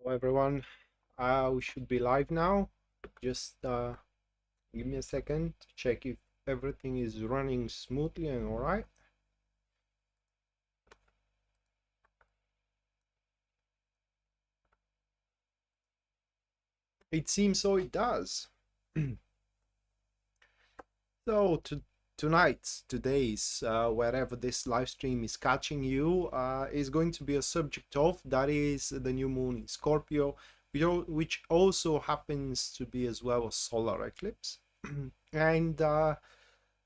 Hello everyone, we should be live now. Just give me a second to check if everything is running smoothly and all right. It seems so it does. So today's wherever this live stream is catching you is going to be a subject of, that is the new moon in Scorpio, which also happens to be as well a solar eclipse. And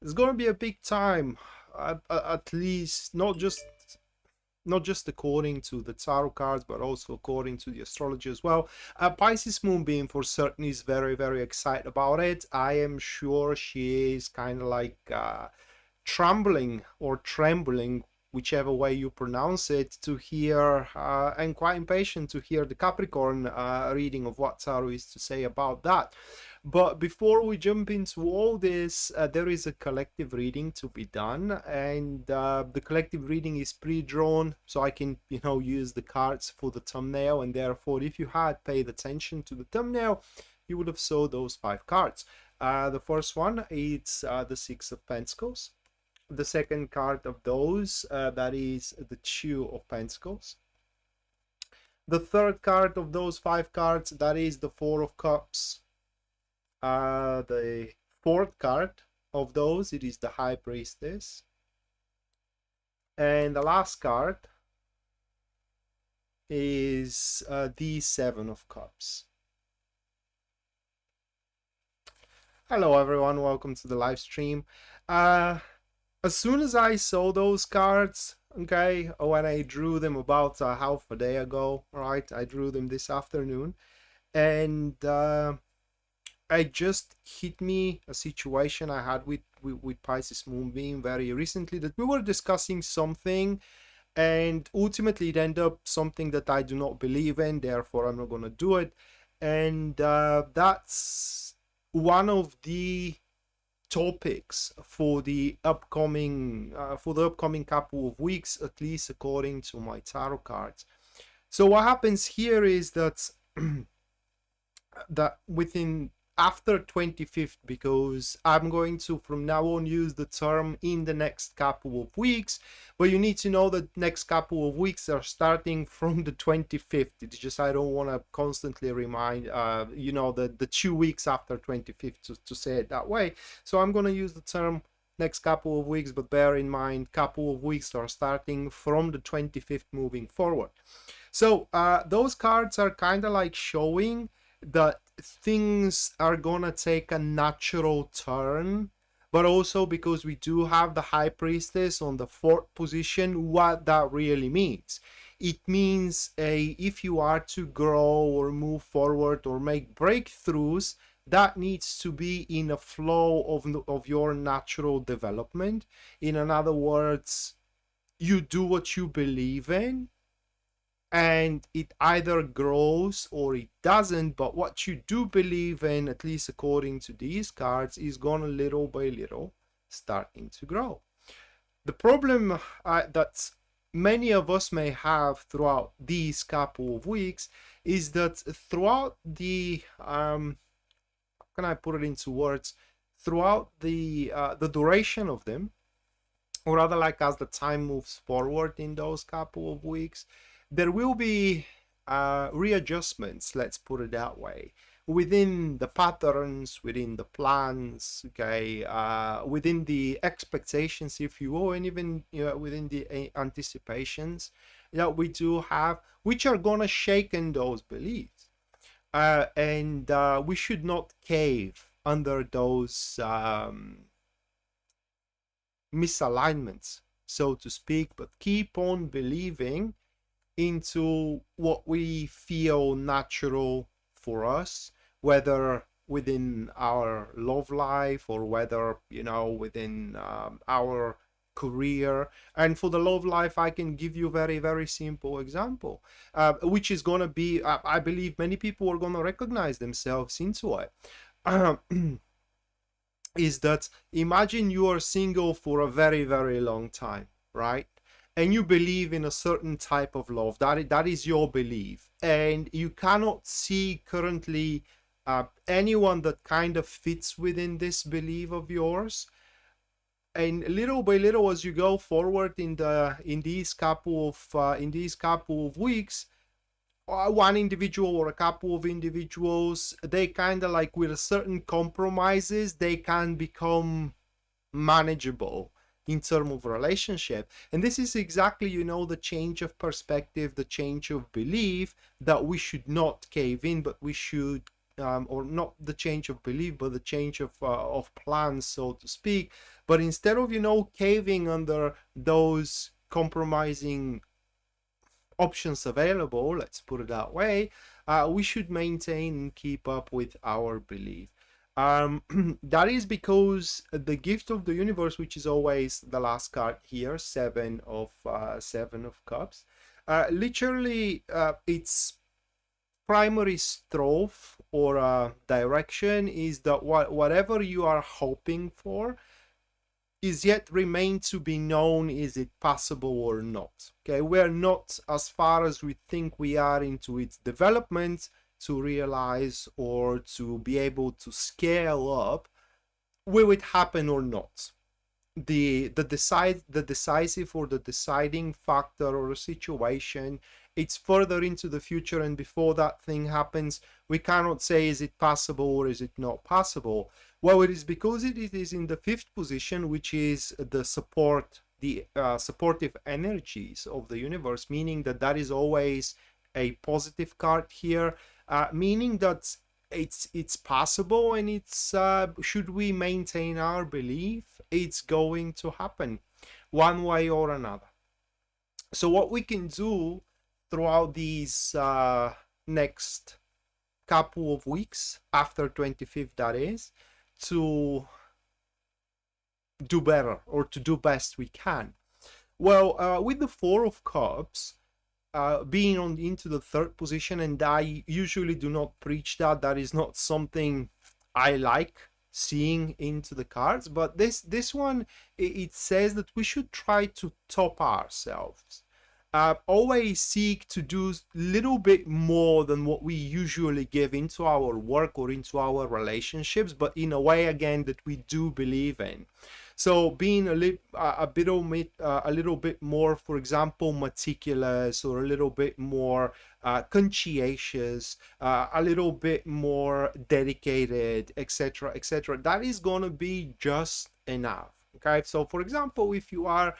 it's going to be a big time, at least not just according to the tarot cards, but also according to the astrology as well. Pisces moonbeam for certain is very, very excited about it. I am sure she is kind of like trembling, whichever way you pronounce it, to hear, and quite impatient to hear the Capricorn reading of what tarot is to say about that. But before we jump into all this, there is a collective reading to be done, and the collective reading is pre-drawn, so I can, use the cards for the thumbnail, and therefore, if you had paid attention to the thumbnail, you would have saw those 5 cards. The first one is the Six of Pentacles. The second card of those, that is the Two of Pentacles. The third card of those 5 cards, that is the Four of Cups. The fourth card of those, it is the High Priestess. And the last card is the Seven of Cups. Hello everyone, welcome to the live stream. As soon as I saw those cards, okay, when I drew them about half a day ago, right, I drew them this afternoon, and it just hit me a situation I had with Pisces Moonbeam very recently, that we were discussing something, and ultimately it ended up something that I do not believe in, therefore I'm not going to do it. And that's one of the topics for the upcoming couple of weeks, at least according to my tarot cards. So what happens here is that that within after 25th, because I'm going to from now on use the term in the next couple of weeks, but you need to know that next couple of weeks are starting from the 25th. It's just I don't want to constantly remind the 2 weeks after 25th to say it that way. So I'm going to use the term next couple of weeks, but bear in mind couple of weeks are starting from the 25th moving forward. So those cards are kind of like showing that things are gonna take a natural turn, but also because we do have the High Priestess on the 4th position, what that really means. It means if you are to grow or move forward or make breakthroughs, that needs to be in a flow of your natural development. In other words, you do what you believe in, and it either grows or it doesn't, but what you do believe in, at least according to these cards, is gonna little by little starting to grow. The problem that many of us may have throughout these couple of weeks is that throughout the how can I put it into words, throughout the duration of them, or rather like as the time moves forward in those couple of weeks, there will be readjustments, let's put it that way, within the patterns, within the plans, okay, within the expectations, if you will, and even within the anticipations that we do have, which are gonna shake in those beliefs, and we should not cave under those misalignments, so to speak, but keep on believing into what we feel natural for us, whether within our love life or whether within our career. And for the love life, I can give you very, very simple example, which is going to be, I believe many people are going to recognize themselves into it. Is that imagine you are single for a very, very long time, right? and you believe in a certain type of love. That is your belief, and you cannot see currently anyone that kind of fits within this belief of yours. And little by little, as you go forward in these couple of weeks, one individual or a couple of individuals, they kind of like, with a certain compromises, they can become manageable in terms of relationship. And this is exactly, you know, the change of perspective, the change of belief, that we should not cave in, but we should or not the change of belief, but the change of plans, so to speak. But instead of, you know, caving under those compromising options available, let's put it that way, we should maintain and keep up with our belief. That is because the gift of the universe, which is always the last card here, seven of cups, literally its primary strophe or direction is that whatever you are hoping for is yet remain to be known. Is it possible or not? Okay, we're not as far as we think we are into its development to realize or to be able to scale up, will it happen or not? The decisive or the deciding factor or a situation, it's further into the future, and before that thing happens, we cannot say is it possible or is it not possible. Well, it is because it is in the fifth position, which is the support, the supportive energies of the universe, meaning that is always a positive card here, meaning that it's possible, and it's should we maintain our belief, it's going to happen one way or another. So what we can do throughout these next couple of weeks after 25th, that is, to do better or to do best we can. Well, with the Four of Cups being into the third position, and I usually do not preach that is not something I like seeing into the cards, but this one, it says that we should try to top ourselves. Always seek to do a little bit more than what we usually give into our work or into our relationships, but in a way, again, that we do believe in. So being a little bit more, for example, meticulous, or a little bit more conscientious, a little bit more dedicated, etc., etc. That is going to be just enough. Okay, so for example, if you are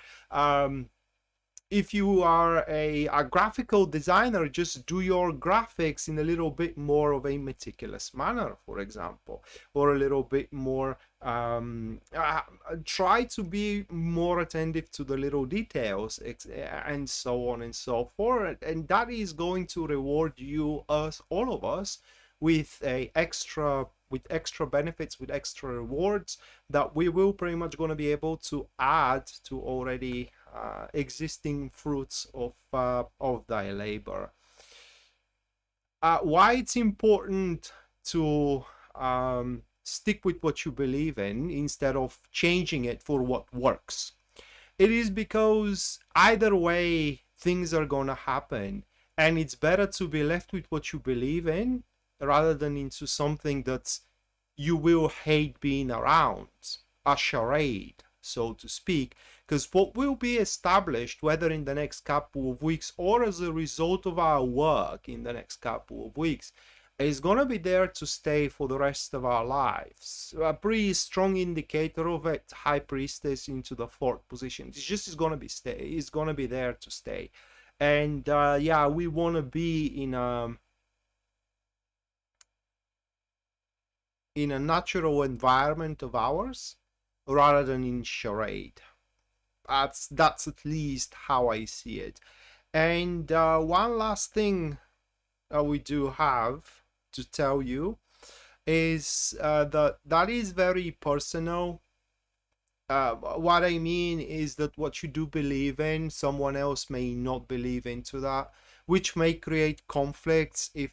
a graphical designer, just do your graphics in a little bit more of a meticulous manner, for example, or a little bit more try to be more attentive to the little details, and so on and so forth, and that is going to reward you, us, all of us, with extra benefits, with extra rewards that we will pretty much going to be able to add to already existing fruits of thy labor. Why it's important to stick with what you believe in instead of changing it for what works. It is because either way things are gonna happen, and it's better to be left with what you believe in rather than into something that you will hate being around, a charade, so to speak. Because what will be established, whether in the next couple of weeks or as a result of our work in the next couple of weeks, is going to be there to stay for the rest of our lives. A pretty strong indicator of it, High Priestess into the fourth position. It's just going to be there to stay. And yeah, we want to be in a natural environment of ours rather than in charade. That's at least how I see it. And one last thing we do have to tell you is that is very personal. What I mean is that what you do believe in, someone else may not believe into that, which may create conflicts if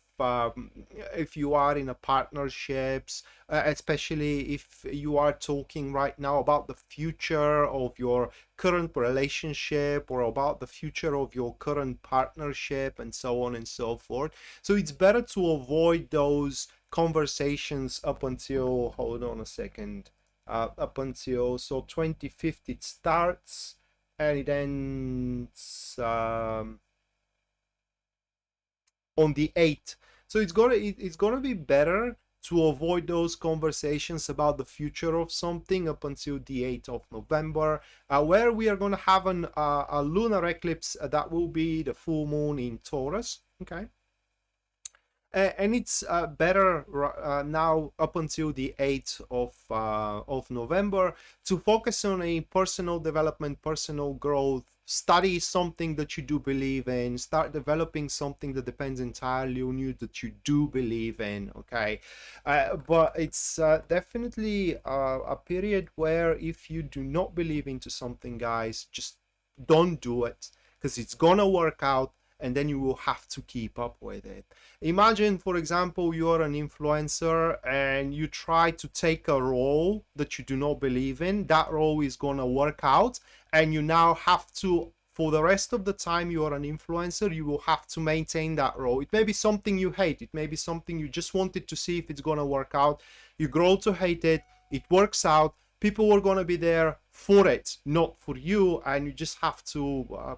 if you are in a partnerships, especially if you are talking right now about the future of your current relationship or about the future of your current partnership and so on and so forth. So it's better to avoid those conversations up until, hold on a second, up until, so 25th it starts and it ends on the 8th. So it's gonna be better to avoid those conversations about the future of something up until the 8th of November, where we are gonna have a lunar eclipse that will be the full moon in Taurus. Okay. And it's better now up until the 8th of November to focus on a personal development, personal growth, study something that you do believe in, start developing something that depends entirely on you that you do believe in. Okay, but it's definitely a period where if you do not believe into something, guys, just don't do it, because it's gonna work out and then you will have to keep up with it. Imagine, for example, you're an influencer and you try to take a role that you do not believe in. That role is going to work out, and you now have to, for the rest of the time you are an influencer, you will have to maintain that role. It may be something you hate. It may be something you just wanted to see if it's going to work out. You grow to hate it. It works out. People are going to be there for it, not for you. And you just have to...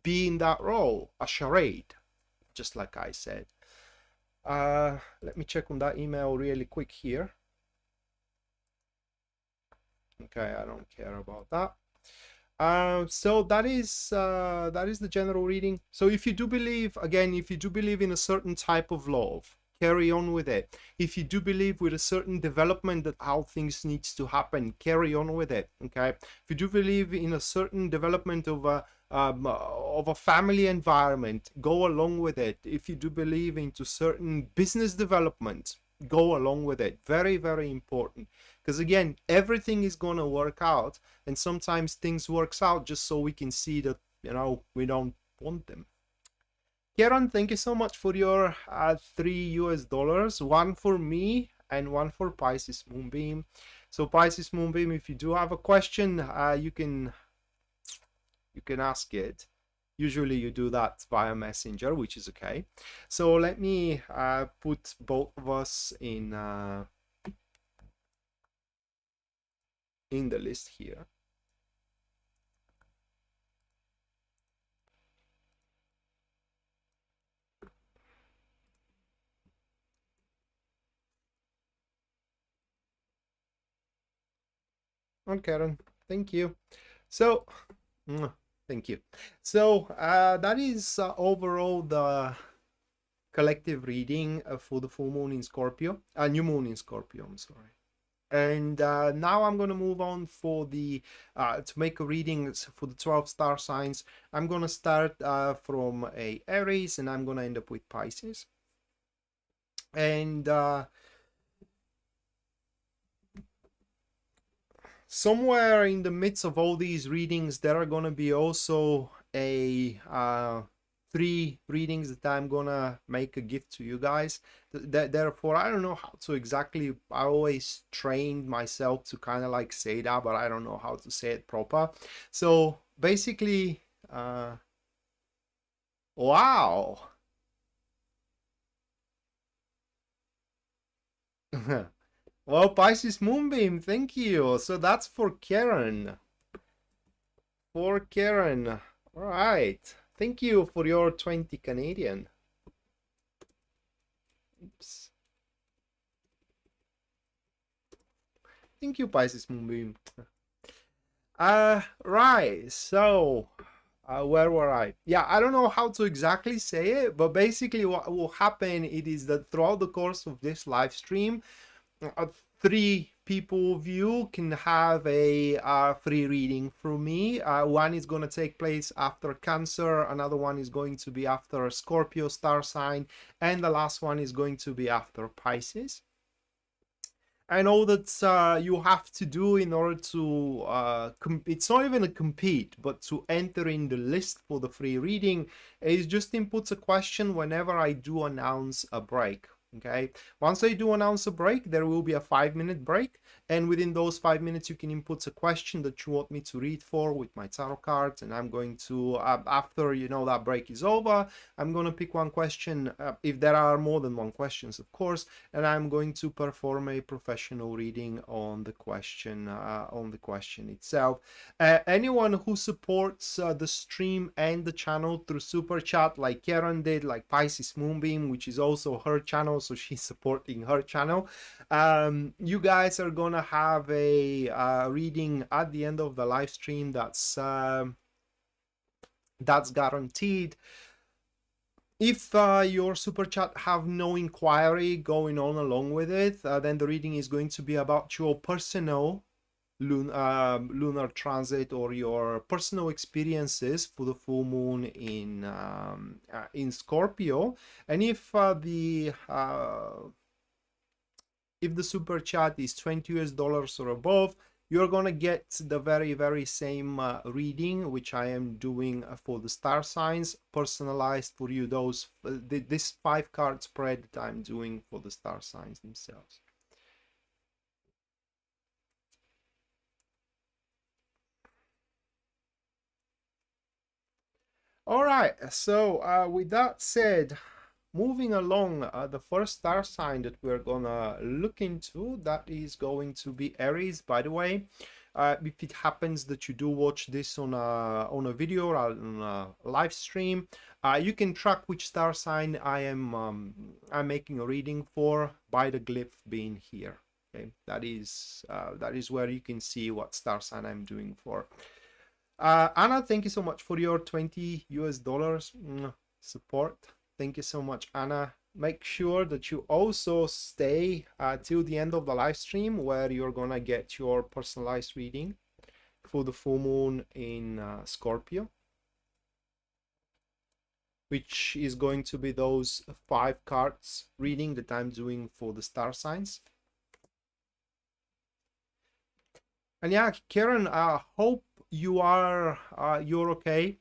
be in that role, a charade, just like I said. Let me check on that email really quick here. Okay, I don't care about that. So that is the general reading. So if you do believe, again, if you do believe in a certain type of love, carry on with it. If you do believe with a certain development that how things needs to happen, carry on with it. Okay. If you do believe in a certain development of a family environment, go along with it. If you do believe into certain business development, go along with it. Very, very important, because again, everything is going to work out, and sometimes things works out just so we can see that, you know, we don't want them. Kieran, thank you so much for your $3, one for me and one for Pisces Moonbeam. So Pisces Moonbeam, if you do have a question, you can ask it. Usually you do that via Messenger, which is okay. So let me put both of us in the list here. Oh, Karen, thank you. So, thank you. So that is overall the collective reading for the full moon in Scorpio, new moon in Scorpio, I'm sorry. And now I'm going to move on for the to make a reading for the 12 star signs. I'm going to start from a Aries, and I'm going to end up with Pisces. And somewhere in the midst of all these readings, there are going to be also a 3 readings that I'm gonna make a gift to you guys. Therefore, I don't know how to exactly, I always trained myself to kind of like say that, but I don't know how to say it proper. So basically, wow. Well, Pisces Moonbeam, thank you. So that's for Karen. For Karen. All right. Thank you for your 20 Canadian. Oops. Thank you, Pisces Moonbeam. Right. So, where were I? Yeah, I don't know how to exactly say it, but basically what will happen, it is that throughout the course of this live stream, 3 people of you can have a free reading from me. One is going to take place after Cancer, another one is going to be after a Scorpio star sign, and the last one is going to be after Pisces. I know that you have to do in order to it's not even a compete, but to enter in the list for the free reading is just inputs a question whenever I do announce a break. Okay, once I do announce a break, there will be a 5-minute break, and within those 5 minutes you can input a question that you want me to read for with my tarot cards, and I'm going to after that break is over, I'm going to pick one question, if there are more than one questions, of course, and I'm going to perform a professional reading on the question itself. Anyone who supports the stream and the channel through super chat, like Karen did, like Pisces Moonbeam, which is also her channel, so she's supporting her channel, you guys are gonna have a reading at the end of the live stream. That's guaranteed. If your super chat have no inquiry going on along with it, then the reading is going to be about your personal lunar transit or your personal experiences for the full moon in Scorpio. And if the super chat is $20 or above, you're gonna get the very, very same reading which I am doing for the star signs, personalized for you. This 5-card spread that I'm doing for the star signs themselves. All right, so with that said, moving along, the first star sign that we're gonna look into, that is going to be Aries. By the way, if it happens that you do watch this on a video or on a live stream, you can track which star sign I'm making a reading for by the glyph being here. Okay, that is where you can see what star sign I'm doing for. Anna, thank you so much for your $20 support. Thank you so much, Anna. Make sure that you also stay till the end of the live stream, where you're gonna get your personalized reading for the full moon in Scorpio, which is going to be those 5 cards reading that I'm doing for the star signs. And yeah, Karen, I hope you're okay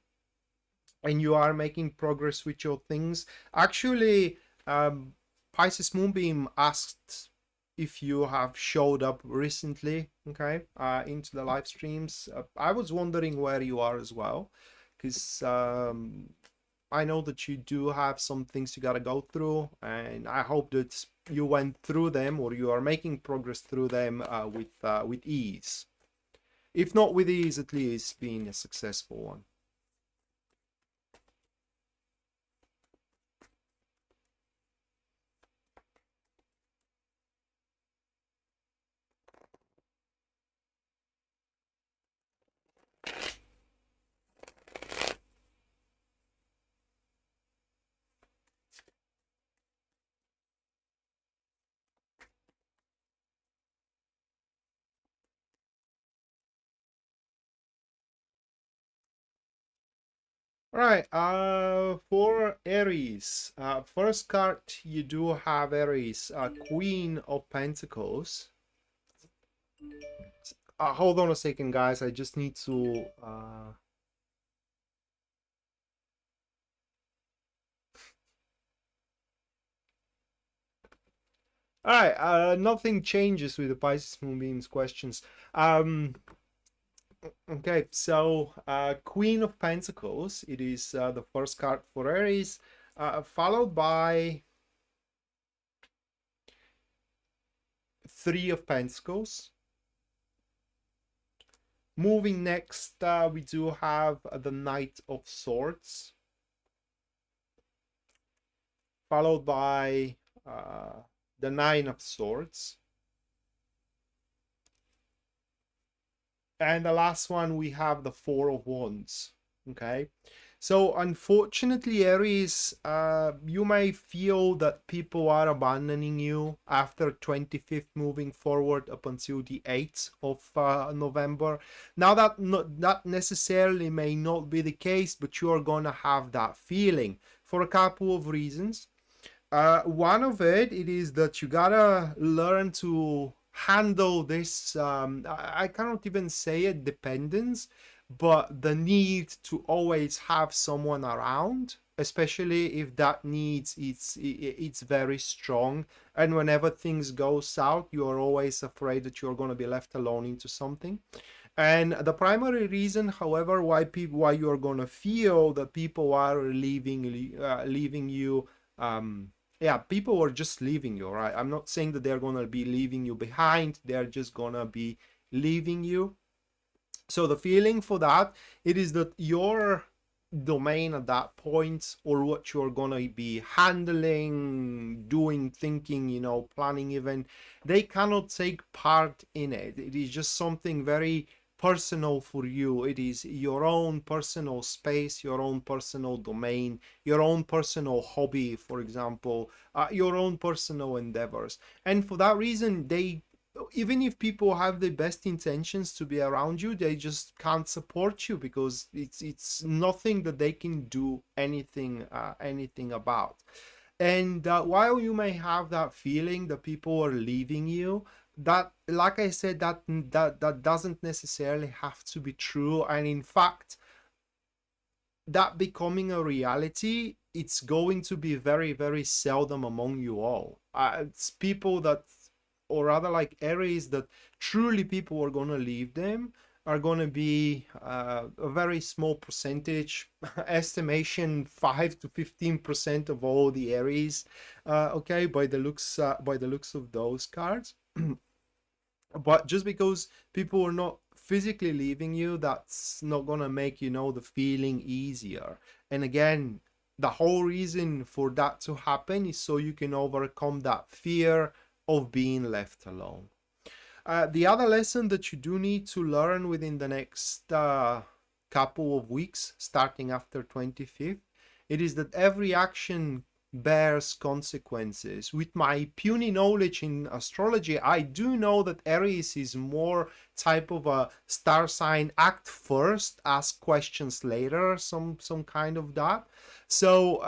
and you are making progress with your things. Actually, Pisces Moonbeam asked if you have showed up recently, okay, into the live streams. I was wondering where you are as well, because I know that you do have some things you gotta go through, and I hope that you went through them, or you are making progress through them with ease. If not with ease, at least being a successful one. Right, for Aries, first card you do have Aries, Queen of Pentacles. Hold on a second, guys. I just need to all right, nothing changes with the Pisces Moonbeam's questions. Okay, so Queen of Pentacles, it is the first card for Aries, followed by 3 of Pentacles. Moving next, we do have the Knight of Swords, followed by the 9 of Swords. And the last one, we have the 4 of Wands. Okay, so unfortunately, Aries, you may feel that people are abandoning you after 25th, moving forward up until the 8th of November. Now that necessarily may not be the case, but you are gonna have that feeling for a couple of reasons. One of it is that you gotta learn to handle this, I cannot even say it, dependence, but the need to always have someone around, especially if that needs it's very strong, and whenever things go south, you are always afraid that you're going to be left alone into something. And the primary reason, however, why you're gonna feel that people are leaving you, yeah, people are just leaving you, right? I'm not saying that they're gonna be leaving you behind. They're just gonna be leaving you. So the feeling for that, it is that your domain at that point, or what you're gonna be handling, doing, thinking, planning even, they cannot take part in it. It is just something very personal for you. It is your own personal space, your own personal domain, your own personal hobby, for example, your own personal endeavors. And for that reason, even if people have the best intentions to be around you, they just can't support you, because it's nothing that they can do anything about. And while you may have that feeling that people are leaving you, that, like I said, that doesn't necessarily have to be true. And in fact, that becoming a reality, it's going to be very, very seldom among you all. It's people that, or rather like Aries, that truly people are going to leave them, are going to be a very small percentage, estimation 5 to 15% of all the Aries, okay, by the looks of those cards. But just because people are not physically leaving you, that's not gonna make, the feeling easier. And again, the whole reason for that to happen is so you can overcome that fear of being left alone. The other lesson that you do need to learn within the next couple of weeks, starting after 25th, it is that every action bears consequences. With my puny knowledge in astrology, I do know that Aries is more type of a star sign, act first, ask questions later, some kind of that. So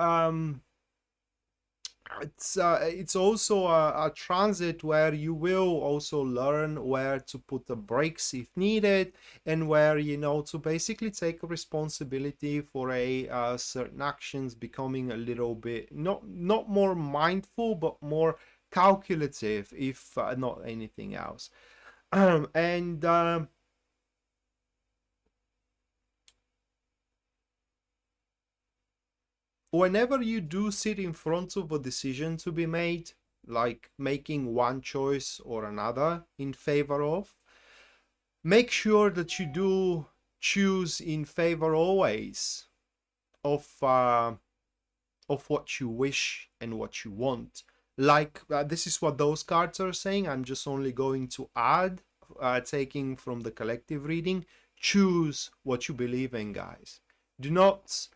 it's also a transit where you will also learn where to put the brakes if needed, and where, to basically take responsibility for certain actions, becoming a little bit not more mindful, but more calculative, if not anything else. And whenever you do sit in front of a decision to be made, like making one choice or another in favor of, make sure that you do choose in favor always of what you wish and what you want. Like this is what those cards are saying. I'm just only going to add, taking from the collective reading, choose what you believe in, guys. Do not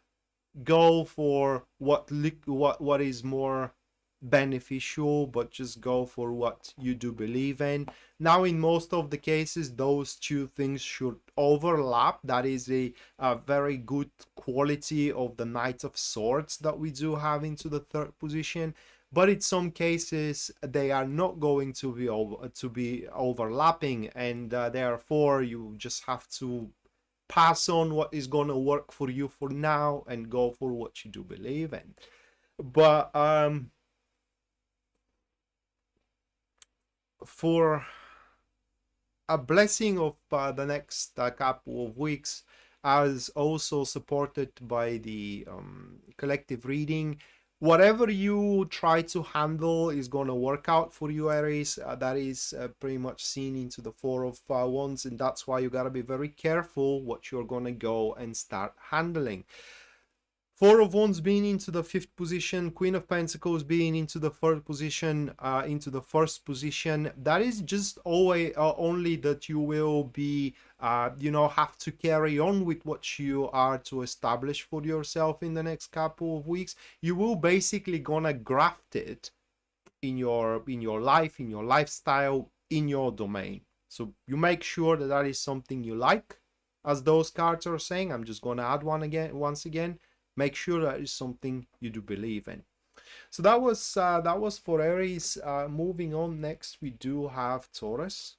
go for what is more beneficial, but just go for what you do believe in. Now, in most of the cases, those two things should overlap. That is a very good quality of the Knight of Swords that we do have into the third position. But in some cases, they are not going to be overlapping, and therefore you just have to pass on what is going to work for you for now and go for what you do believe in. But for a blessing of the next couple of weeks, as also supported by the collective reading, whatever you try to handle is going to work out for you, Aries. That is pretty much seen into the Four of Wands, and that's why you got to be very careful what you're going to go and start handling. Four of Wands being into the fifth position, Queen of Pentacles being into the third position, into the first position. That is just always only that you will be, have to carry on with what you are to establish for yourself in the next couple of weeks. You will basically gonna graft it in your life, in your lifestyle, in your domain. So you make sure that that is something you like, as those cards are saying. I'm just gonna add once again. Make sure that is something you do believe in. So that was for Aries. Moving on, next we do have Taurus.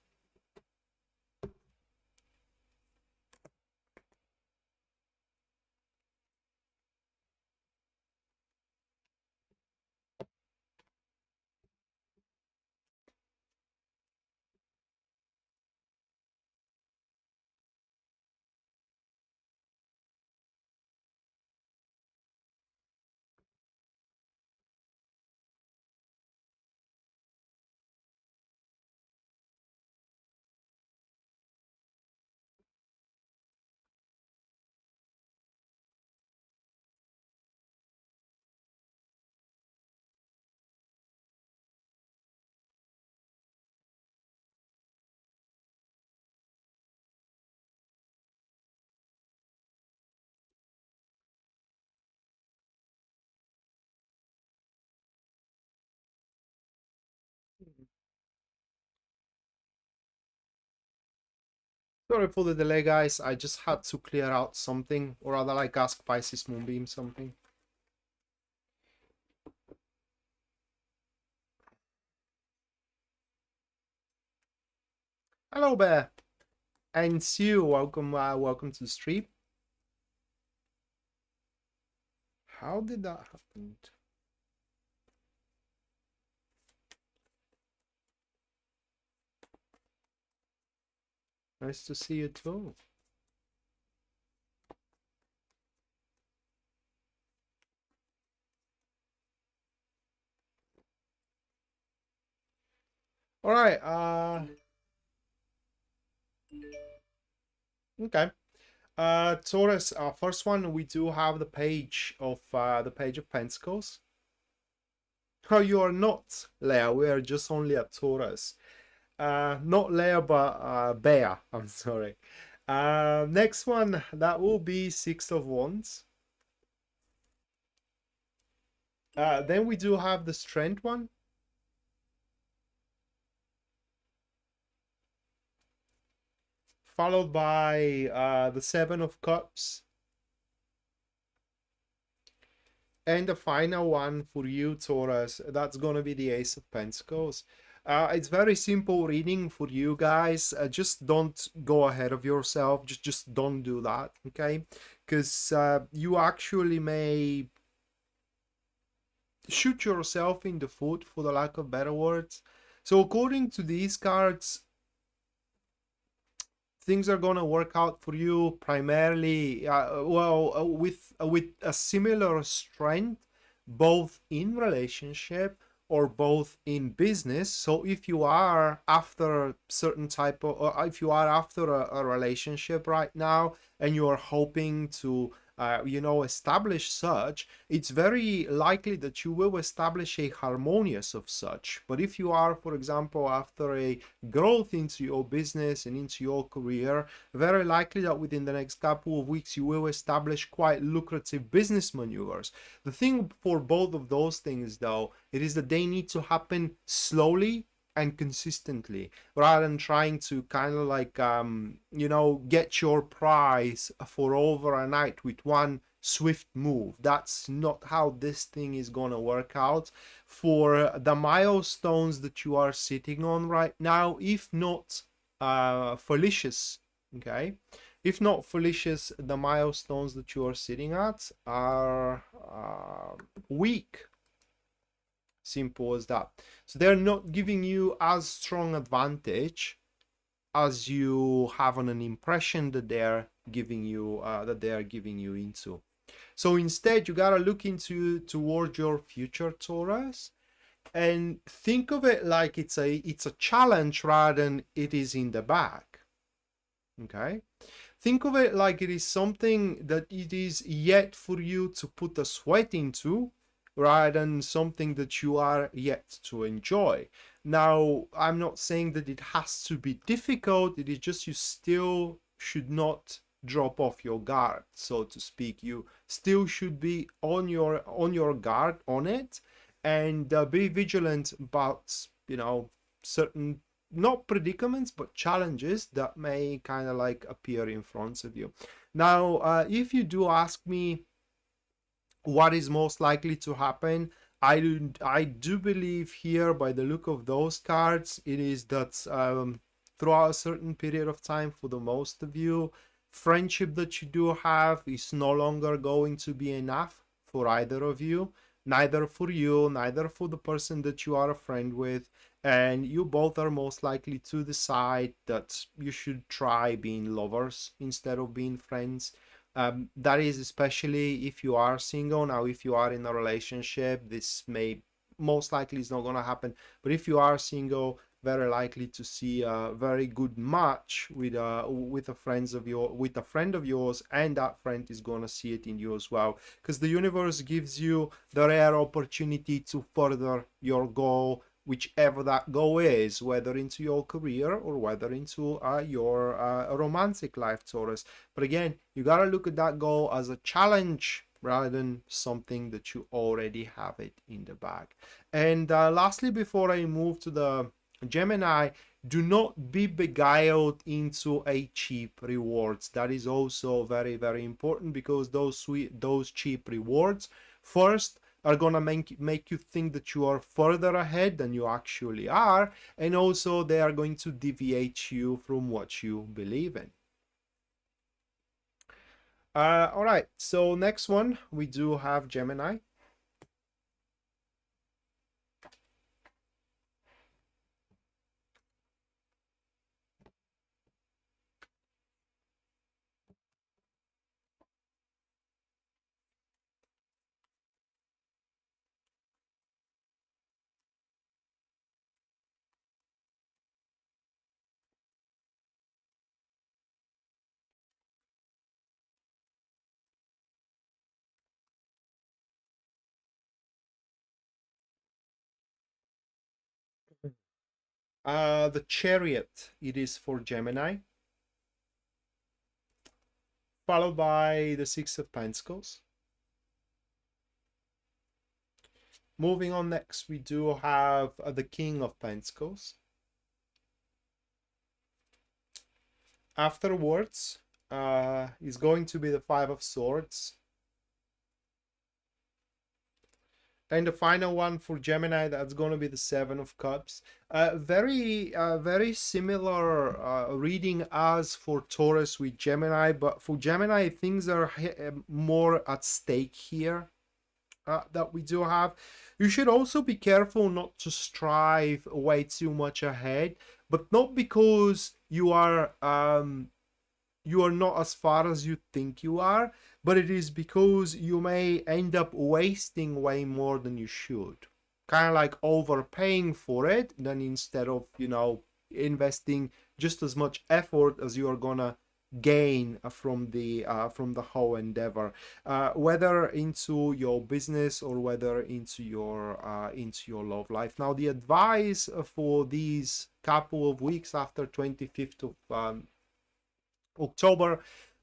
Sorry for the delay, guys. I just had to clear out something, or rather like ask Pisces Moonbeam something. Hello, Bear. And Sue, welcome, welcome to the stream. How did that happen? Nice to see you too. All right. Okay. Taurus. First one, we do have the page of Pentacles. Oh, you are not Leo. We are just only a Taurus. Not Leo, but Bear. I'm sorry. Next one, that will be Six of Wands. Then we do have the Strength one. Followed by the Seven of Cups. And the final one for you, Taurus, that's going to be the Ace of Pentacles. It's very simple reading for you guys. Just don't go ahead of yourself. Just don't do that, okay? Because you actually may shoot yourself in the foot, for the lack of better words. So according to these cards, things are gonna work out for you primarily, with a similar strength, both in relationship or both in business. So if you are after certain type of, or if you are after a relationship right now and you are hoping to establish such, it's very likely that you will establish a harmonious of such. But if you are, for example, after a growth into your business and into your career, very likely that within the next couple of weeks you will establish quite lucrative business maneuvers. The thing for both of those things, though, it is that they need to happen slowly and consistently, rather than trying to kind of like get your prize for overnight with one swift move. That's not how this thing is gonna work out. For the milestones that you are sitting on right now, if not fallacious, okay, if not fallacious, the milestones that you are sitting at are weak. Simple as that. So they're not giving you as strong advantage as you have on an impression that they're giving you into. So instead, you gotta look towards your future, Taurus, and think of it like it's a challenge rather than it is in the bag. Okay, think of it like it is something that it is yet for you to put a sweat into, rather than something that you are yet to enjoy. Now, I'm not saying that it has to be difficult. It is just you still should not drop off your guard, so to speak. You still should be on your guard on it, and be vigilant about certain, not predicaments, but challenges that may kind of like appear in front of you. Now, if you do ask me what is most likely to happen, I do believe here, by the look of those cards, it is that throughout a certain period of time, for the most of you, friendship that you do have is no longer going to be enough for either of you, neither for you, neither for the person that you are a friend with, and you both are most likely to decide that you should try being lovers instead of being friends. That is especially if you are single. Now, if you are in a relationship, this may most likely is not going to happen. But if you are single, very likely to see a very good match with a friend of yours, and that friend is going to see it in you as well, because the universe gives you the rare opportunity to further your goal, whichever that goal is, whether into your career or whether into your romantic life, Taurus. But again, you got to look at that goal as a challenge rather than something that you already have it in the bag. And lastly, before I move to the Gemini, do not be beguiled into a cheap rewards. That is also very, very important, because those cheap rewards first are gonna make you think that you are further ahead than you actually are, and also they are going to deviate you from what you believe in. All right, so next one we do have Gemini. The Chariot, it is for Gemini, followed by the Six of Pentacles. Moving on, next we do have the King of Pentacles. Afterwards is going to be the Five of Swords. And the final one for Gemini, that's going to be the Seven of Cups. Very similar reading as for Taurus with Gemini, but for Gemini, things are more at stake here that we do have. You should also be careful not to strive way too much ahead, but not because you are not as far as you think you are, but it is because you may end up wasting way more than you should. Kind of like overpaying for it, then instead of, investing just as much effort as you are gonna gain from the whole endeavor, whether into your business or whether into your love life. Now, the advice for these couple of weeks after 25th of October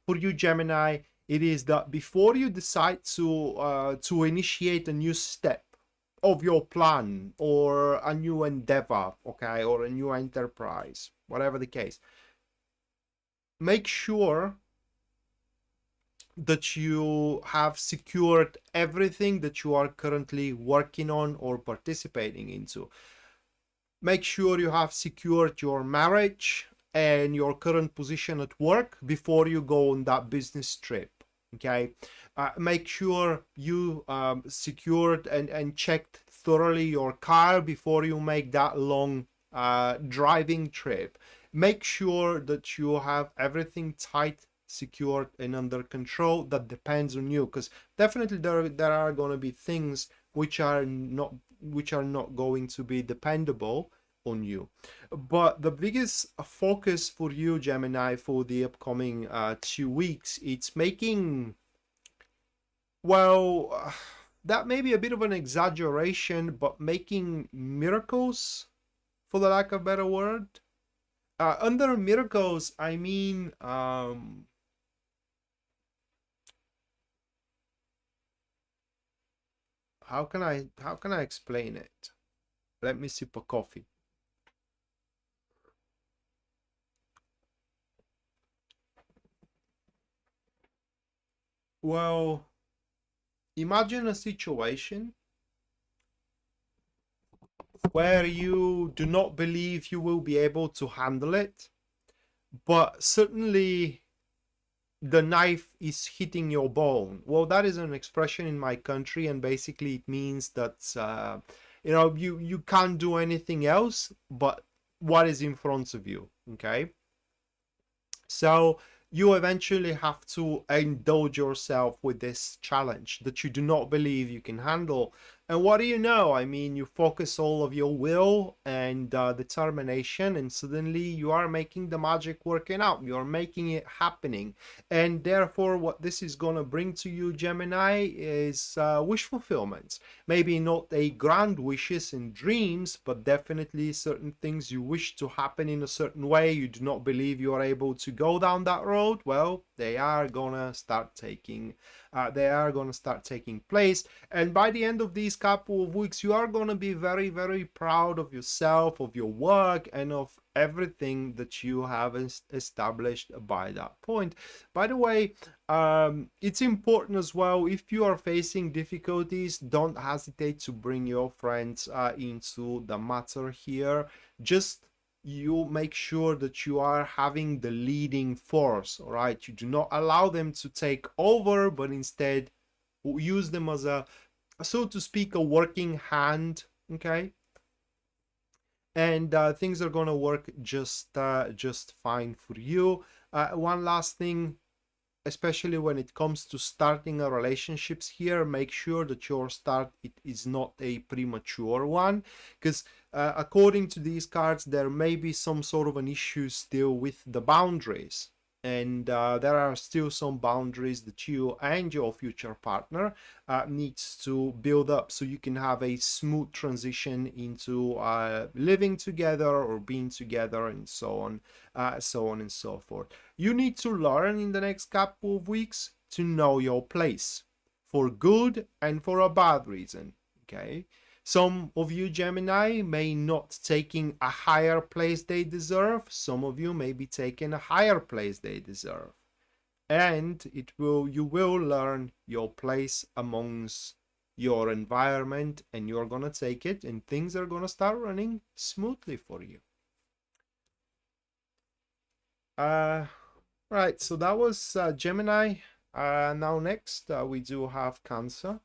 for you, Gemini, it is that before you decide to initiate a new step of your plan or a new endeavor, okay, or a new enterprise, whatever the case, make sure that you have secured everything that you are currently working on or participating into. Make sure you have secured your marriage and your current position at work before you go on that business trip. Okay, make sure you secured and checked thoroughly your car before you make that long driving trip. Make sure that you have everything tight, secured, and under control. That depends on you, because definitely there are going to be things which are not going to be dependable on you. But the biggest focus for you, Gemini, for the upcoming 2 weeks, it's making, well, that may be a bit of an exaggeration, but making miracles, for the lack of a better word. Under miracles, I mean, how can I explain it? Let me sip a coffee. Well, imagine a situation where you do not believe you will be able to handle it, but certainly the knife is hitting your bone. Well, that is an expression in my country, and basically it means that you can't do anything else but what is in front of you. Okay, so you eventually have to indulge yourself with this challenge that you do not believe you can handle. And what do you know? I mean, you focus all of your will and determination, and suddenly you are making the magic working out. You are making it happening. And therefore, what this is going to bring to you, Gemini, is wish fulfillment. Maybe not a grand wishes and dreams, but definitely certain things you wish to happen in a certain way. You do not believe you are able to go down that road. Well, they are gonna start taking place, and by the end of these couple of weeks you are going to be very, very proud of yourself, of your work, and of everything that you have established by that point. By the way, it's important as well, if you are facing difficulties, don't hesitate to bring your friends into the matter here. Just you make sure that you are having the leading force, all right? You do not allow them to take over, but instead use them as a, so to speak, a working hand. Okay, and things are gonna work just fine for you. One last thing, especially when it comes to starting a relationships here, make sure that your start it is not a premature one, because according to these cards there may be some sort of an issue still with the boundaries, and there are still some boundaries that you and your future partner needs to build up, so you can have a smooth transition into living together or being together, and so on and so forth. You need to learn in the next couple of weeks to know your place, for good and for a bad reason. Okay, some of you Gemini may not taking a higher place they deserve. Some of you may be taking a higher place they deserve, and you will learn your place amongst your environment, and you're gonna take it, and things are gonna start running smoothly for you. Right, so that was Gemini. Now next we do have Cancer.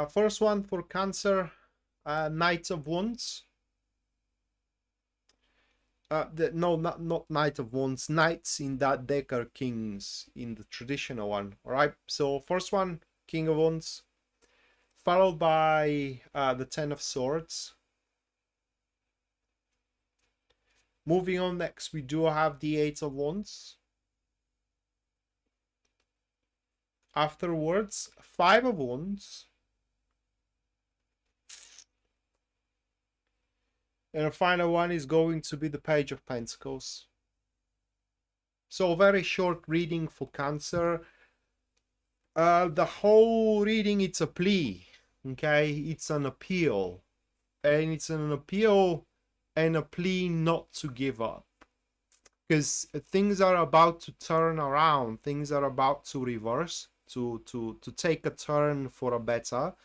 First one for Cancer, Knight of Wands. No, not Knight of Wands. Knights in that deck are kings in the traditional one. All right. So first one, King of Wands, followed by the Ten of Swords. Moving on, next we do have the Eight of Wands. Afterwards, Five of Wands. And the final one is going to be the Page of Pentacles. So very short reading for Cancer. The whole reading, it's a plea. Okay, it's an appeal. And it's an appeal and a plea not to give up. Because things are about to turn around. Things are about to reverse, to take a turn for a better.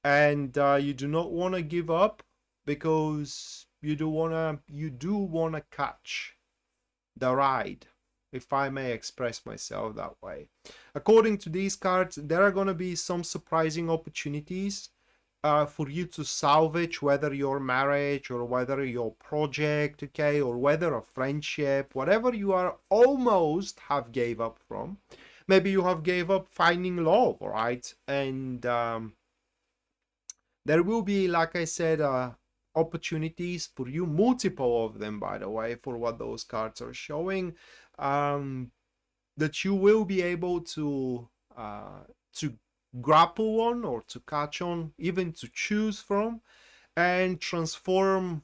And you do not want to give up, because you do want to catch the ride, if I may express myself that way. According to these cards, there are going to be some surprising opportunities for you to salvage, whether your marriage or whether your project, okay, or whether a friendship, whatever you are almost have gave up from. Maybe you have gave up finding love, all right? And there will be, like I said, opportunities for you, multiple of them, by the way, for what those cards are showing, that you will be able to grapple on, or to catch on, even to choose from, and transform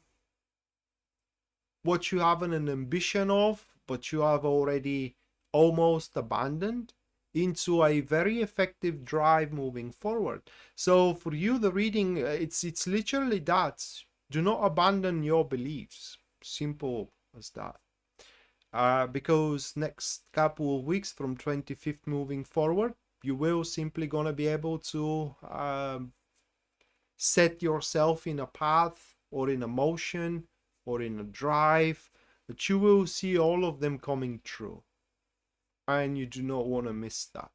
what you have an ambition of, but you have already almost abandoned, into a very effective drive moving forward. So for you, the reading, it's literally that. Do not abandon your beliefs. Simple as that. Because next couple of weeks from 25th moving forward, you will simply gonna be able to set yourself in a path or in a motion or in a drive, but you will see all of them coming true, and you do not want to miss that.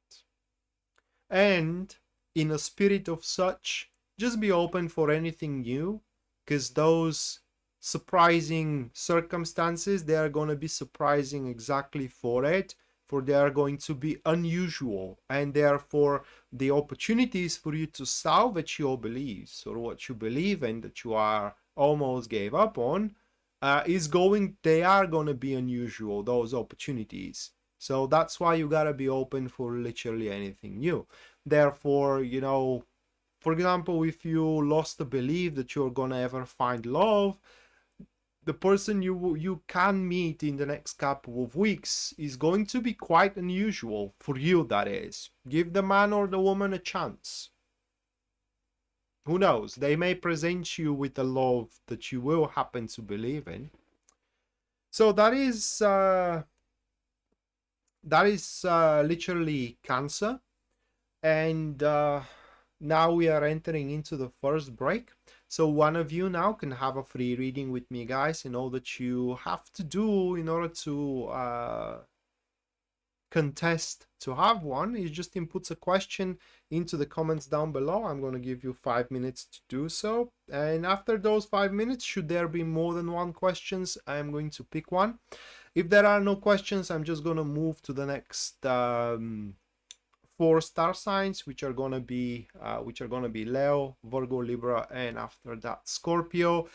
And in a spirit of such, just be open for anything new, because those surprising circumstances, they are going to be surprising exactly for it, for they are going to be unusual, and therefore the opportunities for you to salvage your beliefs or what you believe in that you are almost gave up on they are going to be unusual, those opportunities. So that's why you got to be open for literally anything new. Therefore, you know, for example, if you lost the belief that you're going to ever find love, the person you can meet in the next couple of weeks is going to be quite unusual for you, that is. Give the man or the woman a chance. Who knows? They may present you with a love that you will happen to believe in. So that is literally Cancer. And now we are entering into the first break. So one of you now can have a free reading with me, guys. And all that you have to do in order to contest to have one is just input a question into the comments down below. I'm going to give you 5 minutes to do so. And after those 5 minutes, should there be more than one questions, I'm going to pick one. If there are no questions, I'm just going to move to the next 4 star signs, which are gonna be Leo, Virgo, Libra, and after that Scorpio.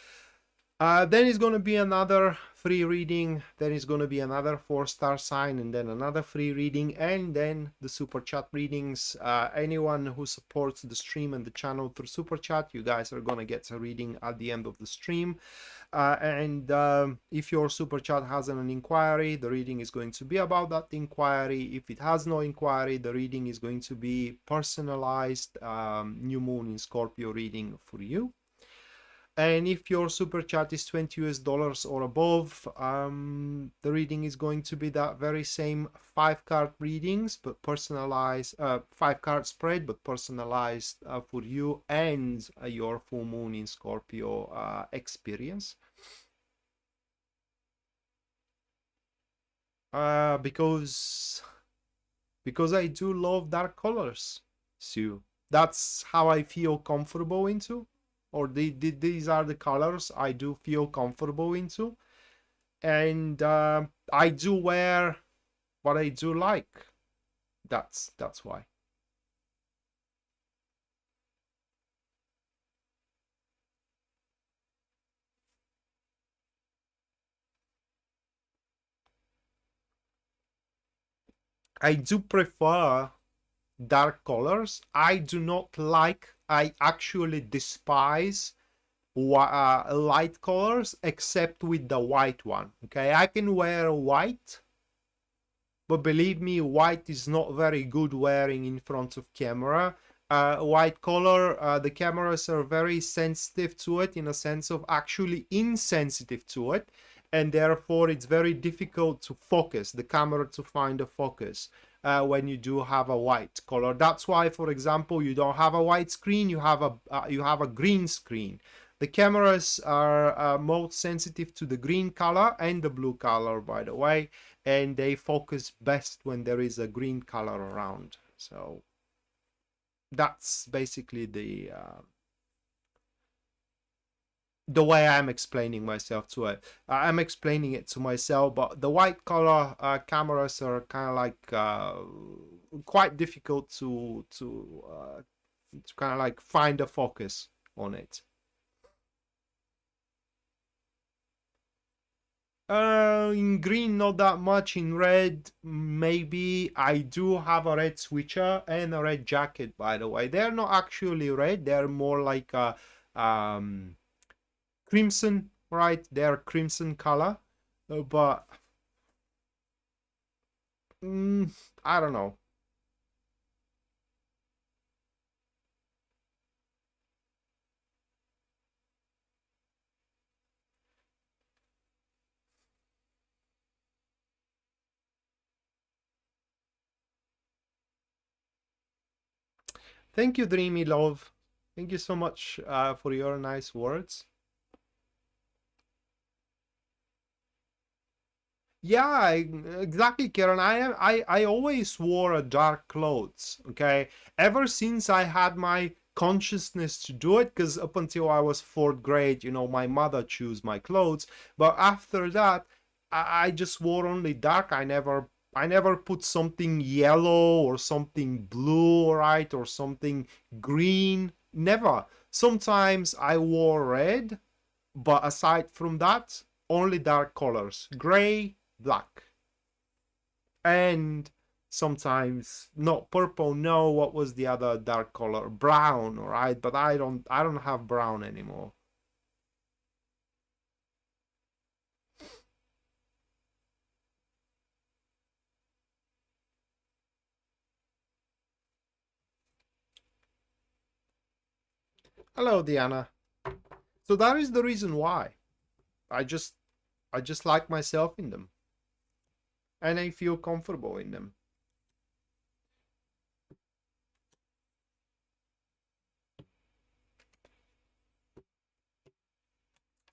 Then is gonna be another free reading. Then is gonna be another 4 star sign, and then another free reading, and then the super chat readings. Anyone who supports the stream and the channel through super chat, you guys are gonna get a reading at the end of the stream. And if your super chat has an inquiry, the reading is going to be about that inquiry. If it has no inquiry, the reading is going to be personalized new moon in Scorpio reading for you. And if your super chat is $20 or above, the reading is going to be that very same 5-card readings, but personalized, 5-card spread, but personalized for you and your full moon in Scorpio experience. Because I do love dark colors, so that's how I feel comfortable into. Or these are the colors I do feel comfortable into, and I do wear what I do like. That's why. I do prefer dark colors. I do not like, I actually despise light colors, except with the white one. Okay, I can wear white, but believe me, white is not very good wearing in front of camera. White color, the cameras are very sensitive to it, in a sense of actually insensitive to it, and therefore it's very difficult to focus the camera, to find a focus when you do have a white color. That's why, for example, you don't have a white screen, you have a green screen. The cameras are most sensitive to the green color and the blue color, by the way, and they focus best when there is a green color around. So that's basically the way I'm explaining myself to it. I'm explaining it to myself, but the white color cameras are kind of like quite difficult to kind of like find a focus on it. In green, not that much. In red, maybe. I do have a red switcher and a red jacket, by the way. They're not actually red, they're more like a crimson, right? They're crimson color. But I don't know. Thank you, Dreamy Love. Thank you so much for your nice words. Yeah, exactly, Karen. I always wore a dark clothes. Okay, ever since I had my consciousness to do it, because up until I was fourth grade, you know, my mother chose my clothes. But after that, I just wore only dark. I never put something yellow or something blue, right, or something green. Never. Sometimes I wore red, but aside from that, only dark colors: gray, black, and sometimes not purple. No, what was the other dark color? Brown, all right, but I don't have brown anymore. Hello, Diana. So that is the reason why i just I just like myself in them, and I feel comfortable in them,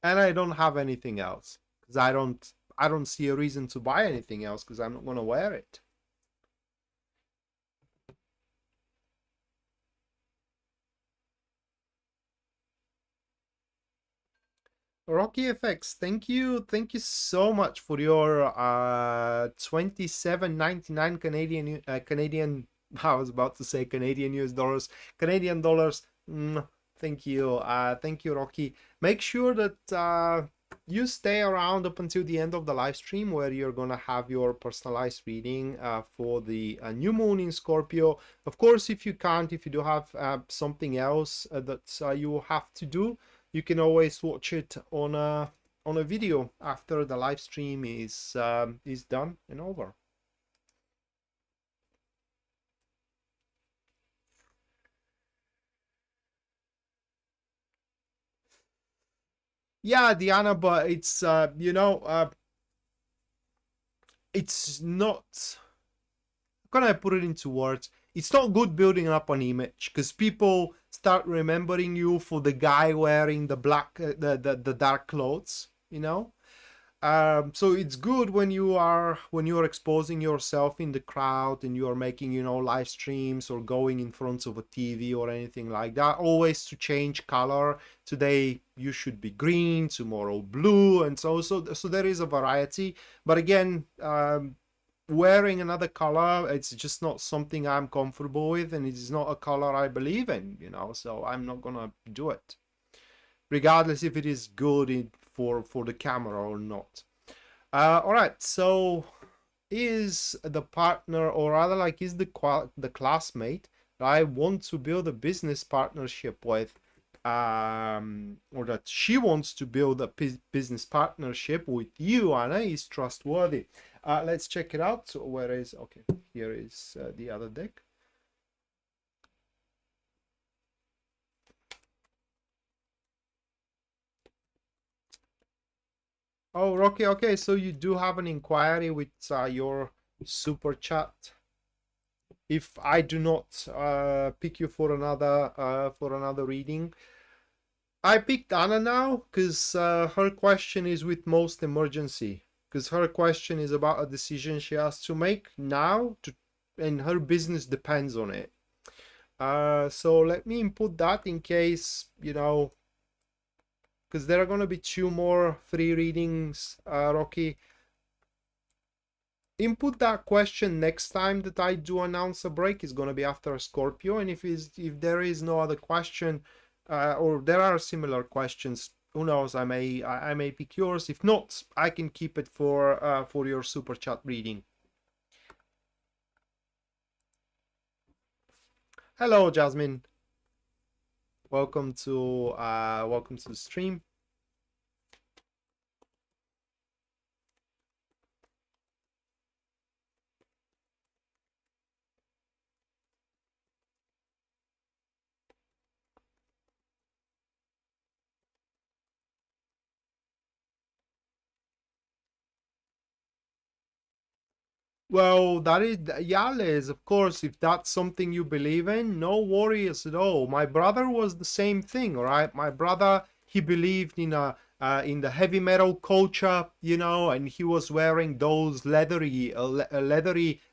and I don't have anything else because I don't see a reason to buy anything else because I'm not going to wear it. Rocky FX, thank you so much for your 27.99 Canadian. I was about to say Canadian US dollars, Canadian dollars. Thank you, Rocky. Make sure that you stay around up until the end of the live stream, where you're gonna have your personalized reading for the new moon in Scorpio. Of course, if you can't, if you do have something else that you have to do, you can always watch it on a video after the live stream is done and over. Yeah, Diana, but it's not. How can I put it into words? It's not good building up an image because people start remembering you for the guy wearing the black, the dark clothes. So it's good when you're exposing yourself in the crowd and you are making live streams or going in front of a TV or anything like that, always to change color. Today you should be green, tomorrow blue, and so there is a variety. But again, wearing another color, it's just not something I'm comfortable with, and it's not a color I believe in. So I'm not gonna do it, regardless if it is good for the camera or not. All right, so is the partner, or rather, like, is the classmate that I want to build a business partnership with, or that she wants to build a business partnership with you, Anna, is trustworthy? Let's check it out. So where is, okay, here is the other deck. Oh, Rocky, okay, so you do have an inquiry with your super chat. If I do not pick you for another reading, I picked Anna now because her question is with most emergency. Because her question is about a decision she has to make now, and her business depends on it. So let me input that in case, because there are going to be two more free readings, Rocky. Input that question next time that I do announce a break. Is going to be after Scorpio, and if there is no other question, or there are similar questions, who knows, I may pick yours. If not, I can keep it for your super chat reading. Hello, Jasmine. Welcome to the stream. Well, that is, Yales, of course, if that's something you believe in, no worries at all. My brother was the same thing, all right? My brother, he believed in the heavy metal culture, you know, and he was wearing those leathery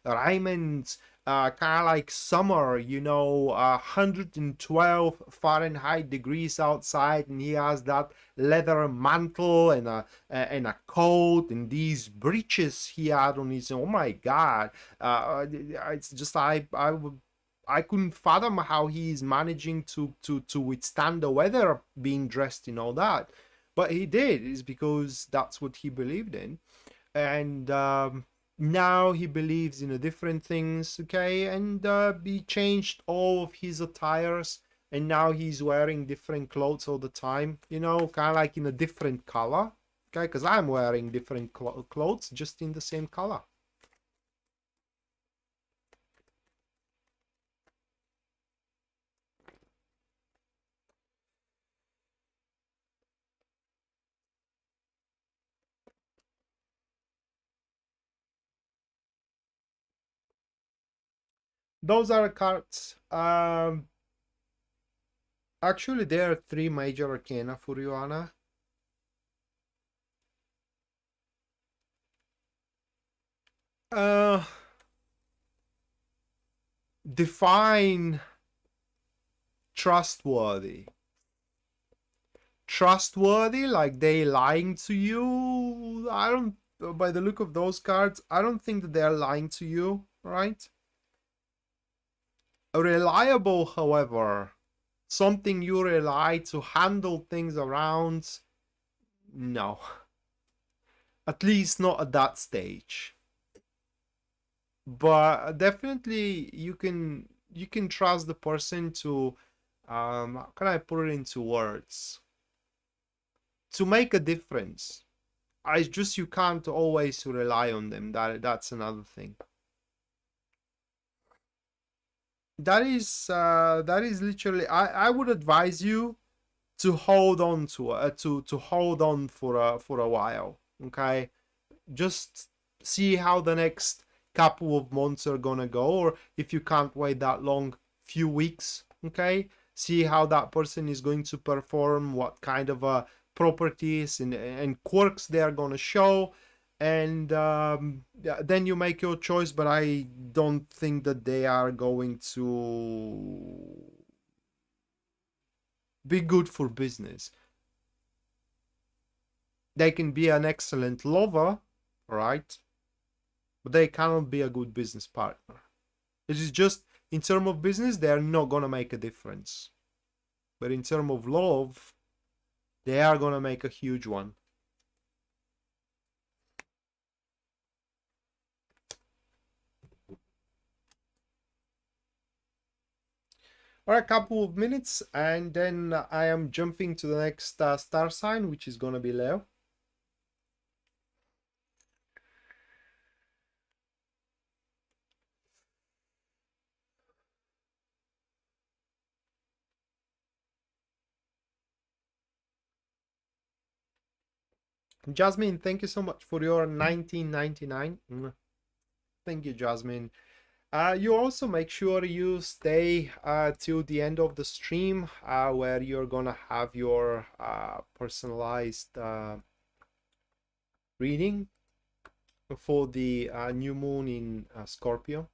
raiments, kind of like summer, you know, 112 Fahrenheit degrees outside, and he has that leather mantle and a coat and these breeches he had on his. Oh my god! It's just I couldn't fathom how he's managing to withstand the weather being dressed in all that, but he did. Is because that's what he believed in, and now he believes in a different things. Okay, and he changed all of his attires, and now he's wearing different clothes all the time, you know, kind of like in a different color. Okay, because I'm wearing different clothes just in the same color. Those are cards. Actually, there are three major arcana for you, Anna. Uh, define trustworthy. Trustworthy, like they lying to you. I don't, by the look of those cards, I don't think that they're lying to you, right? Reliable, however, something you rely to handle things around, no. At least not at that stage. But definitely you can trust the person to how can I put it into words? To make a difference. I just you can't always rely on them. That's another thing. That is literally I would advise you to hold on to hold on for a while. Okay, just see how the next couple of months are gonna go, or if you can't wait that long, few weeks. Okay, see how that person is going to perform, what kind of properties and quirks they are gonna show, and yeah, then you make your choice. But I don't think that they are going to be good for business. They can be an excellent lover, right? But they cannot be a good business partner. It is just in terms of business, they are not gonna make a difference. But in terms of love, they are gonna make a huge one. Or a couple of minutes, and then I am jumping to the next star sign, which is gonna be Leo. Jasmine, thank you so much for your 1999. Thank you, Jasmine. You also make sure you stay till the end of the stream, where you're gonna have your personalized reading for the new moon in Scorpio.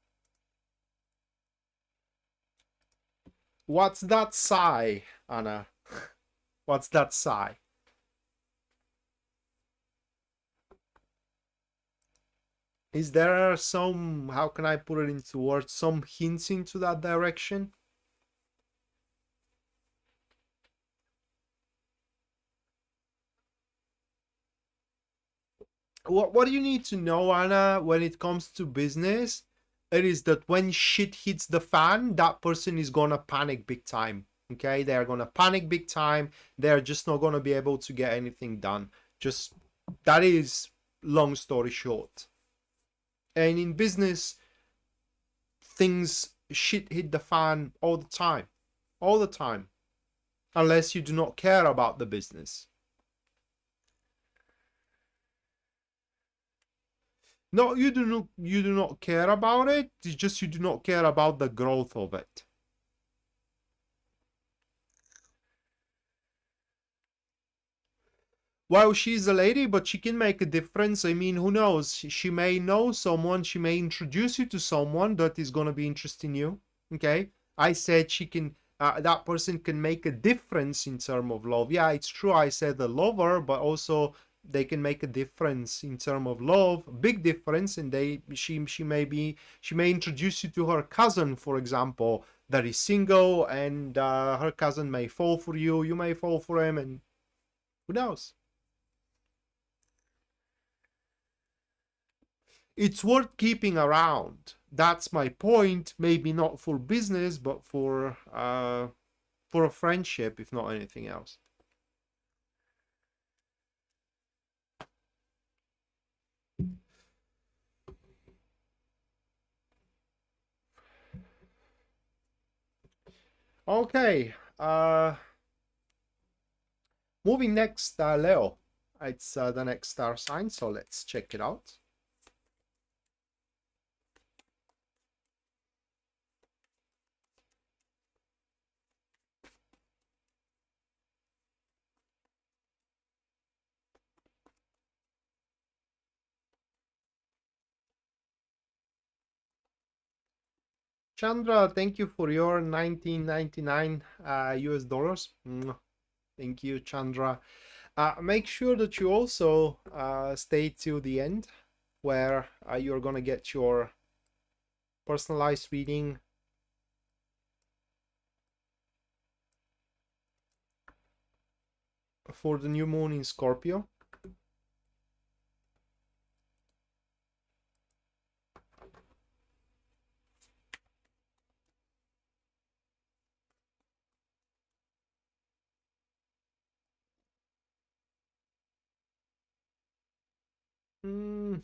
What's that sigh, Anna? What's that sigh? Is there some, how can I put it into words, some hints into that direction? What do you need to know, Anna, when it comes to business? It is that when shit hits the fan, that person is gonna panic big time. Okay, they are gonna panic big time. They're just not gonna be able to get anything done. Just that is long story short. And in business, things shit hit the fan all the time. All the time. Unless you do not care about the business. No, you do not care about it. It's just you do not care about the growth of it. Well, she's a lady, but she can make a difference. I mean, who knows? She may know someone, she may introduce you to someone that is going to be interested in you. Okay? I said she can, that person can make a difference in terms of love. Yeah, it's true. I said a lover, but also they can make a difference in terms of love, a big difference. And she may introduce you to her cousin, for example, that is single, and her cousin may fall for you. You may fall for him, and who knows? It's worth keeping around. That's my point. Maybe not for business, but for a friendship, if not anything else. Okay. Moving next, Leo. It's the next star sign, so let's check it out. Chandra, thank you for your 1999 US dollars. Thank you, Chandra. Make sure that you also stay till the end, where you're gonna get your personalized reading for the new moon in Scorpio. Mm,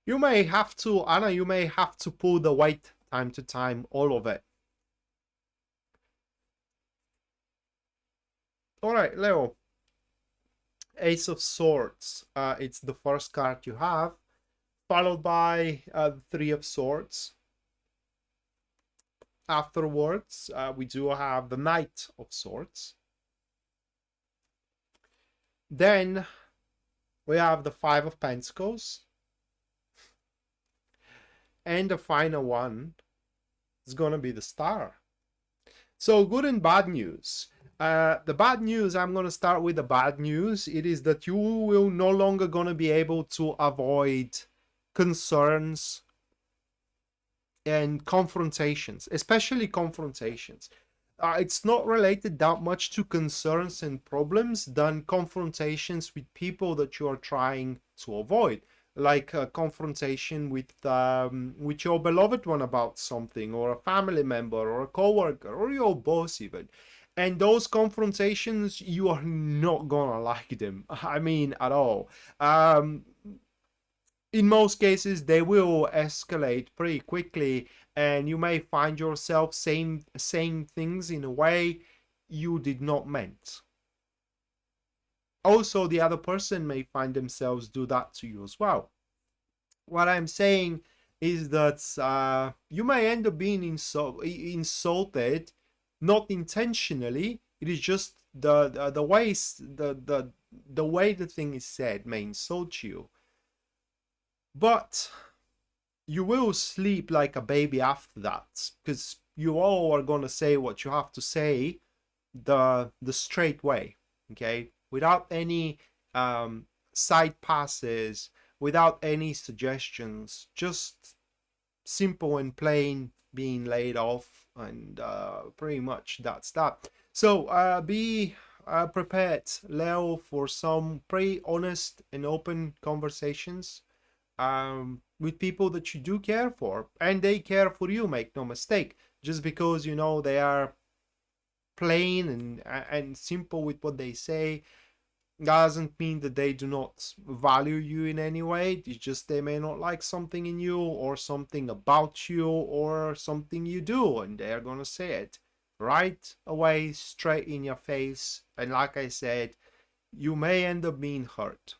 you may have to, Anna, you may have to pull the weight time to time, all of it. All right, Leo. Ace of Swords. It's the first card you have, followed by Three of Swords. Afterwards, we do have the Knight of Swords. Then we have the Five of Pentacles. And the final one is going to be the Star. So good and bad news. The bad news, I'm going to start with the bad news. It is that you will no longer going to be able to avoid concerns and confrontations, especially confrontations. It's not related that much to concerns and problems than confrontations with people that you are trying to avoid, like a confrontation with your beloved one about something, or a family member, or a coworker, or your boss even. And those confrontations, you are not gonna like them. I mean, at all. In most cases, they will escalate pretty quickly, and you may find yourself saying things in a way you did not meant. Also, the other person may find themselves do that to you as well. What I'm saying is that you may end up being insulted, not intentionally. It is just the way the way the thing is said may insult you. But you will sleep like a baby after that, because you all are going to say what you have to say the straight way, okay, without any side passes, without any suggestions, just simple and plain being laid off, and pretty much that's that. So be prepared, Leo, for some pretty honest and open conversations with people that you do care for, and they care for you, make no mistake. Just because, you know, they are plain and simple with what they say doesn't mean that they do not value you in any way. It's just they may not like something in you, or something about you, or something you do, and they're gonna say it right away, straight in your face. And like I said, you may end up being hurt,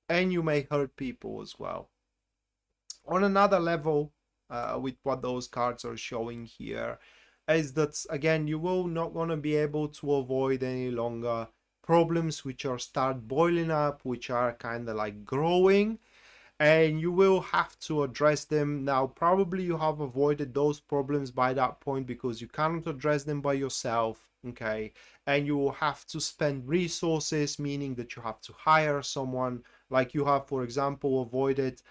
and you may hurt people as well. On another level, with what those cards are showing here, is that again you will not going to be able to avoid any longer problems which are start boiling up, which are kind of like growing, and you will have to address them. Now probably you have avoided those problems by that point because you cannot address them by yourself, okay, and you will have to spend resources, meaning that you have to hire someone, like you have, for example, avoided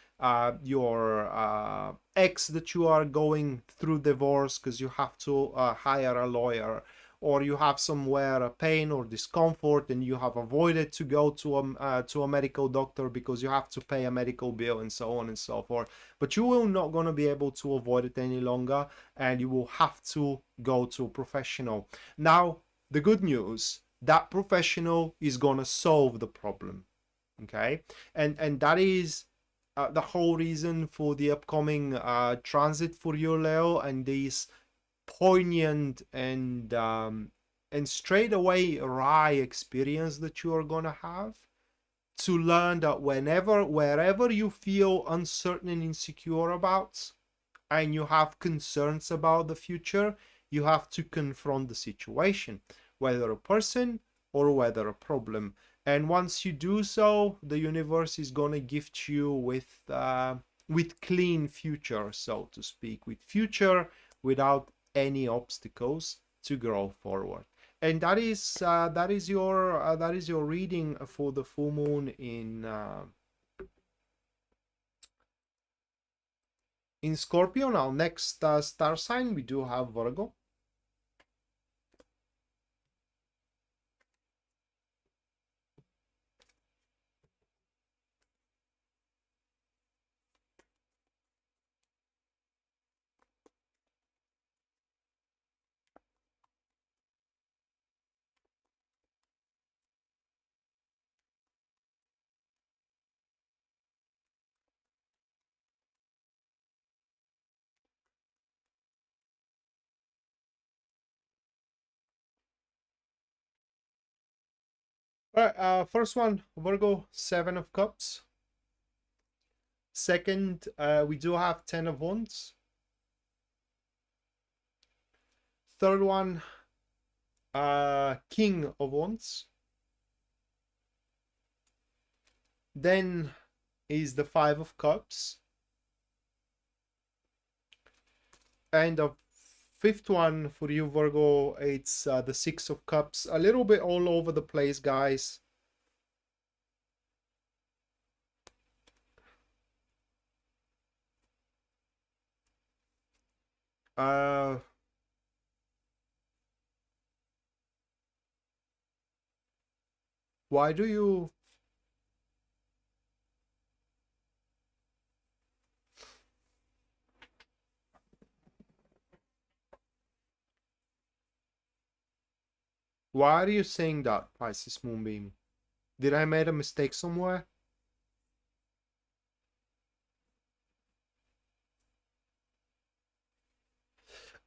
your ex that you are going through divorce because you have to hire a lawyer, or you have somewhere a pain or discomfort and you have avoided to go to a medical doctor because you have to pay a medical bill, and so on and so forth. But you will not going to be able to avoid it any longer, and you will have to go to a professional. Now, the good news, that professional is going to solve the problem, okay? And that is the whole reason for the upcoming transit for you, Leo, and these poignant and straight away wry experience that you are gonna have, to learn that wherever you feel uncertain and insecure about, and you have concerns about the future, you have to confront the situation, whether a person or whether a problem. And once you do so, the universe is gonna gift you with clean future, so to speak, with future without any obstacles to grow forward. And that is your reading for the full moon in Scorpio. Now, next star sign we do have Virgo. All right, first one, Virgo, 7 of Cups. Second, we do have 10 of Wands. Third one, King of Wands. Then is the 5 of Cups. And the fifth one for you, Virgo, it's the 6 of Cups. A little bit all over the place, guys. Why do you... Why are you saying that, Pisces Moonbeam? Did I make a mistake somewhere?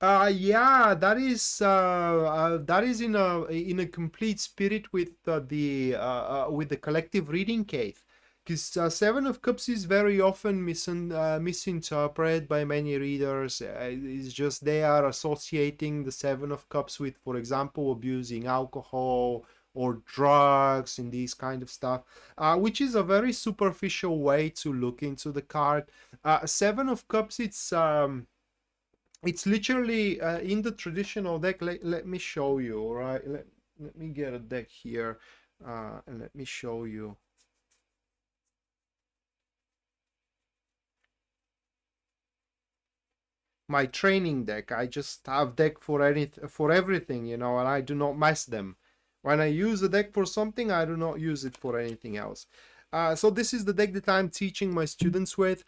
Yeah, that is in a complete spirit with the collective reading, Kate. Because 7 of Cups is very often misinterpreted by many readers. It's just they are associating the 7 of Cups with, for example, abusing alcohol or drugs and these kind of stuff, which is a very superficial way to look into the card. 7 of Cups, it's literally in the traditional deck. Let me show you, all right? Let me get a deck here and let me show you. My training deck. I just have deck for everything, you know, and I do not mess them. When I use a deck for something, I do not use it for anything else. So this is the deck that I'm teaching my students with.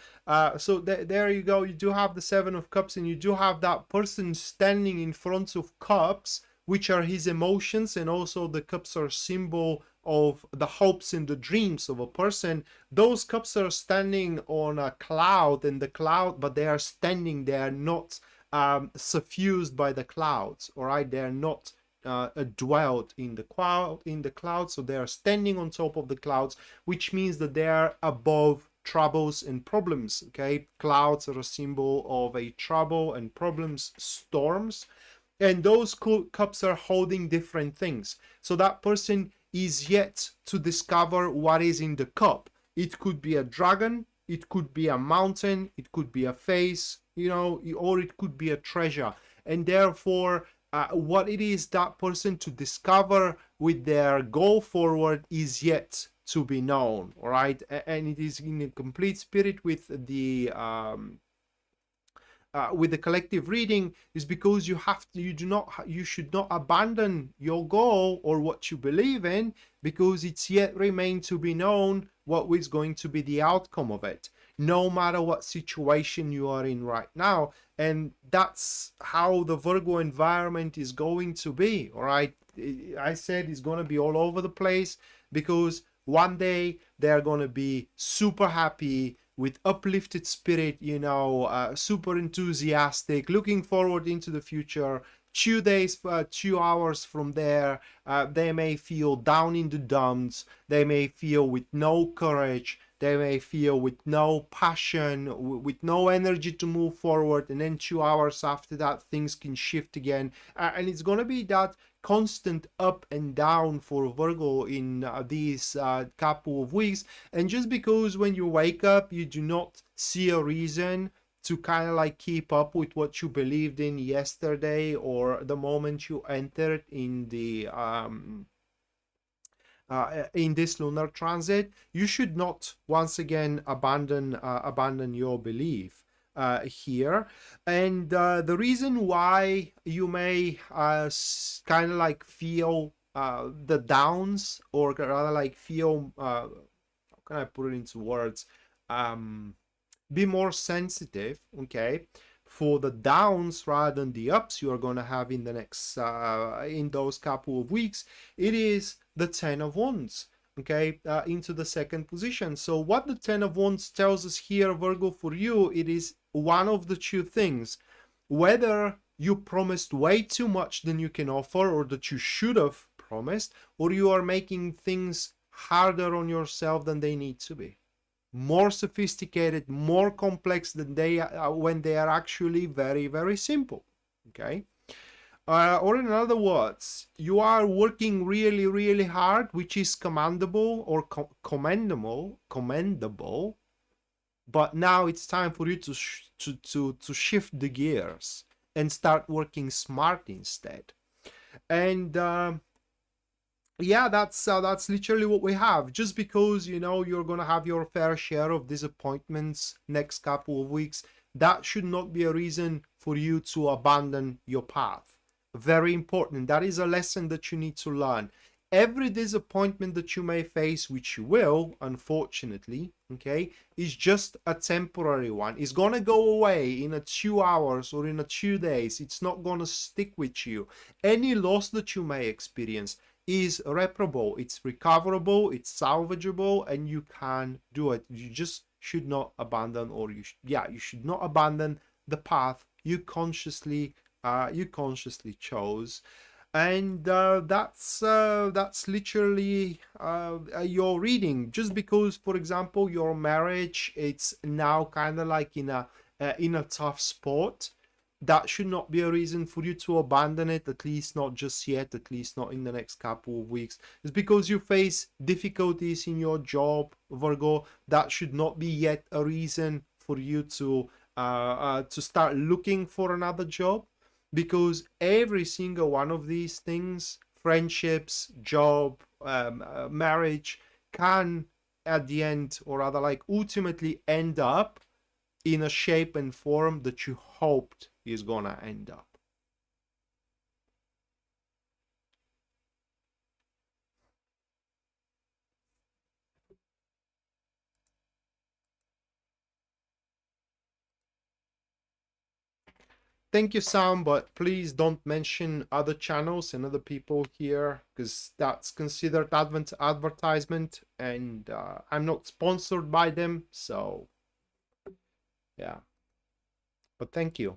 So there you go. You do have the 7 of Cups, and you do have that person standing in front of cups, which are his emotions, and also the cups are symbol of the hopes and the dreams of a person. Those cups are standing on a cloud, and the cloud, but they are standing, they are not suffused by the clouds, all right? They are not dwelt in the clouds, so they are standing on top of the clouds, which means that they are above troubles and problems. Okay, clouds are a symbol of a trouble and problems, storms, and those cups are holding different things. So that person is yet to discover what is in the cup. It could be a dragon, it could be a mountain, it could be a face, you know, or it could be a treasure. And therefore, what it is that person to discover with their goal forward is yet to be known. All right, and it is in a complete spirit with the collective reading, is because you should not abandon your goal or what you believe in, because it's yet remain to be known what is going to be the outcome of it, no matter what situation you are in right now. And that's how the Virgo environment is going to be. All right, I said it's going to be all over the place, because one day they're going to be super happy with uplifted spirit, you know, super enthusiastic, looking forward into the future. 2 hours from there, they may feel down in the dumps, they may feel with no courage, they may feel with no passion, with no energy to move forward, and then 2 hours after that things can shift again, and it's going to be that constant up and down for Virgo in these couple of weeks. And just because when you wake up you do not see a reason to kind of like keep up with what you believed in yesterday or the moment you entered in the in this lunar transit, you should not once again abandon your belief here. And the reason why you may kind of like feel the downs, or rather like feel how can I put it into words, be more sensitive, okay, for the downs rather than the ups you are going to have in the next in those couple of weeks, it is the 10 of Wands, okay, into the second position. So what the 10 of Wands tells us here, Virgo, for you, it is one of the two things: whether you promised way too much than you can offer, or that you should have promised, or you are making things harder on yourself than they need to be, more sophisticated, more complex than they when they are actually very, very simple. Okay, or in other words, you are working really, really hard, which is commendable or commendable, but now it's time for you to shift the gears and start working smart instead. And yeah, that's literally what we have. Just because, you know, you're gonna have your fair share of disappointments next couple of weeks, that should not be a reason for you to abandon your path. Very important. That is a lesson that you need to learn. Every disappointment that you may face, which you will, unfortunately, okay, is just a temporary one. It's gonna go away in a 2 hours or in a 2 days. It's not gonna stick with you. Any loss that you may experience is reparable, it's recoverable, it's salvageable, and you can do it. You just should not abandon, or you should not abandon the path you consciously chose. And that's literally your reading. Just because, for example, your marriage, it's now kind of like in a tough spot, that should not be a reason for you to abandon it, at least not just yet, at least not in the next couple of weeks. It's because you face difficulties in your job, Virgo, that should not be yet a reason for you to start looking for another job, because every single one of these things, friendships, job, marriage, can at the end, or rather like ultimately, end up in a shape and form that you hoped is gonna end up. Thank you, Sam, but please don't mention other channels and other people here, because that's considered advertisement, and I'm not sponsored by them, so yeah. But thank you.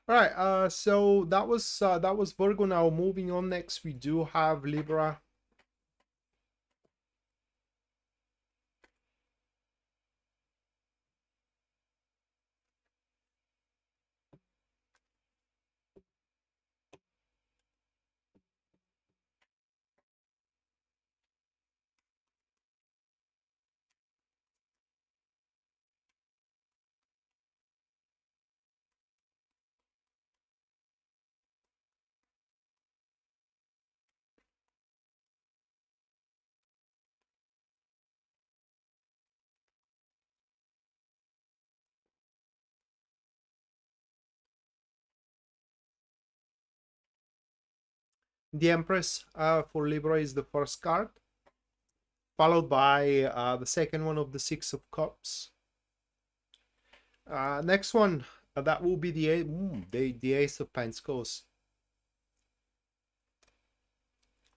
All right, so that was Virgo. Now moving on, next we do have Libra. The Empress for Libra is the first card, followed by the second one of the Six of Cups. Next one, that will be the Ace of Pentacles.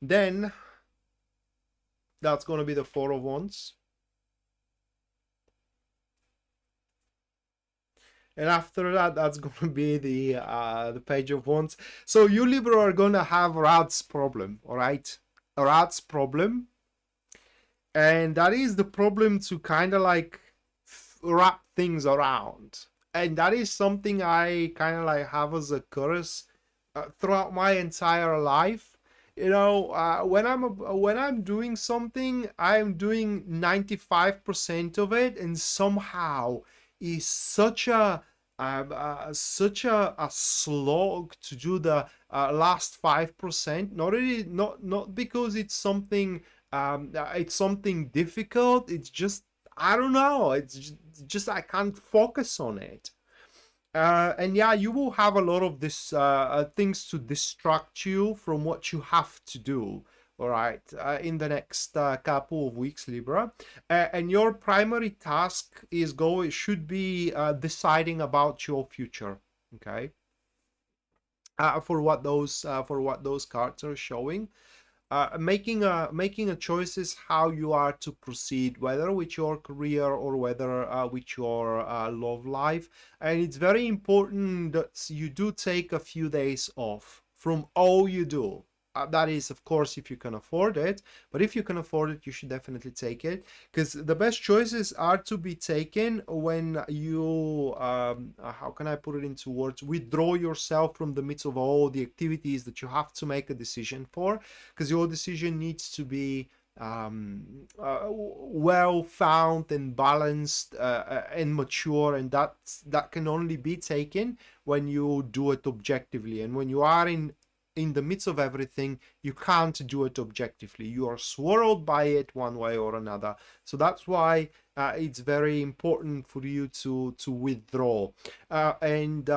Then that's going to be the Four of Wands. And after that, that's going to be the Page of Wands. So you Libra are going to have Rad's problem, all right? Rad's problem. And that is the problem to kind of like wrap things around. And that is something I kind of like have as a curse throughout my entire life. You know, when I'm doing something, I'm doing 95% of it, and somehow is such a slog to do the last 5%. Not really, not because it's something difficult. It's just, I don't know. It's just I can't focus on it. And yeah, you will have a lot of this things to distract you from what you have to do. All right, in the next couple of weeks, Libra, and your primary task should be deciding about your future. Okay, for what those cards are showing. Making a choices how you are to proceed, whether with your career or whether with your love life. And it's very important that you do take a few days off from all you do. That is, of course, if you can afford it. But if you can afford it, you should definitely take it, because the best choices are to be taken when you, how can I put it into words, withdraw yourself from the midst of all the activities that you have to make a decision for, because your decision needs to be well found and balanced and mature, and that can only be taken when you do it objectively. And when you are in the midst of everything, you can't do it objectively. You are swirled by it one way or another. So that's why it's very important for you to withdraw. And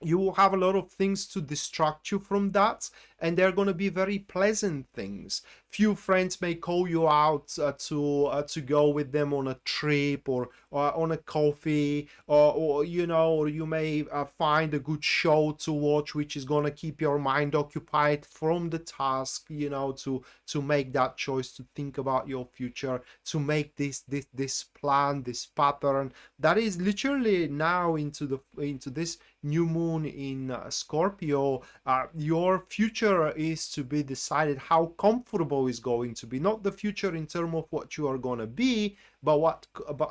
you will have a lot of things to distract you from that, and they're going to be very pleasant things. Few friends may call you out to go with them on a trip or on a coffee, or you know, or you may find a good show to watch, which is going to keep your mind occupied from the task, you know, to make that choice, to think about your future, to make this plan, this pattern that is literally now into this new moon in Scorpio. Your future is to be decided. How comfortable is going to be, not the future in terms of what you are going to be, but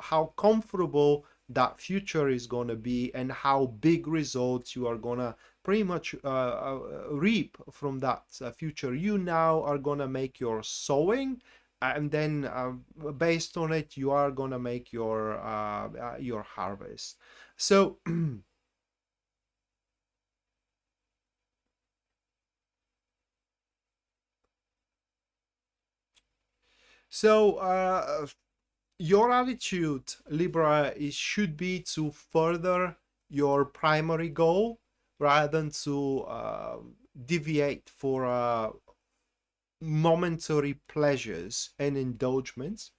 how comfortable that future is going to be, and how big results you are going to pretty much reap from that future. You now are going to make your sowing, and then based on it, you are going to make your harvest. So your attitude, Libra, should be to further your primary goal rather than to deviate for momentary pleasures and indulgements.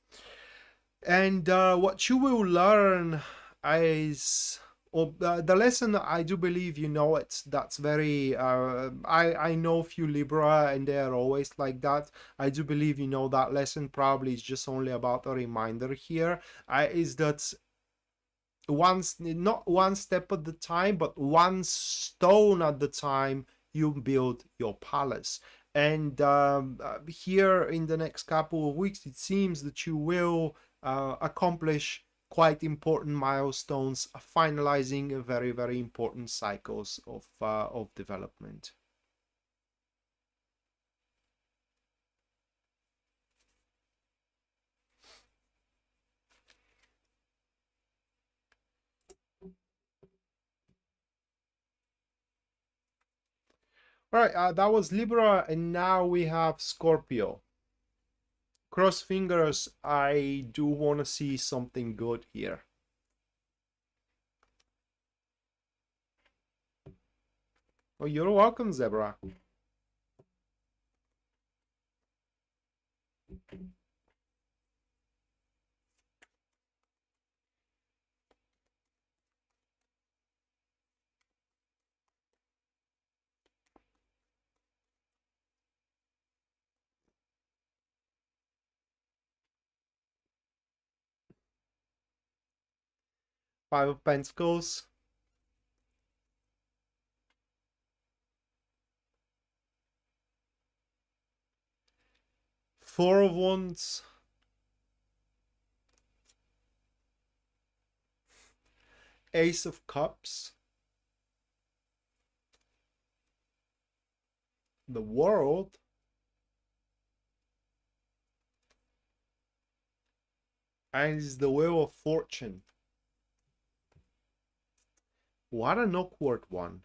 And what you will learn is, or the lesson, I do believe you know it. That's very, I know a few Libra and they are always like that. I do believe you know that lesson. Probably it's just only about a reminder here. Is that not one step at the time, but one stone at the time, you build your palace. And here in the next couple of weeks, it seems that you will accomplish quite important milestones, finalizing very, very important cycles of development. All right, that was Libra, and now we have Scorpio. Cross fingers, I do want to see something good here. Oh, you're welcome, Zebra. Five of Pentacles. Four of Wands. Ace of Cups. The World. And it's the Wheel of Fortune. What an awkward one.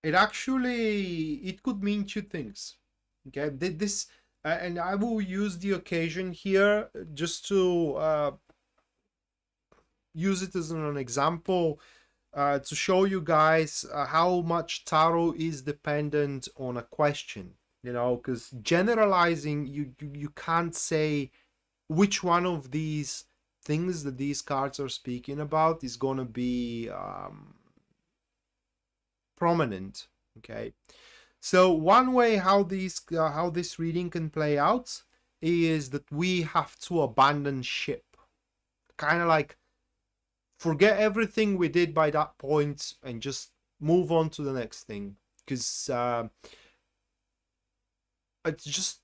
It could mean two things. Okay, this and I will use the occasion here just to use it as an example to show you guys how much tarot is dependent on a question. You know, because generalizing, you can't say which one of these things that these cards are speaking about is going to be prominent. Okay, so one way how this reading can play out is that we have to abandon ship, kind of like forget everything we did by that point and just move on to the next thing, because it's just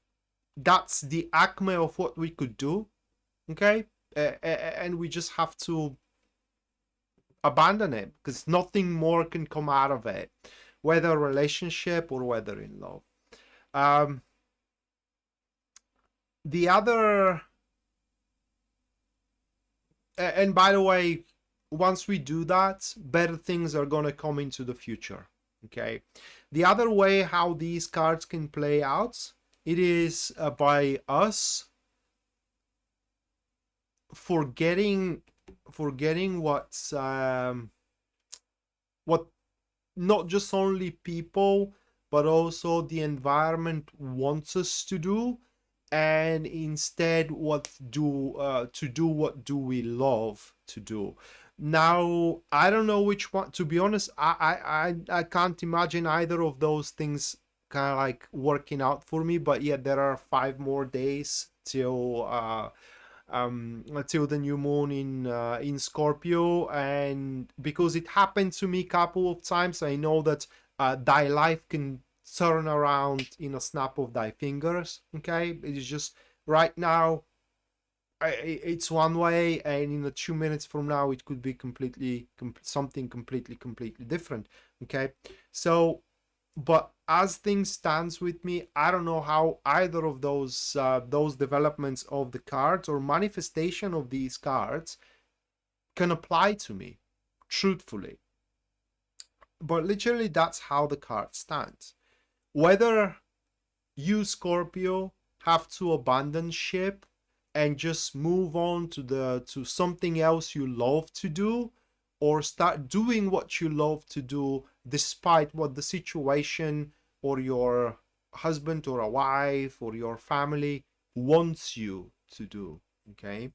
that's the acme of what we could do. Okay, and we just have to abandon it because nothing more can come out of it, whether relationship or whether in love. The other, and by the way, once we do that, better things are going to come into the future. Okay, the other way how these cards can play out, it is by us forgetting what's what not just only people but also the environment wants us to do, and instead to do what do we love to do. Now I don't know which one, to be honest. I can't imagine either of those things kind of like working out for me, but yeah, there are 5 more days till the new moon in Scorpio, and because it happened to me a couple of times, I know that thy life can turn around in a snap of thy fingers. Okay, it is just right now it's one way, and in a 2 minutes from now it could be something completely different. Okay, so but as things stands with me, I don't know how either of those developments of the cards or manifestation of these cards can apply to me, truthfully. But literally, that's how the card stands. Whether you, Scorpio, have to abandon ship and just move on to something else you love to do, or start doing what you love to do despite what the situation or your husband or a wife or your family wants you to do. Okay.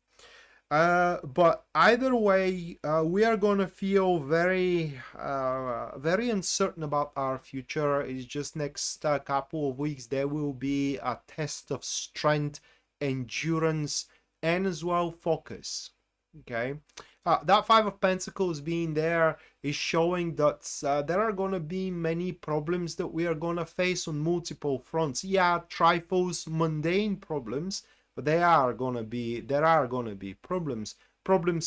But either way, we are gonna feel very uncertain about our future. It's just next couple of weeks there will be a test of strength, endurance, and as well focus. Okay, that Five of Pentacles being there is showing that there are gonna be many problems that we are gonna face on multiple fronts. Yeah, trifles, mundane problems, but there are gonna be problems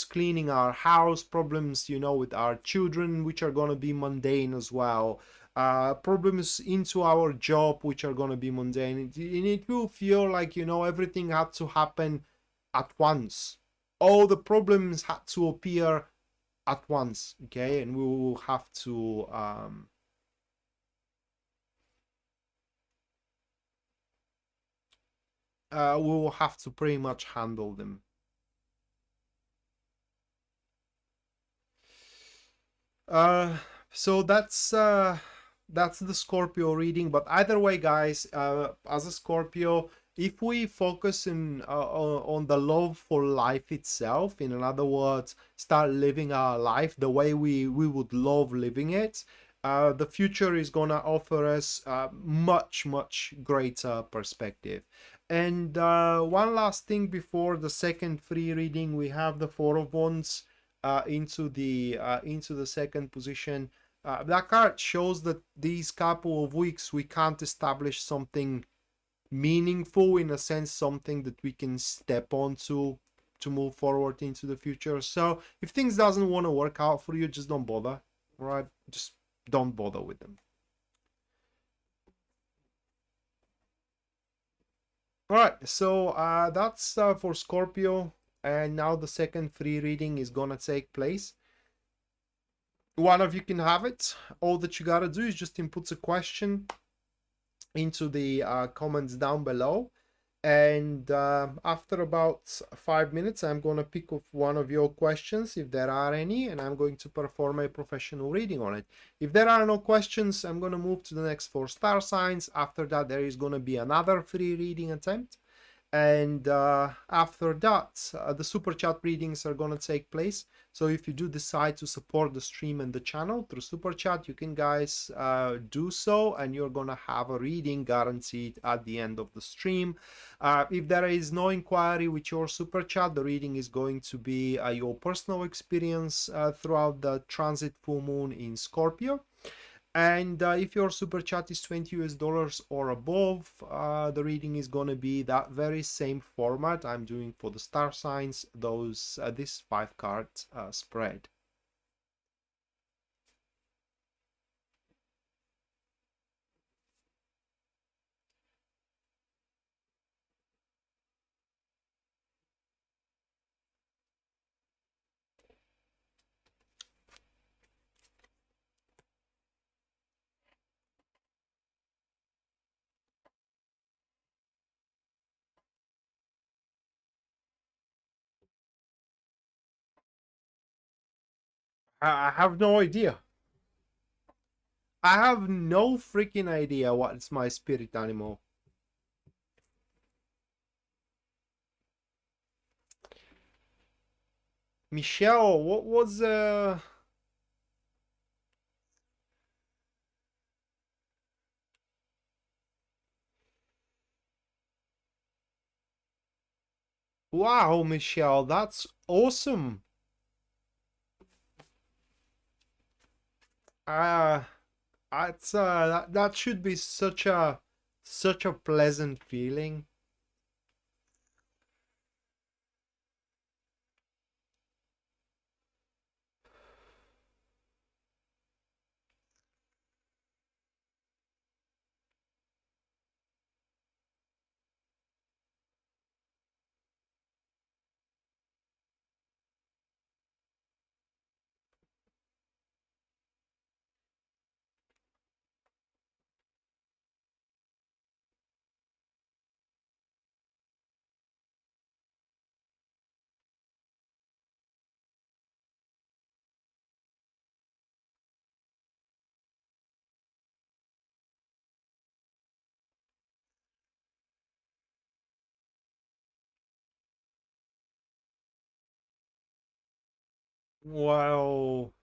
cleaning our house, problems with our children, which are gonna be mundane as well, problems into our job, which are gonna be mundane, and it will feel like everything had to happen at once. All the problems had to appear at once. Okay, and we will have to pretty much handle them. So that's the Scorpio reading. But either way, guys, as a Scorpio, if we focus on the love for life itself, in other words, start living our life the way we would love living it, the future is gonna offer us much greater perspective. And one last thing before the second free reading, we have the Four of Wands into the second position. That card shows that these couple of weeks we can't establish something meaningful, in a sense, something that we can step onto to move forward into the future. So if things doesn't want to work out for you, just don't bother. Right? Just don't bother with them. All right, so that's for Scorpio, and now the second free reading is gonna take place. One of you can have it. All that you gotta do is just input a question into the comments down below, and after about 5 minutes I'm going to pick up one of your questions, if there are any, and I'm going to perform a professional reading on it. If there are no questions, I'm going to move to the next 4 star signs. After that there is going to be another free reading attempt, and after that the super chat readings are going to take place. So if you do decide to support the stream and the channel through super chat, you can guys do so, and you're gonna have a reading guaranteed at the end of the stream. If there is no inquiry with your super chat, the reading is going to be your personal experience throughout the transit full moon in Scorpio. And if your super chat is $20 or above, the reading is going to be that very same format I'm doing for the star signs, this 5-card spread. I have no idea. I have no freaking idea what's my spirit animal. Michelle, what was Wow, Michelle, that's awesome. Uh that should be such a pleasant feeling. Well,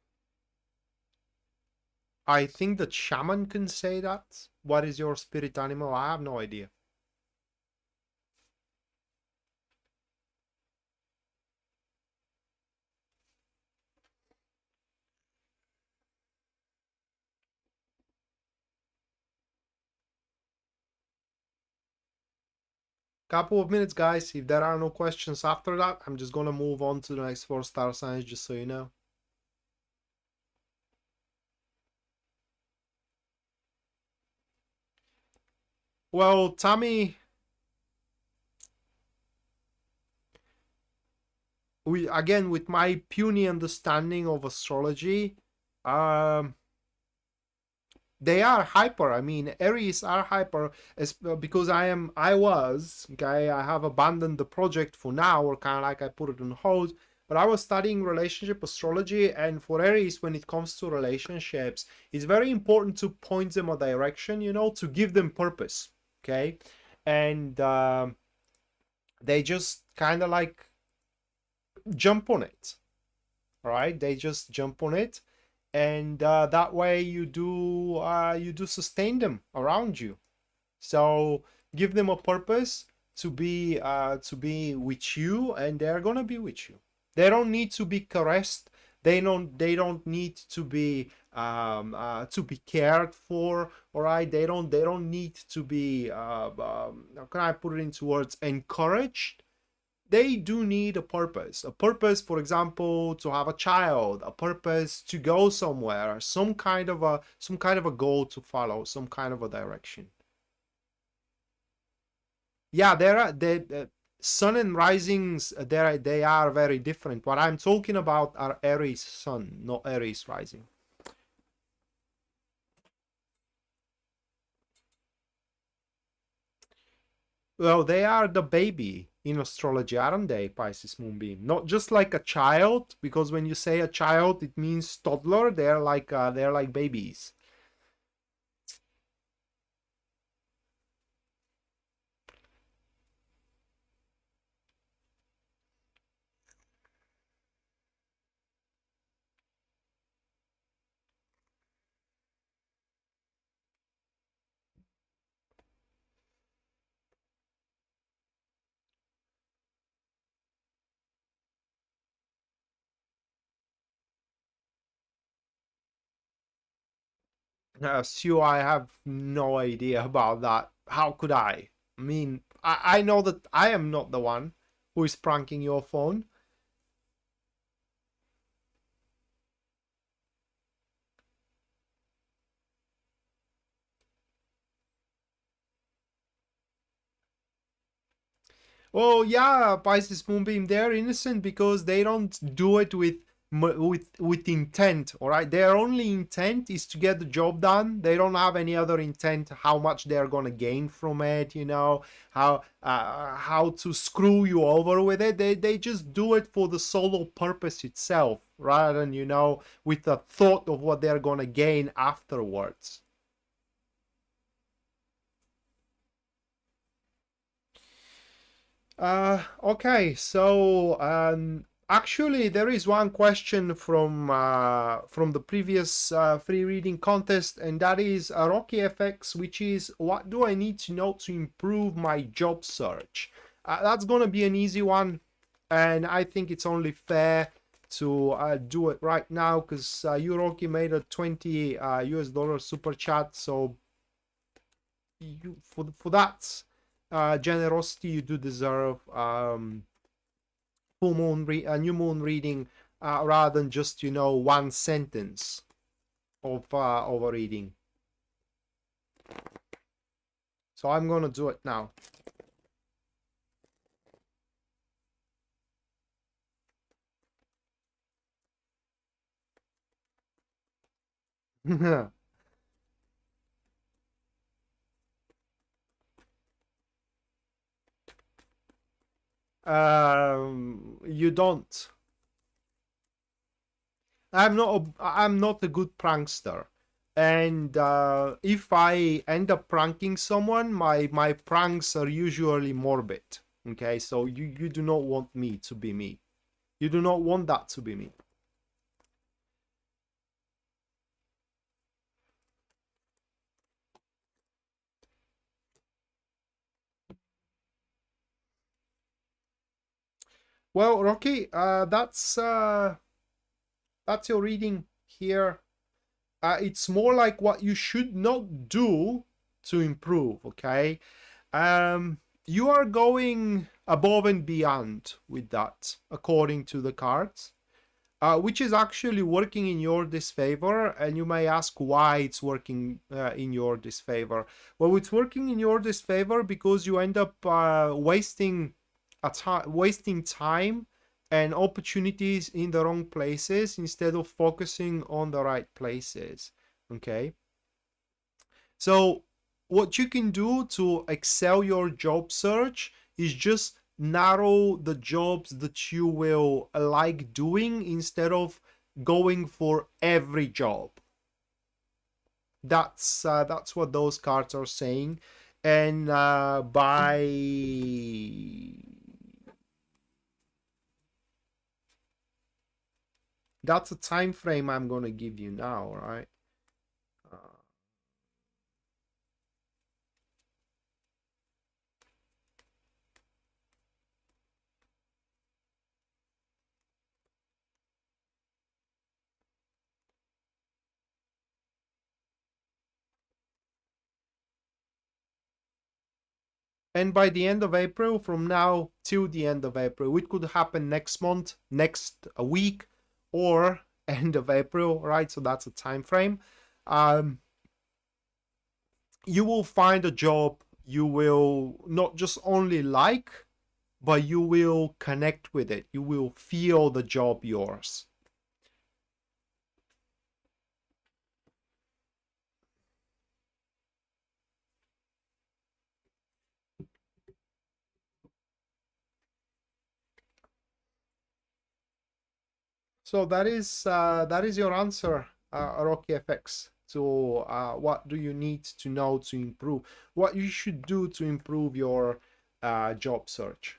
I think that shaman can say that. What is your spirit animal? I have no idea. Couple of minutes, guys. If there are no questions after that, I'm just gonna move on to the next 4-star signs, just so you know. Well, Tammy, with my puny understanding of astrology, um, they are hyper. I mean, Aries are hyper, because I have abandoned the project for now, or kind of like I put it on hold. But I was studying relationship astrology, and for Aries, when it comes to relationships, it's very important to point them a direction, to give them purpose. Okay, and they just kind of like jump on it, right? They just jump on it, and that way you do sustain them around you. So give them a purpose to be with you, and they're gonna be with you. They don't need to be caressed. They don't need to be cared for. All right, they don't need to be how can I put it into words, encouraged. They do need a purpose. A purpose, for example, to have a child, a purpose to go somewhere, some kind of a goal to follow, some kind of a direction. Yeah, there are the sun and risings. They are very different. What I'm talking about are Aries sun, not Aries rising. Well, they are the baby in astrology, aren't they, Pisces Moonbeam? Not just like a child, because when you say a child, it means toddler. They're like babies. Sue, I have no idea about that. How could I? I mean, I know that I am not the one who is pranking your phone. Oh yeah, Pisces Moonbeam, they're innocent because they don't do it with intent. All right, their only intent is to get the job done. They don't have any other intent how much they're gonna gain from it. How to screw you over with it. They just do it for the solo purpose itself, rather than with the thought of what they're gonna gain afterwards. Okay, so actually there is one question from the previous free reading contest, and that is a Rocky FX, which is, what do I need to know to improve my job search? That's gonna be an easy one, and I think it's only fair to do it right now, because you, Rocky, made a 20 US dollar super chat, so for that generosity, you do deserve new moon reading, rather than just one sentence of a reading. So I'm gonna do it now. You don't. I'm not a good prankster, and if I end up pranking someone, my pranks are usually morbid. Okay, so you do not want me to be me. You do not want that to be me. Well, Rocky, that's your reading here. It's more like what you should not do to improve, okay? You are going above and beyond with that, according to the cards, which is actually working in your disfavor. And you may ask why it's working in your disfavor. Well, it's working in your disfavor because you end up wasting time and opportunities in the wrong places instead of focusing on the right places. Okay, so what you can do to excel your job search is just narrow the jobs that you will like doing instead of going for every job. That's what those cards are saying. And that's a time frame I'm gonna give you now, right? And by the end of April, from now till the end of April, it could happen next month, next week, or end of April, right? So that's a time frame. You will find a job you will not just only like, but you will connect with it. You will feel the job yours. So that is your answer, Rocky FX. So what do you need to know to improve? What you should do to improve your job search?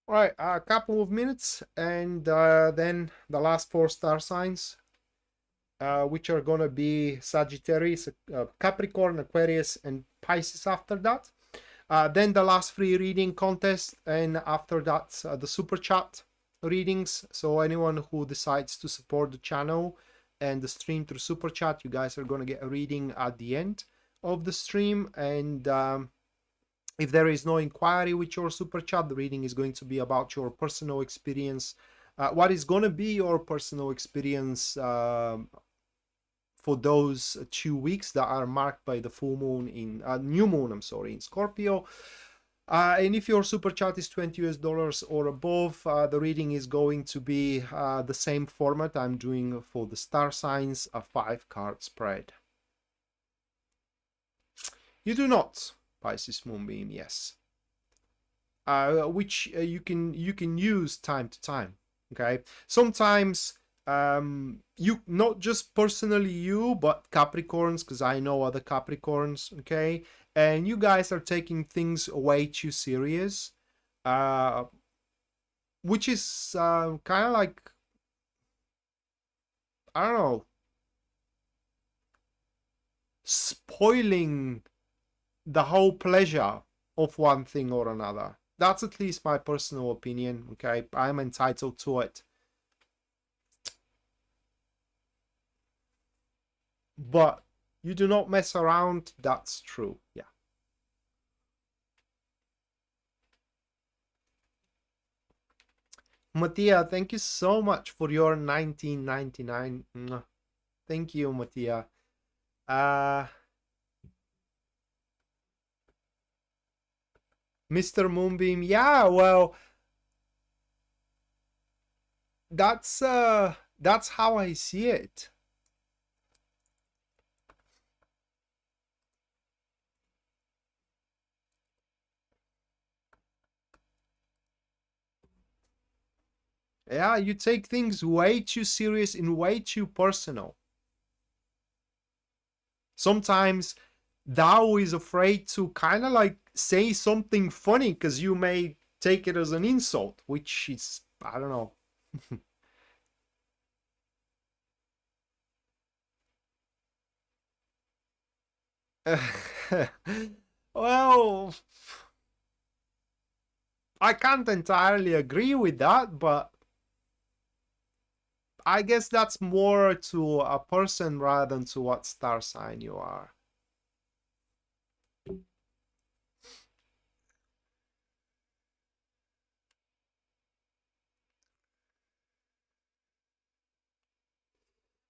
All right, a couple of minutes, and then the last 4 star signs, which are gonna be Sagittarius, Capricorn, Aquarius, and Pisces after that. Then the last free reading contest, and after that the super chat readings. So anyone who decides to support the channel and the stream through super chat, you guys are gonna get a reading at the end of the stream. And if there is no inquiry with your super chat, the reading is going to be about your personal experience. What is going to be your personal experience for those 2 weeks that are marked by the full moon in new moon, I'm sorry, in Scorpio. And if your super chat is $20 or above, the reading is going to be the same format I'm doing for the star signs, a 5-card spread. You do not, Pisces Moonbeam, yes. Which you can use time to time. Okay, sometimes you, not just personally you, but Capricorns, because I know other Capricorns, okay, and you guys are taking things way too serious, which is kind of like, I don't know, spoiling the whole pleasure of one thing or another. That's at least my personal opinion, okay? I'm entitled to it. But you do not mess around, that's true, yeah. Mattia, thank you so much for your 1999. Thank you, Mattia. Mr. Moonbeam, yeah, well, that's how I see it. Yeah, you take things way too serious and way too personal. Sometimes Tao is afraid to kind of like say something funny because you may take it as an insult, which is, I don't know. Well, I can't entirely agree with that, but I guess that's more to a person rather than to what star sign you are.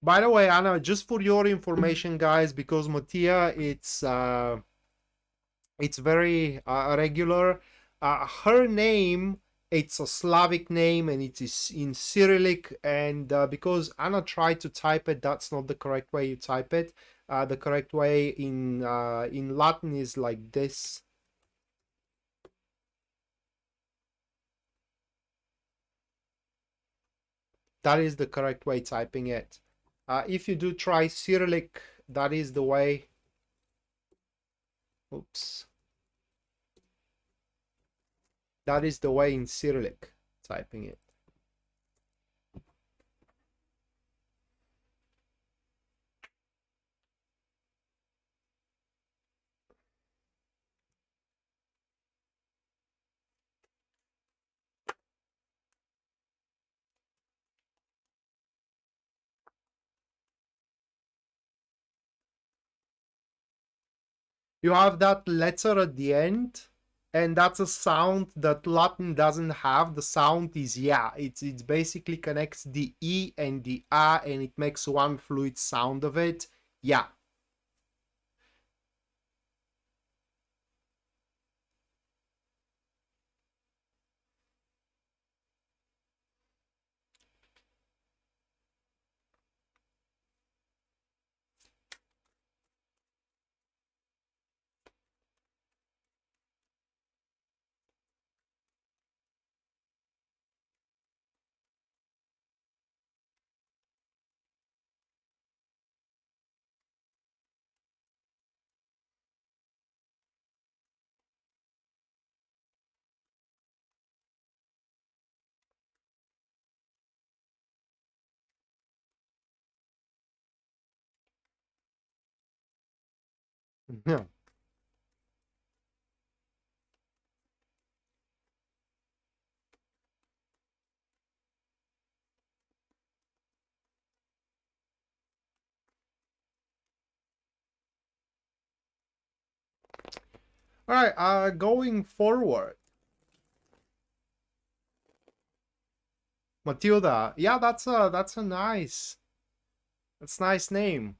By the way, Anna, just for your information, guys, because Mattia, it's very regular. Her name, it's a Slavic name, and it is in Cyrillic. And because Anna tried to type it, that's not the correct way you type it. The correct way in Latin is like this. That is the correct way typing it. If you do try Cyrillic, that is the way. Oops. That is the way in Cyrillic typing it. You have that letter at the end, and that's a sound that Latin doesn't have. The sound is yeah. It basically connects the E and the A, and it makes one fluid sound of it. Yeah. Yeah. All right. Going forward, Matilda. Yeah, that's a nice name.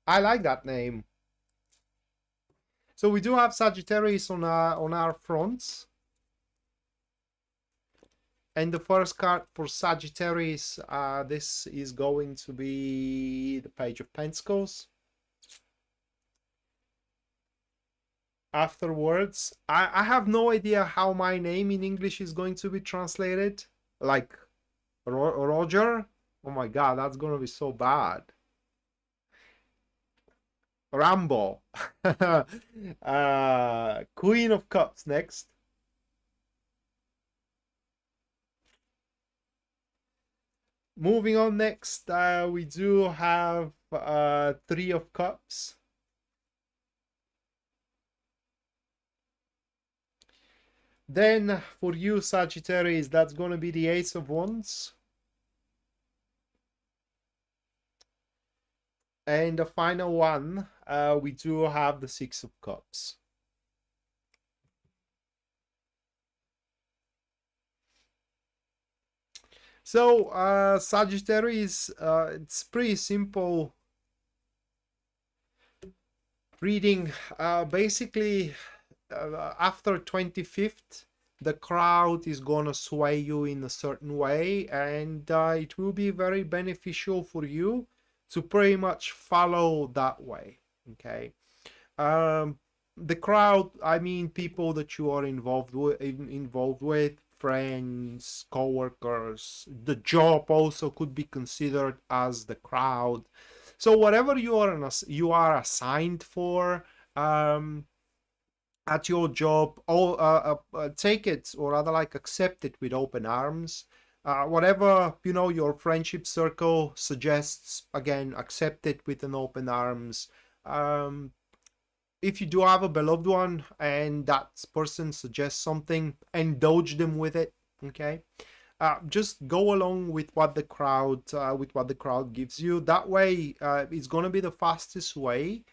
I like that name. So we do have Sagittarius on our fronts. And the first card for Sagittarius, this is going to be the Page of Pentacles. Afterwards, I have no idea how my name in English is going to be translated. Like Roger? Oh my god, that's gonna be so bad. Rambo. Queen of Cups next. Moving on next, we do have Three of Cups. Then for you, Sagittarius, that's going to be the Ace of Wands. And the final one, we do have the Six of Cups. So Sagittarius, it's pretty simple reading. Basically, after 25th, the crowd is gonna sway you in a certain way, and it will be very beneficial for you to pretty much follow that way. Okay. The crowd, I mean people that you are involved with, friends, co-workers. The job also could be considered as the crowd. So whatever you are assigned for at your job, take it, or rather like accept it with open arms. Whatever your friendship circle suggests, again, accept it with an open arms. If you do have a beloved one and that person suggests something, indulge them with it. Okay, just go along with what the crowd gives you. That way, it's gonna be the fastest way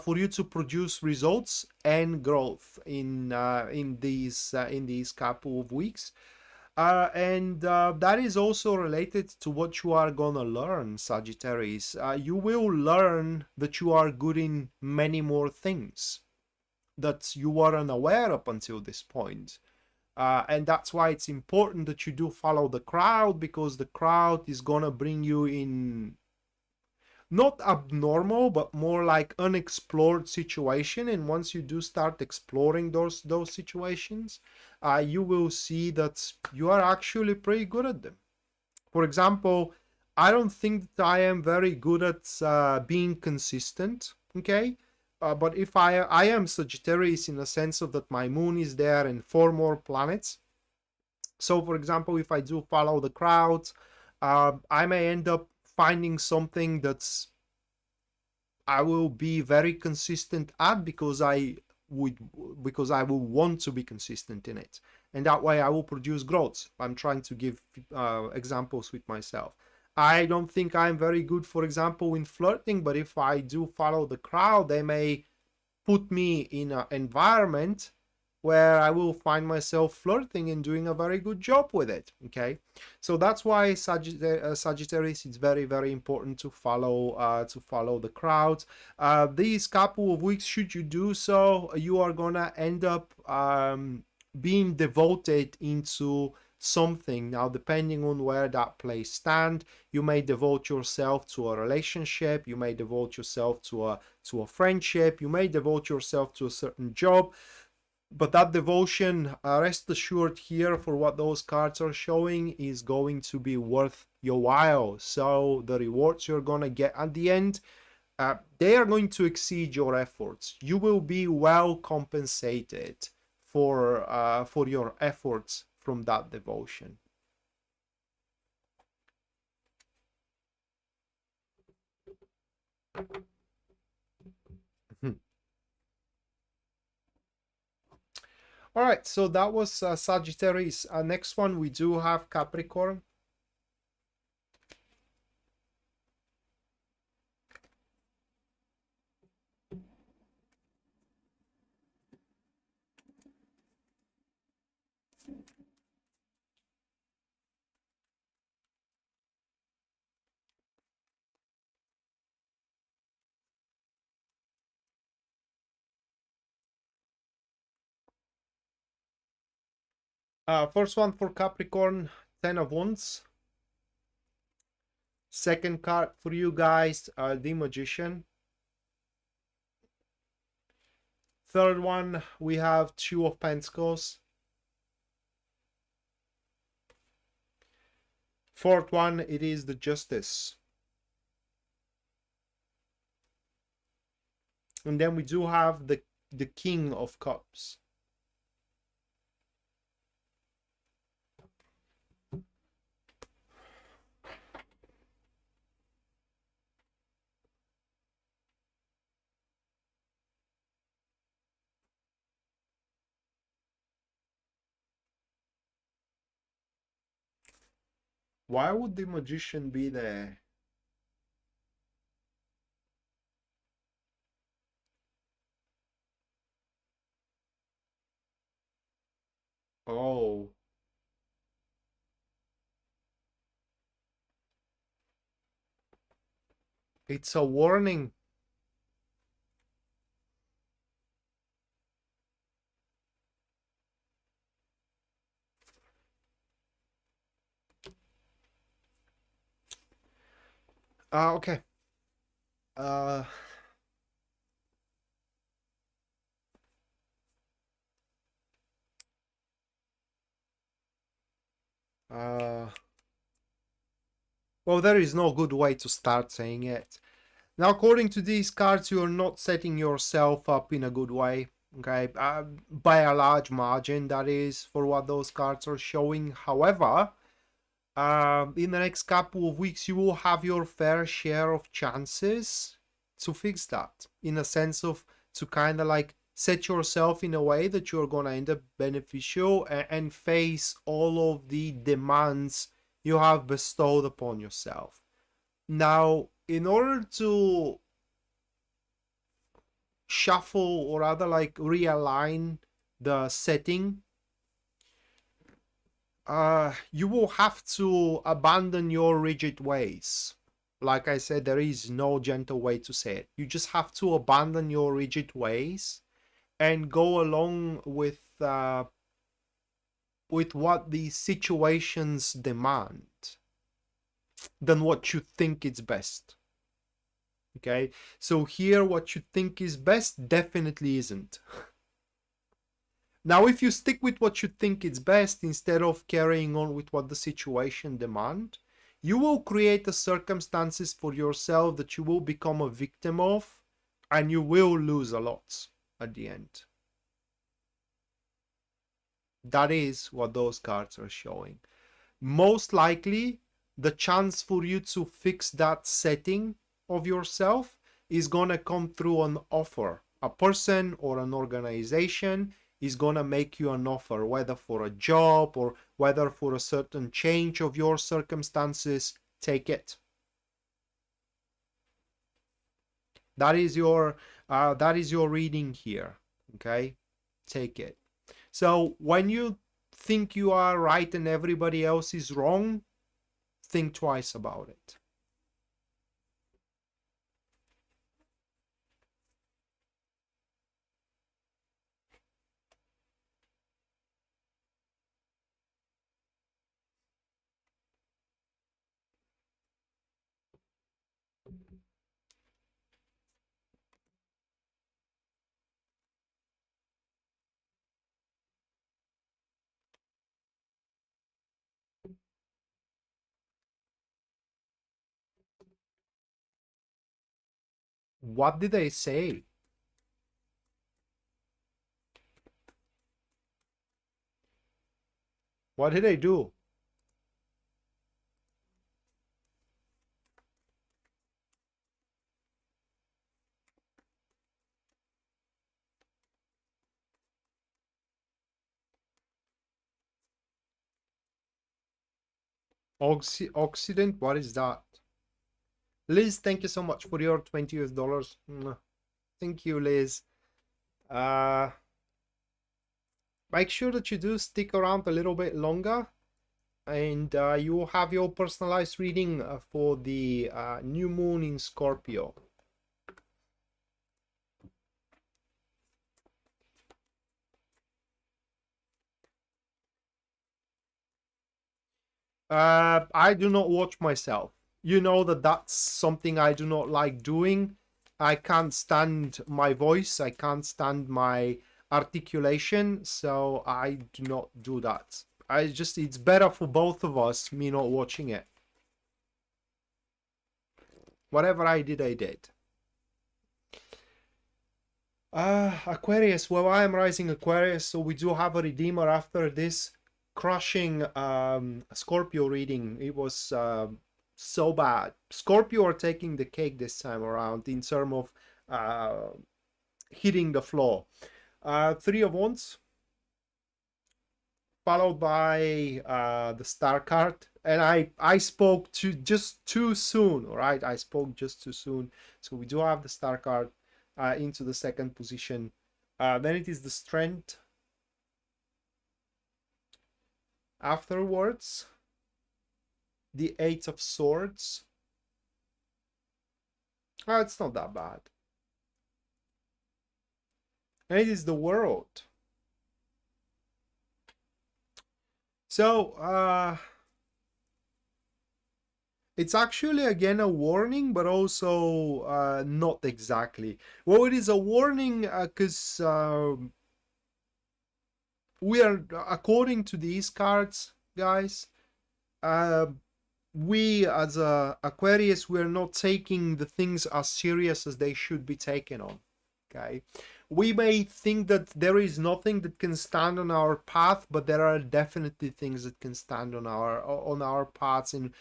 for you to produce results and growth in these couple of weeks. And that is also related to what you are gonna learn, Sagittarius. You will learn that you are good in many more things that you weren't aware up until this point. And that's why it's important that you do follow the crowd, because the crowd is gonna bring you in not abnormal but more like unexplored situation. And once you do start exploring those situations, you will see that you are actually pretty good at them. For example, I don't think that I am very good at being consistent. Okay, but if I am Sagittarius in the sense of that my moon is there and 4 more planets. So for example, if I do follow the crowd, I may end up finding something that's I will be very consistent at, because I will want to be consistent in it, and that way I will produce growth. I'm trying to give examples with myself. I don't think I'm very good, for example, in flirting, but if I do follow the crowd, they may put me in an environment where I will find myself flirting and doing a very good job with it. Okay, so that's why Sagittarius, it's very, very important to follow the crowd. These couple of weeks, should you do so, you are gonna end up being devoted into something. Now, depending on where that place stand, you may devote yourself to a relationship, you may devote yourself to a friendship, you may devote yourself to a certain job. But that devotion, rest assured here, for what those cards are showing, is going to be worth your while. So the rewards you're gonna get at the end, they are going to exceed your efforts. You will be well compensated for your efforts from that devotion. All right, so that was Sagittarius. Next one, we do have Capricorn. First one for Capricorn, 10 of Wands. Second card for you guys, the Magician. Third one, we have 2 of Pentacles. Fourth one, it is the Justice. And then we do have the King of Cups. Why would the Magician be there? Oh. It's a warning. Okay. Uh, uh, well, there is no good way to start saying it. Now, according to these cards, you are not setting yourself up in a good way. Okay, by a large margin, that is, for what those cards are showing. However, in the next couple of weeks, you will have your fair share of chances to fix that, in a sense of to kind of like set yourself in a way that you're gonna end up beneficial and face all of the demands you have bestowed upon yourself. Now, in order to shuffle, or rather like realign the setting, you will have to abandon your rigid ways. Like I said, there is no gentle way to say it. You just have to abandon your rigid ways and go along with what the situations demand than what you think is best. Okay, so here what you think is best definitely isn't. Now, if you stick with what you think is best instead of carrying on with what the situation demand, you will create the circumstances for yourself that you will become a victim of, and you will lose a lot at the end. That is what those cards are showing. Most likely, the chance for you to fix that setting of yourself is gonna come through an offer. A person or an organization is gonna make you an offer, whether for a job or whether for a certain change of your circumstances. Take it. That is your reading here. Okay, take it. So when you think you are right and everybody else is wrong, think twice about it. What did they say? What did they do? Occident? What is that? Liz, thank you so much for your $20 US. Thank you, Liz. Make sure that you do stick around a little bit longer, and you will have your personalized reading for the new moon in Scorpio. I do not watch myself. You know that that's something I do not like doing. I can't stand my voice. I can't stand my articulation. So I do not do that. It's better for both of us, me not watching it. Whatever I did, I did. Aquarius. Well, I am rising Aquarius, so we do have a redeemer after this crushing Scorpio reading. It was so bad. Scorpio are taking the cake this time around in terms of hitting the floor. Three of Wands, followed by the Star card. And I spoke just too soon, all right? I spoke just too soon. So we do have the Star card into the second position. Then it is the Strength. Afterwards, the Eight of Swords. It's not that bad. And it is the World. So, it's actually again a warning, but also not exactly. Well, it is a warning because we are, according to these cards, guys, we as Aquarius, we're not taking the things as serious as they should be taken on. Okay, we may think that there is nothing that can stand on our path, but there are definitely things that can stand on our paths. And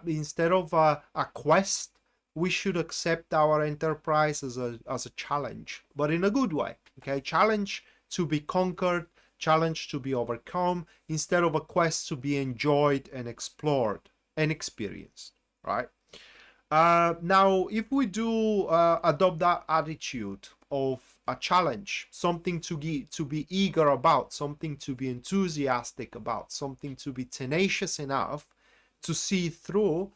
instead of a quest we should accept our enterprise as a challenge, but in a good way. Okay, challenge to be conquered, challenge to be overcome, instead of a quest to be enjoyed and explored and experienced, right? Now, if we do adopt that attitude of a challenge, something to be eager about, something to be enthusiastic about, something to be tenacious enough to see through,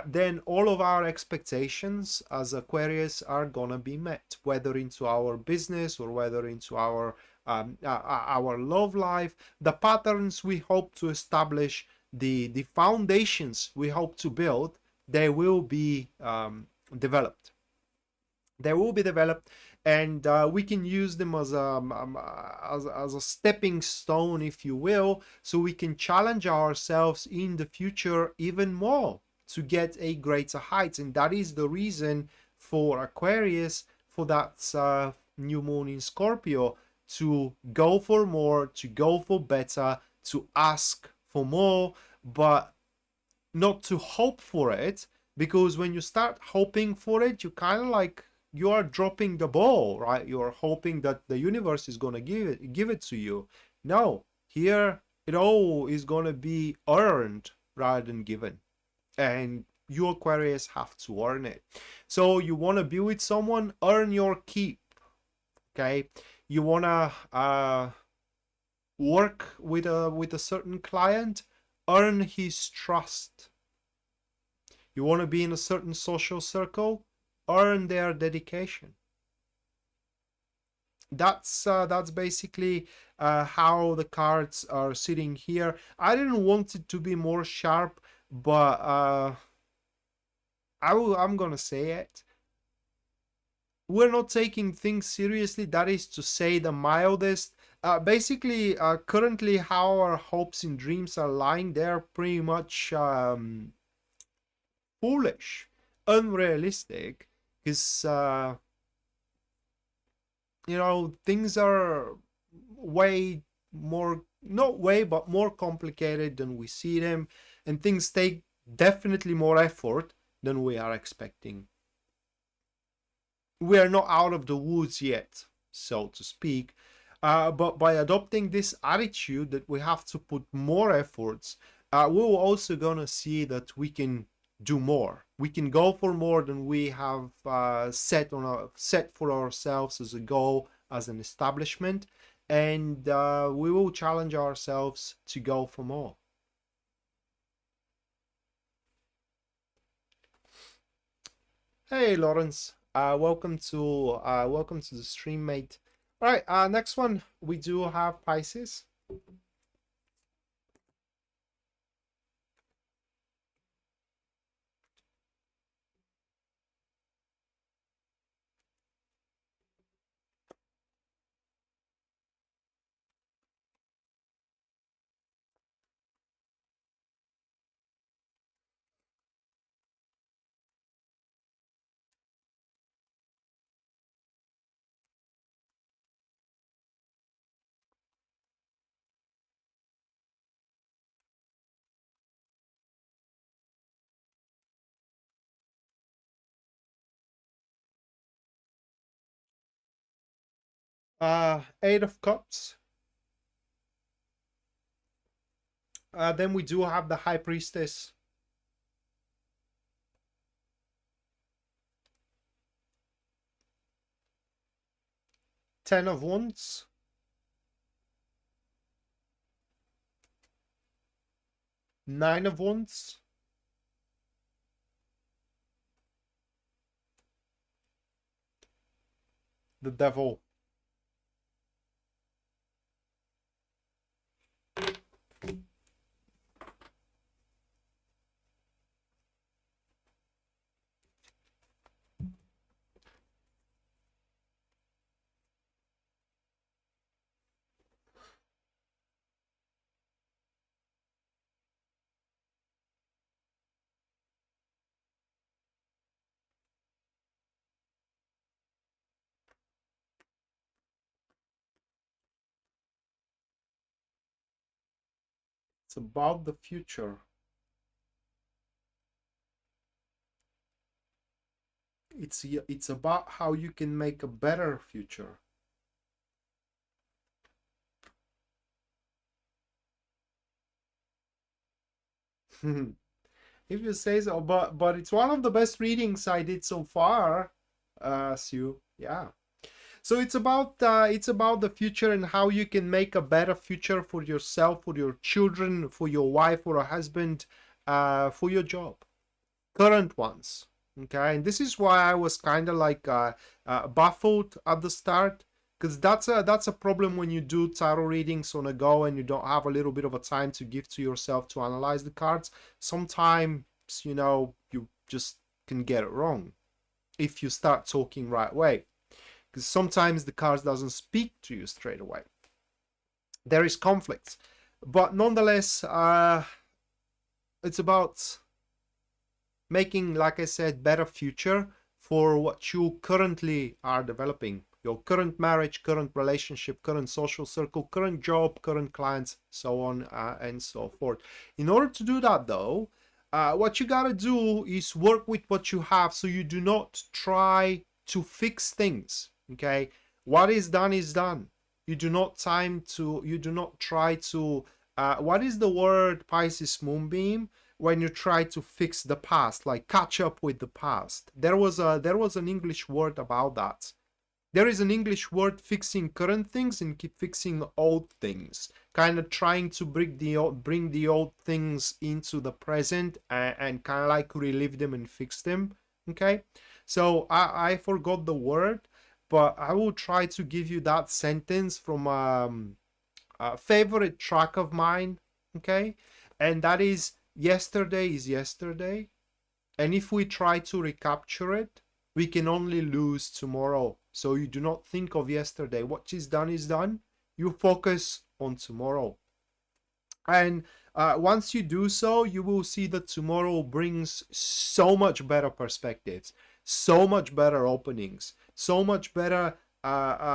then all of our expectations as Aquarius are gonna be met, whether into our business or whether into our love life. The patterns we hope to establish, the foundations we hope to build, they will be developed. They will be developed, and we can use them as a stepping stone, if you will, so we can challenge ourselves in the future even more to get a greater height. And that is the reason for Aquarius, for that new moon in Scorpio, to go for more, to go for better, to ask for more, but not to hope for it, because when you start hoping for it, you kind of like, you are dropping the ball, right? You're hoping that the universe is going to give it to you. No, here it all is going to be earned rather than given, and you Aquarius have to earn it. So you want to be with someone, earn your keep. Okay, you want to work with a certain client, earn his trust. You want to be in a certain social circle, earn their dedication. That's basically how the cards are sitting here. I didn't want it to be more sharp, but I'm gonna say it. We're not taking things seriously. That is to say the mildest. Basically, currently how our hopes and dreams are lying, they're pretty much foolish, unrealistic, because you know, things are way more, not way, but more complicated than we see them, and things take definitely more effort than we are expecting. We are not out of the woods yet, so to speak, but by adopting this attitude that we have to put more efforts, we're also gonna see that we can do more. We can go for more than we have set for ourselves as a goal, as an establishment, and we will challenge ourselves to go for more. Hey Lawrence, welcome to the stream, mate. All right, next one we do have Pisces. Eight of Cups. Then we do have the High Priestess. Ten of Wands. Nine of Wands. The Devil. It's about the future. It's about how you can make a better future. If you say so, but it's one of the best readings I did so far, Sue. Yeah. So it's about the future and how you can make a better future for yourself, for your children, for your wife or a husband, for your job, current ones. Okay, and this is why I was kind of like baffled at the start, because that's a problem when you do tarot readings on a go and you don't have a little bit of a time to give to yourself to analyze the cards. Sometimes, you know, you just can get it wrong if you start talking right way, because sometimes the cards doesn't speak to you straight away. There is conflict, but nonetheless, it's about making, like I said, better future for what you currently are developing, your current marriage, current relationship, current social circle, current job, current clients, so on and so forth. In order to do that though, what you gotta do is work with what you have, so you do not try to fix things. Okay, what is done is done. You do not try to what is the word, Pisces moonbeam, when you try to fix the past, like catch up with the past. There was an English word about that. There is an English word, fixing current things and keep fixing old things, kind of trying to bring the old things into the present and kind of like relive them and fix them. Okay, so I forgot the word, but I will try to give you that sentence from a favorite track of mine. Okay, and that is, yesterday is yesterday, and if we try to recapture it, we can only lose tomorrow. So you do not think of yesterday. What is done is done. You focus on tomorrow. And once you do so, you will see that tomorrow brings so much better perspectives, so much better openings, so much better better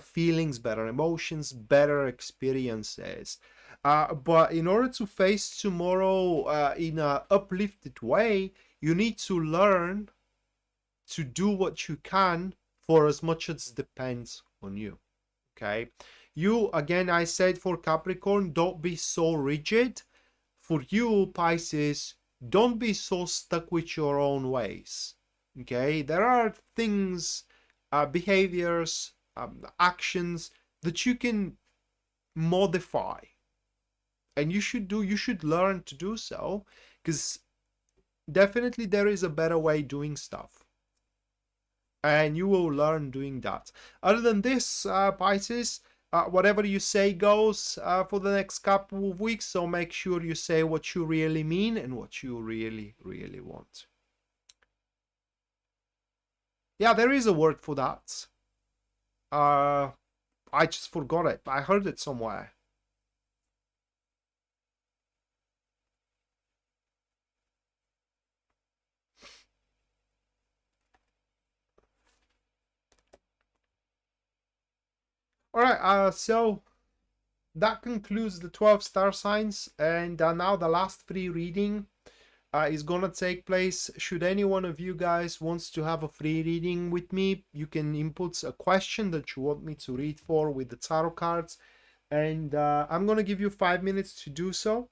feelings, better emotions, better experiences. But in order to face tomorrow in an uplifted way, you need to learn to do what you can for as much as depends on you. Okay, you, again, I said for Capricorn, don't be so rigid. For you, Pisces, don't be so stuck with your own ways. Okay, there are things, behaviors, actions that you can modify, and you should learn to do so, because definitely there is a better way doing stuff, and you will learn doing that. Other than this, Pisces, whatever you say goes for the next couple of weeks, so make sure you say what you really mean and what you really want. Yeah, there is a word for that. I just forgot it. I heard it somewhere. All right, so that concludes the 12 star signs, and now the last free reading is gonna take place. Should any one of you guys wants to have a free reading with me, you can input a question that you want me to read for with the tarot cards, and I'm gonna give you 5 minutes to do so.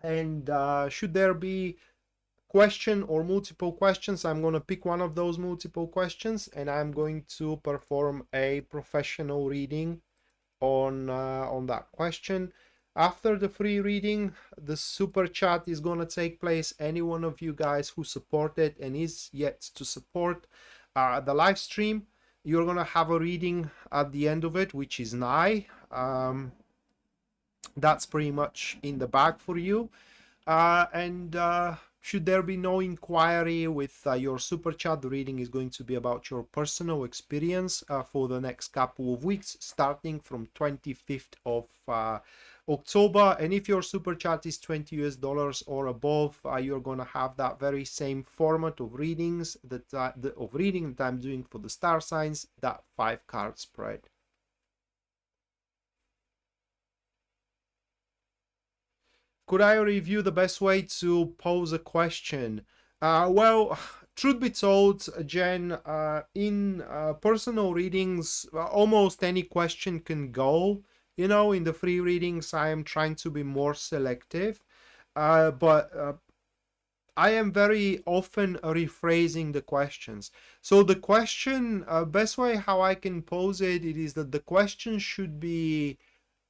And should there be question or multiple questions, I'm going to pick one of those multiple questions and I'm going to perform a professional reading on that question. After the free reading, the super chat is going to take place. Any one of you guys who supported and is yet to support the live stream, you're going to have a reading at the end of it, which is nigh. That's pretty much in the bag for you. And should there be no inquiry with your super chat, the reading is going to be about your personal experience for the next couple of weeks, starting from 25th of October. And if your super chat is $20 or above, you're gonna have that very same format of readings that that I'm doing for the star signs, that 5-card spread. Could I review the best way to pose a question? Well, truth be told, Jen, in personal readings, almost any question can go. You know, in the free readings, I am trying to be more selective. But I am very often rephrasing the questions. So the question, best way how I can pose it, it is that the question should be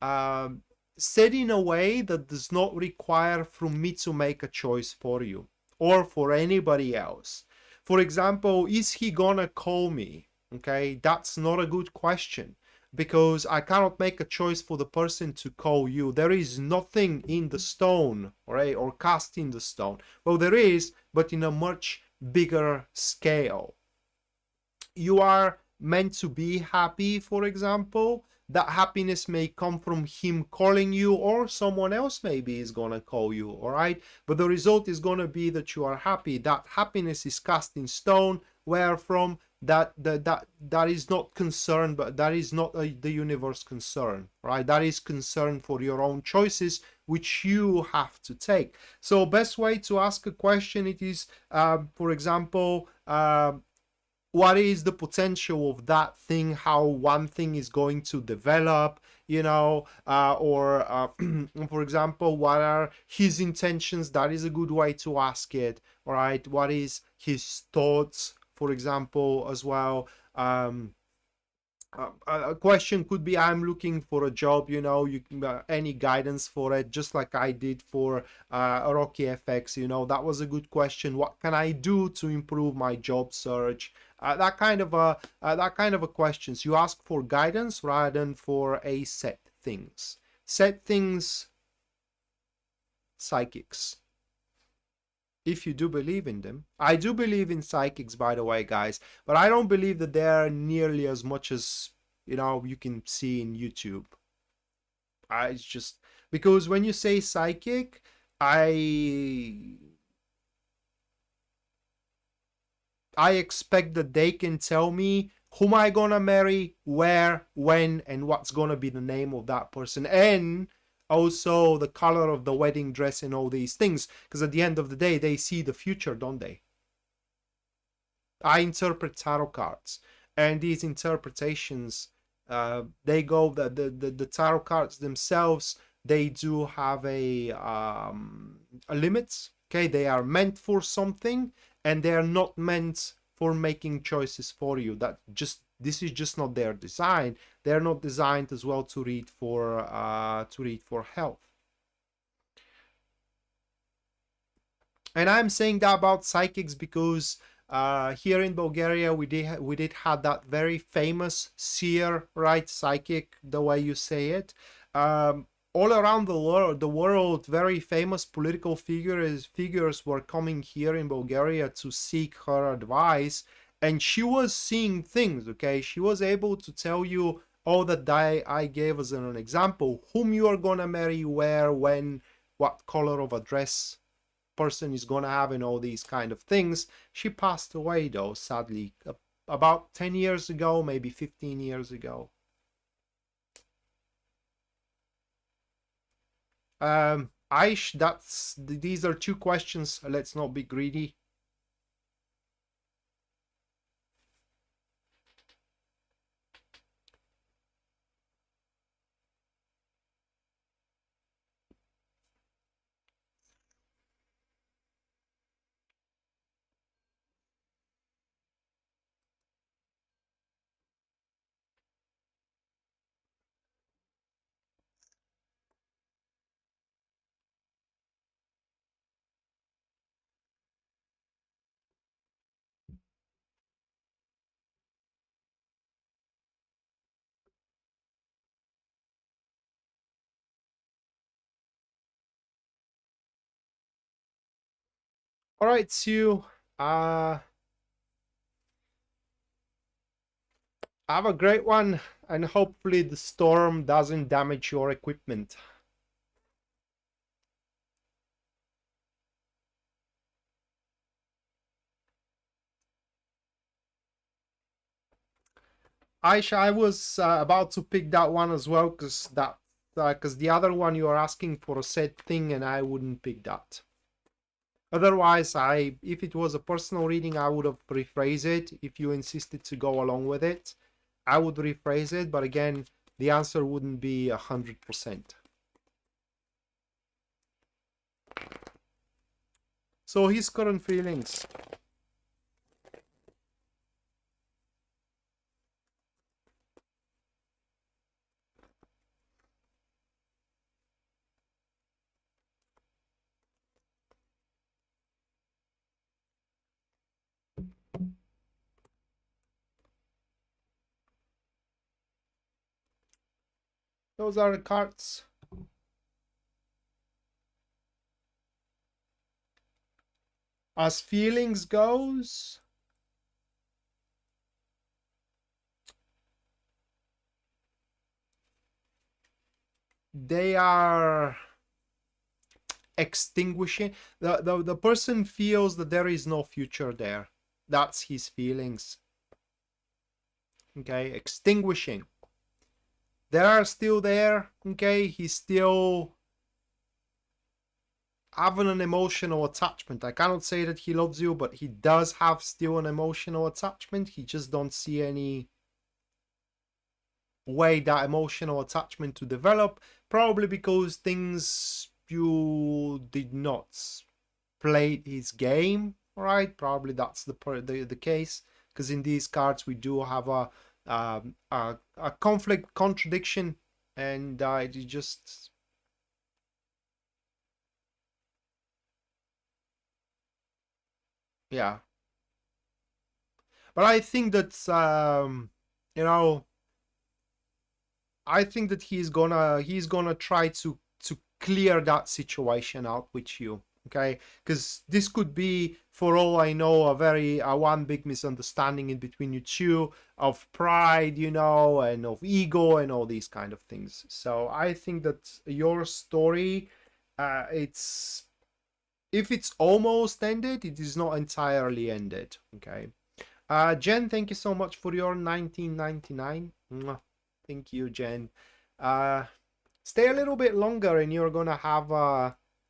um, said in a way that does not require from me to make a choice for you or for anybody else. For example, is he gonna call me? Okay, that's not a good question because I cannot make a choice for the person to call you. There is nothing in the stone, right, or cast in the stone. Well, there is, but in a much bigger scale. You are meant to be happy, for example. That happiness may come from him calling you, or someone else maybe is gonna call you, all right? But the result is gonna be that you are happy. That happiness is cast in stone, where from that is not concern, but that is not the universe concern, right? That is concern for your own choices, which you have to take. So best way to ask a question, it is, for example, what is the potential of that thing, how one thing is going to develop, you know, or for example, what are his intentions? That is a good way to ask it. All right, what is his thoughts, for example, as well. A question could be, I'm looking for a job, you know, you any guidance for it, just like I did for Rocky FX, you know, that was a good question. What can I do to improve my job search? That kind of a questions. You ask for guidance rather than for a set things. Set things, psychics. If you do believe in them. I do believe in psychics, by the way, guys, but I don't believe that they're nearly as much as, you know, you can see in YouTube. It's just because when you say psychic, I expect that they can tell me whom I gonna marry, where, when, and what's gonna be the name of that person, and also the color of the wedding dress and all these things, because at the end of the day they see the future, don't they? I interpret tarot cards, and these interpretations, they go, the tarot cards themselves, they do have a limit. Okay, they are meant for something, and they are not meant for making choices for you. This is just not their design. They're not designed as well to read for health. And I'm saying that about psychics because here in Bulgaria we did have that very famous seer, right, psychic, the way you say it. All around the world, very famous political figures were coming here in Bulgaria to seek her advice, and she was seeing things. Okay, she was able to tell you all that I gave as an example: whom you are gonna marry, where, when, what color of a dress person is gonna have, and all these kind of things. She passed away though, sadly, about 10 years ago, maybe 15 years ago. Aish, these are two questions. Let's not be greedy. All right, Sue. Have a great one, and hopefully the storm doesn't damage your equipment. Aisha, I was about to pick that one as well, because the other one you are asking for a set thing, and I wouldn't pick that. Otherwise, if it was a personal reading, I would have rephrased it. If you insisted to go along with it, I would rephrase it. But again, the answer wouldn't be 100%. So his current feelings. Those are the cards. As feelings goes, they are extinguishing. The person feels that there is no future there. That's his feelings. Okay, extinguishing. They are still there. Okay, he's still having an emotional attachment. I cannot say that he loves you, but he does have still an emotional attachment. He just don't see any way that emotional attachment to develop, probably because things you did not play his game right. Probably that's the case, because in these cards we do have a conflict, contradiction, and it just yeah. But I think that you know, I think that he's gonna try to clear that situation out with you. Okay, because this could be, for all I know, a one big misunderstanding in between you two, of pride, you know, and of ego and all these kind of things. So I think that your story, it's, if it's almost ended, it is not entirely ended. Okay. Jen, thank you so much for your 1999. Mwah. Thank you, Jen. Stay a little bit longer and you're gonna have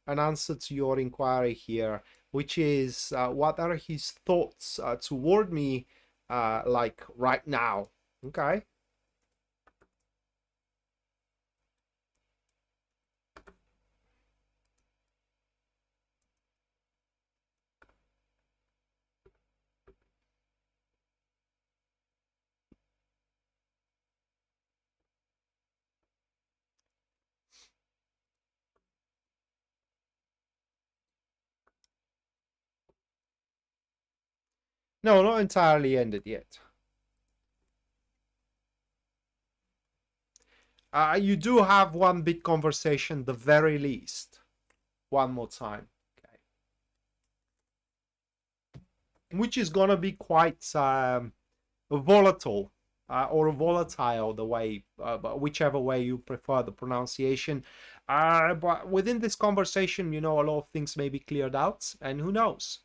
an answer to your inquiry here, which is what are his thoughts toward me like right now. Okay. No, not entirely ended yet. You do have one big conversation, the very least. One more time. Okay. Which is gonna be quite volatile, or volatile, the way, whichever way you prefer the pronunciation. But within this conversation, you know, a lot of things may be cleared out, and who knows.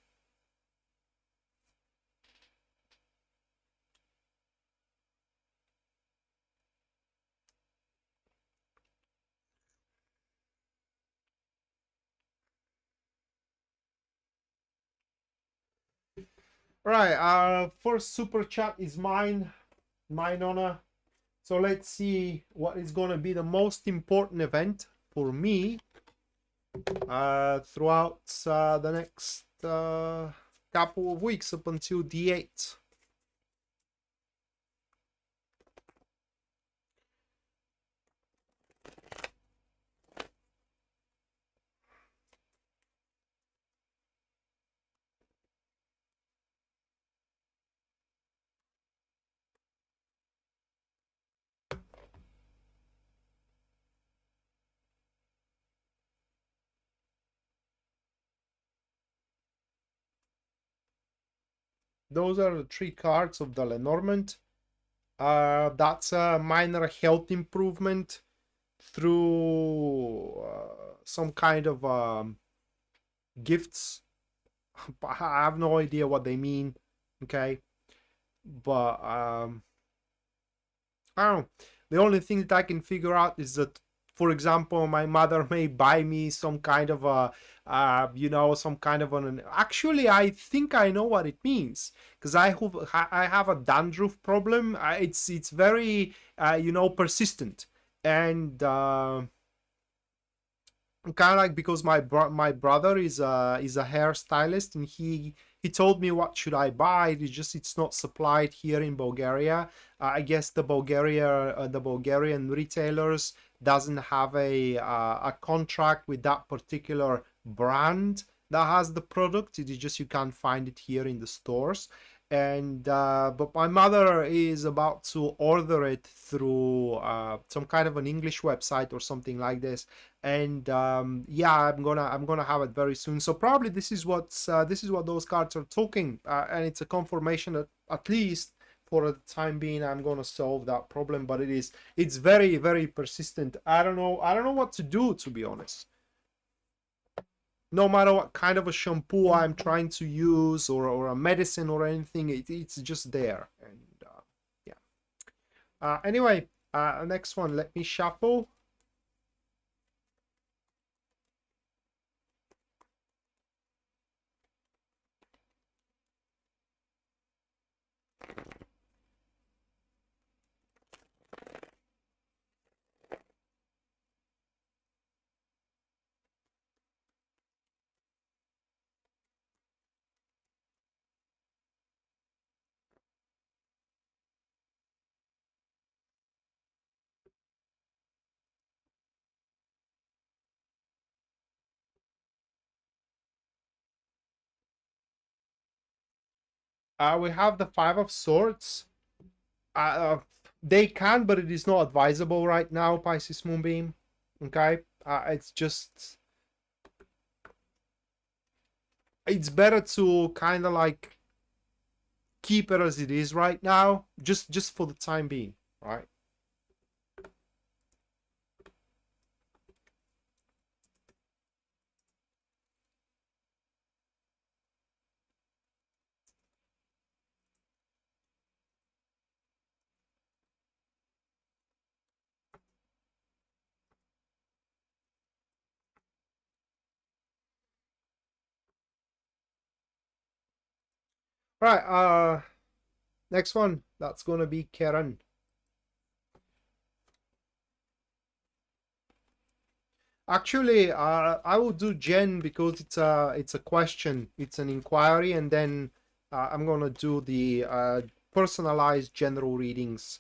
Right, first super chat is mine honor. So let's see what is going to be the most important event for me throughout the next couple of weeks up until the 8th. Those are the 3 cards of the Lenormand. That's a minor health improvement through some kind of gifts. I have no idea what they mean. Okay, but I don't know. The only thing that I can figure out is that For example, my mother may buy me some kind of a you know, some kind of an, actually I think I know what it means, because I have a dandruff problem. It's very you know, persistent. And kind of like, because my brother is a hairstylist, and he told me what should I buy. It's not supplied here in Bulgaria. I guess the Bulgarian retailers doesn't have a contract with that particular brand that has the product. It is just you can't find it here in the stores. And but my mother is about to order it through some kind of an English website or something like this. And yeah, I'm gonna have it very soon. So probably this is what those cards are talking, and it's a confirmation that at least for the time being I'm gonna solve that problem. But it's very, very persistent. I don't know what to do, to be honest. No matter what kind of a shampoo I'm trying to use, or a medicine or anything, it's just there. And yeah. Anyway, next one, let me shuffle. We have the Five of Swords. They can, but it is not advisable right now, Pisces Moonbeam. Okay, it's better to kind of like keep it as it is right now, just for the time being, right? Right, next one, that's gonna be Karen. Actually, I will do Jen because it's a question, it's an inquiry, and then I'm gonna do the personalized general readings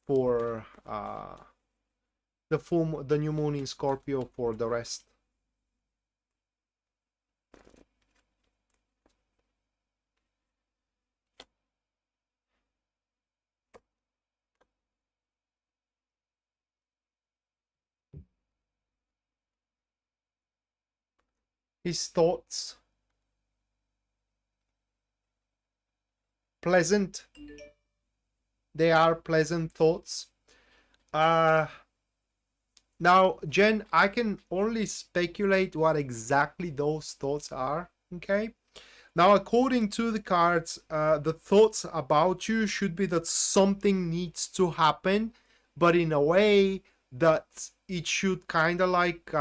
for the new moon in Scorpio for the rest. His thoughts, pleasant. They are pleasant thoughts. Now, Jen, I can only speculate what exactly those thoughts are. Okay. Now, according to the cards, the thoughts about you should be that something needs to happen, but in a way that it should kind of like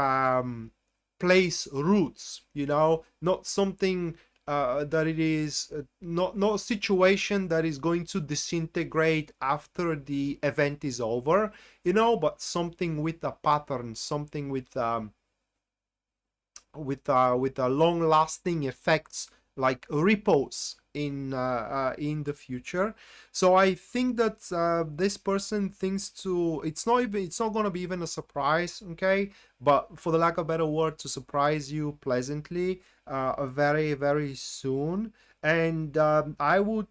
place roots, you know, not something that it is not a situation that is going to disintegrate after the event is over, you know, but something with a pattern, something with long lasting effects, like ripples in the future. So I think that this person thinks to, it's not going to be even a surprise, okay, but for the lack of a better word, to surprise you pleasantly very, very soon. And I would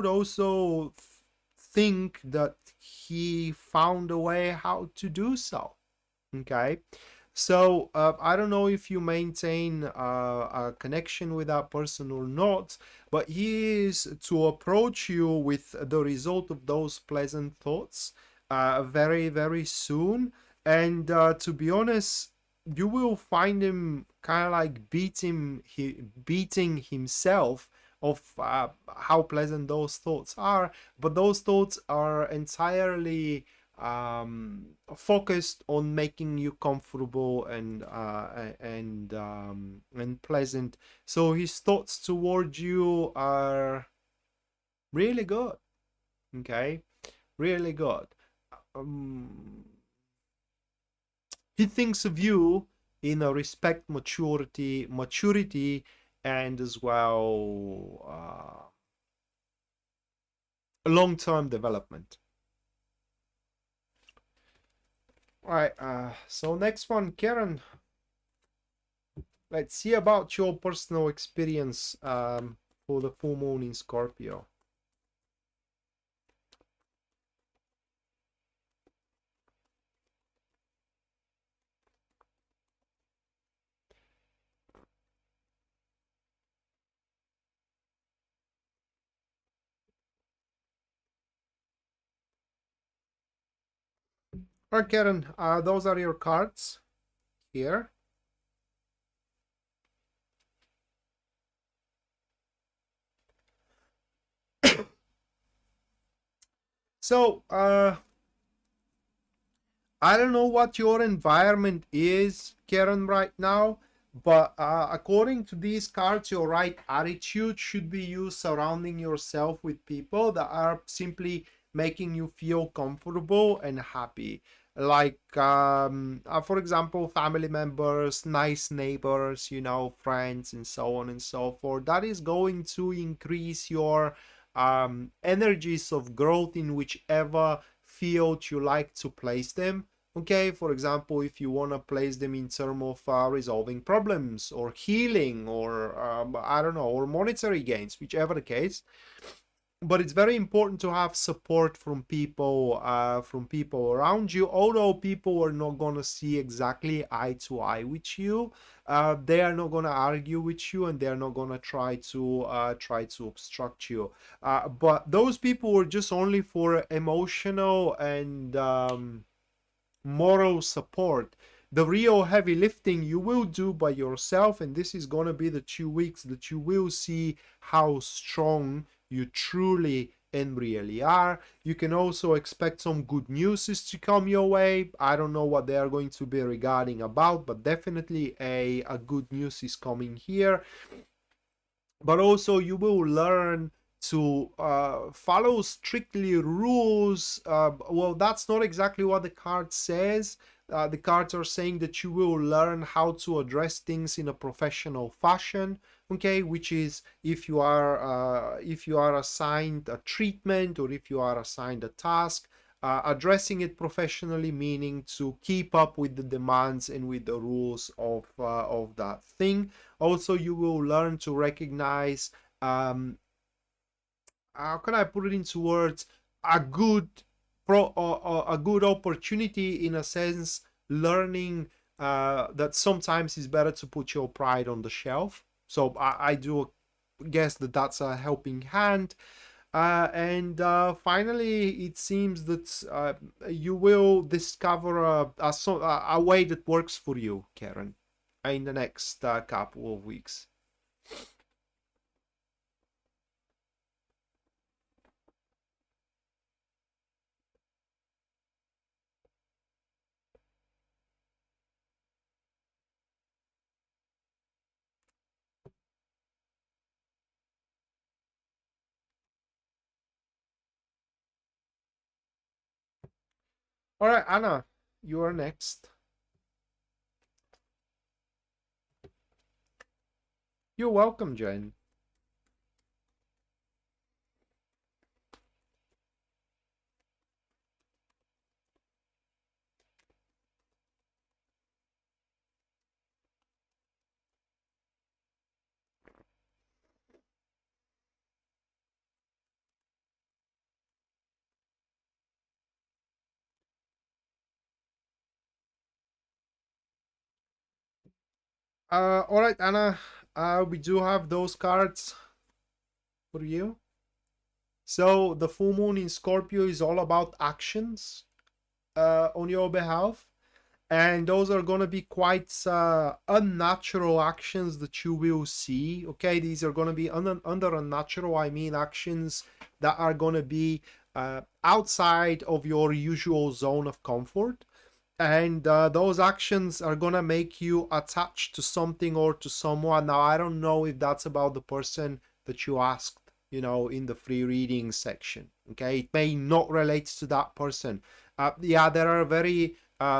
also think that he found a way how to do so. Okay, so I don't know if you maintain a connection with that person or not, but he is to approach you with the result of those pleasant thoughts very, very soon. And to be honest, you will find him kind of like beating himself of how pleasant those thoughts are. But those thoughts are entirely focused on making you comfortable and pleasant. So his thoughts towards you are really good. Okay, really good. Um, he thinks of you in a respect, maturity, and as well long-term development. All right. So next one, Karen. Let's see about your personal experience for the full moon in Scorpio. All right, Karen. Those are your cards here. So, I don't know what your environment is, Karen, right now, but according to these cards, your right attitude should be you surrounding yourself with people that are simply making you feel comfortable and happy. Like, for example, family members, nice neighbors, you know, friends, and so on and so forth. That is going to increase your energies of growth in whichever field you like to place them. Okay, for example, if you want to place them in terms of resolving problems or healing or I don't know, or monetary gains, whichever the case. But it's very important to have support from people around you. Although people are not gonna see exactly eye to eye with you, they are not gonna argue with you, and they are not gonna try to obstruct you. But those people are just only for emotional and moral support. The real heavy lifting you will do by yourself, and this is going to be the 2 weeks that you will see how strong you truly and really are. You can also expect some good news to come your way. I don't know what they are going to be regarding about, but definitely a good news is coming here. But also you will learn to follow strictly rules. Well, that's not exactly what the card says. The cards are saying that you will learn how to address things in a professional fashion. Okay, which is if you are assigned a treatment, or if you are assigned a task, addressing it professionally, meaning to keep up with the demands and with the rules of that thing. Also, you will learn to recognize, how can I put it into words, a good a good opportunity, in a sense, learning that sometimes it's better to put your pride on the shelf. So I do guess that that's a helping hand. And finally, it seems that you will discover a way that works for you, Karen, in the next couple of weeks. All right, Anna, you are next. You're welcome, Jen. All right, Anna, we do have those cards for you. So the full moon in Scorpio is all about actions on your behalf. And those are going to be quite unnatural actions that you will see. Okay, these are going to be under unnatural, I mean actions that are going to be outside of your usual zone of comfort, and those actions are gonna make you attached to something or to someone. Now, I don't know if that's about the person that you asked, you know, in the free reading section. Okay, it may not relate to that person. Yeah, there are very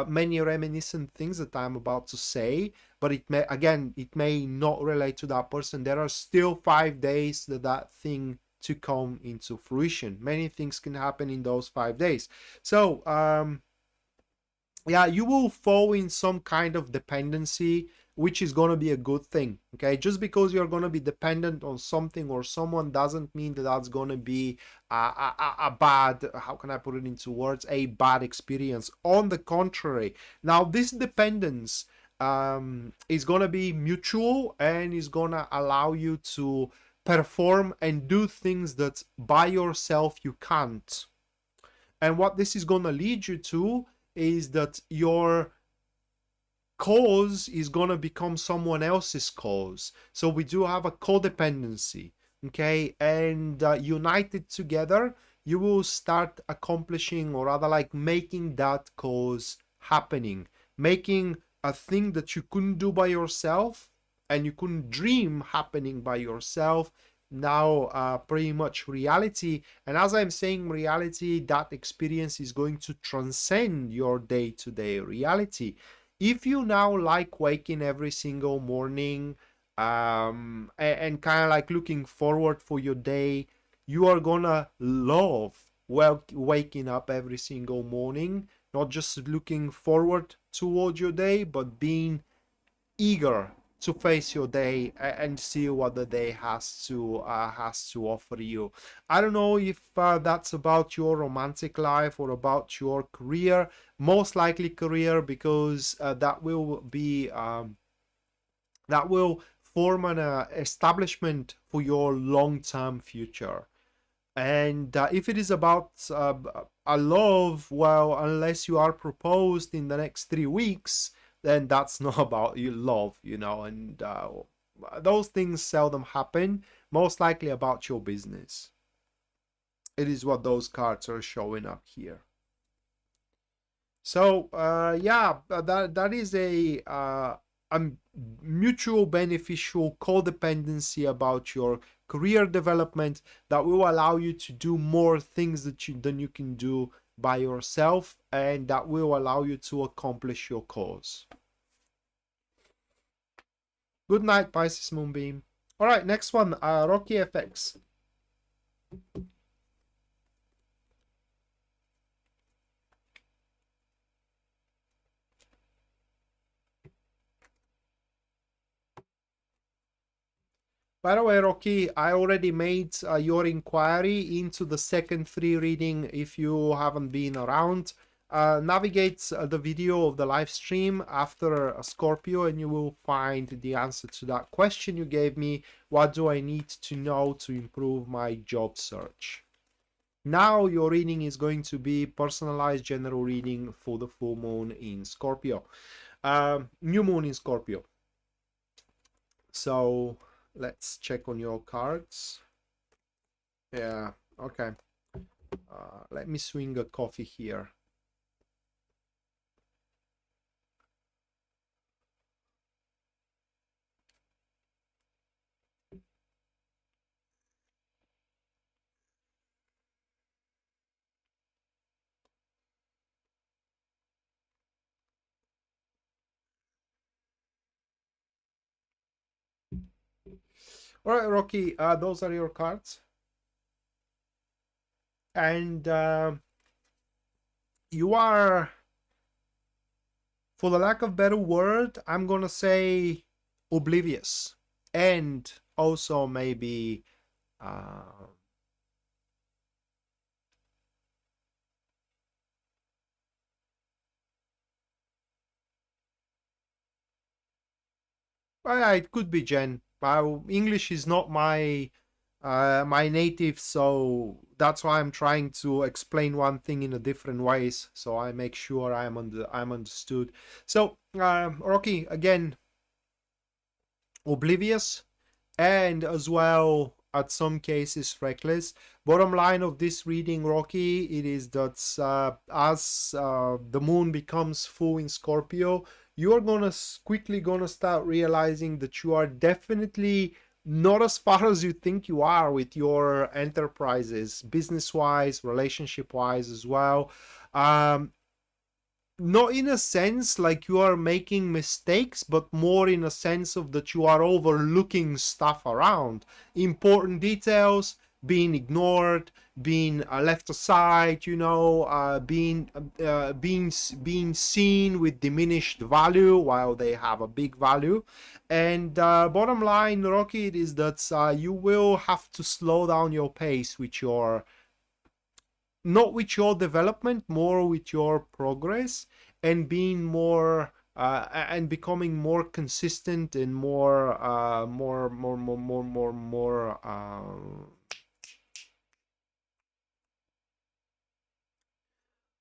many reminiscent things that I'm about to say, but it may not relate to that person. There are still 5 days that thing to come into fruition. Many things can happen in those 5 days. So yeah, you will fall in some kind of dependency, which is going to be a good thing. Okay, just because you're going to be dependent on something or someone doesn't mean that that's going to be a bad, how can I put it into words, a bad experience. On the contrary, now this dependence is going to be mutual and is going to allow you to perform and do things that by yourself you can't. And what this is going to lead you to is that your cause is going to become someone else's cause. So we do have a codependency, okay? And united together, you will start accomplishing, or rather like making that cause happening, making a thing that you couldn't do by yourself and you couldn't dream happening by yourself, now pretty much reality. And as I'm saying reality, that experience is going to transcend your day-to-day reality. If you now like waking every single morning and kind of like looking forward for your day, you are gonna love waking up every single morning, not just looking forward toward your day, but being eager to face your day and see what the day has to offer you. I don't know if that's about your romantic life or about your career. Most likely career, because that will be that will form an establishment for your long-term future. And if it is about a love, well, unless you are proposed in the next 3 weeks, then that's not about your love, you know, and those things seldom happen. Most likely about your business. It is what those cards are showing up here. So yeah, that is a mutual beneficial codependency about your career development that will allow you to do more things than you can do by yourself, and that will allow you to accomplish your cause. Good night, Pisces Moonbeam. All right, next one, Rocky FX. By the way, Rocky, I already made your inquiry into the second free reading. If you haven't been around, navigate the video of the live stream after Scorpio and you will find the answer to that question you gave me. What do I need to know to improve my job search? Now your reading is going to be personalized general reading for the full moon in Scorpio. New moon in Scorpio. So let's check on your cards. Yeah, okay. Let me swing a coffee here. All right, Rocky, those are your cards. And you are, for the lack of better word, I'm gonna say oblivious, and also maybe yeah, it could be Jen. English is not my my native, so that's why I'm trying to explain one thing in a different ways, so I make sure I'm understood. So Rocky, again, oblivious, and as well at some cases reckless. Bottom line of this reading, Rocky, it is that as the moon becomes full in Scorpio, you are quickly gonna start realizing that you are definitely not as far as you think you are with your enterprises, business-wise, relationship-wise as well. Not in a sense like you are making mistakes, but more in a sense of that you are overlooking stuff around, important details being ignored, being left aside, you know, being seen with diminished value while they have a big value. And bottom line, Rocky, is that you will have to slow down your pace with your, not with your development, more with your progress, and being more and becoming more consistent and more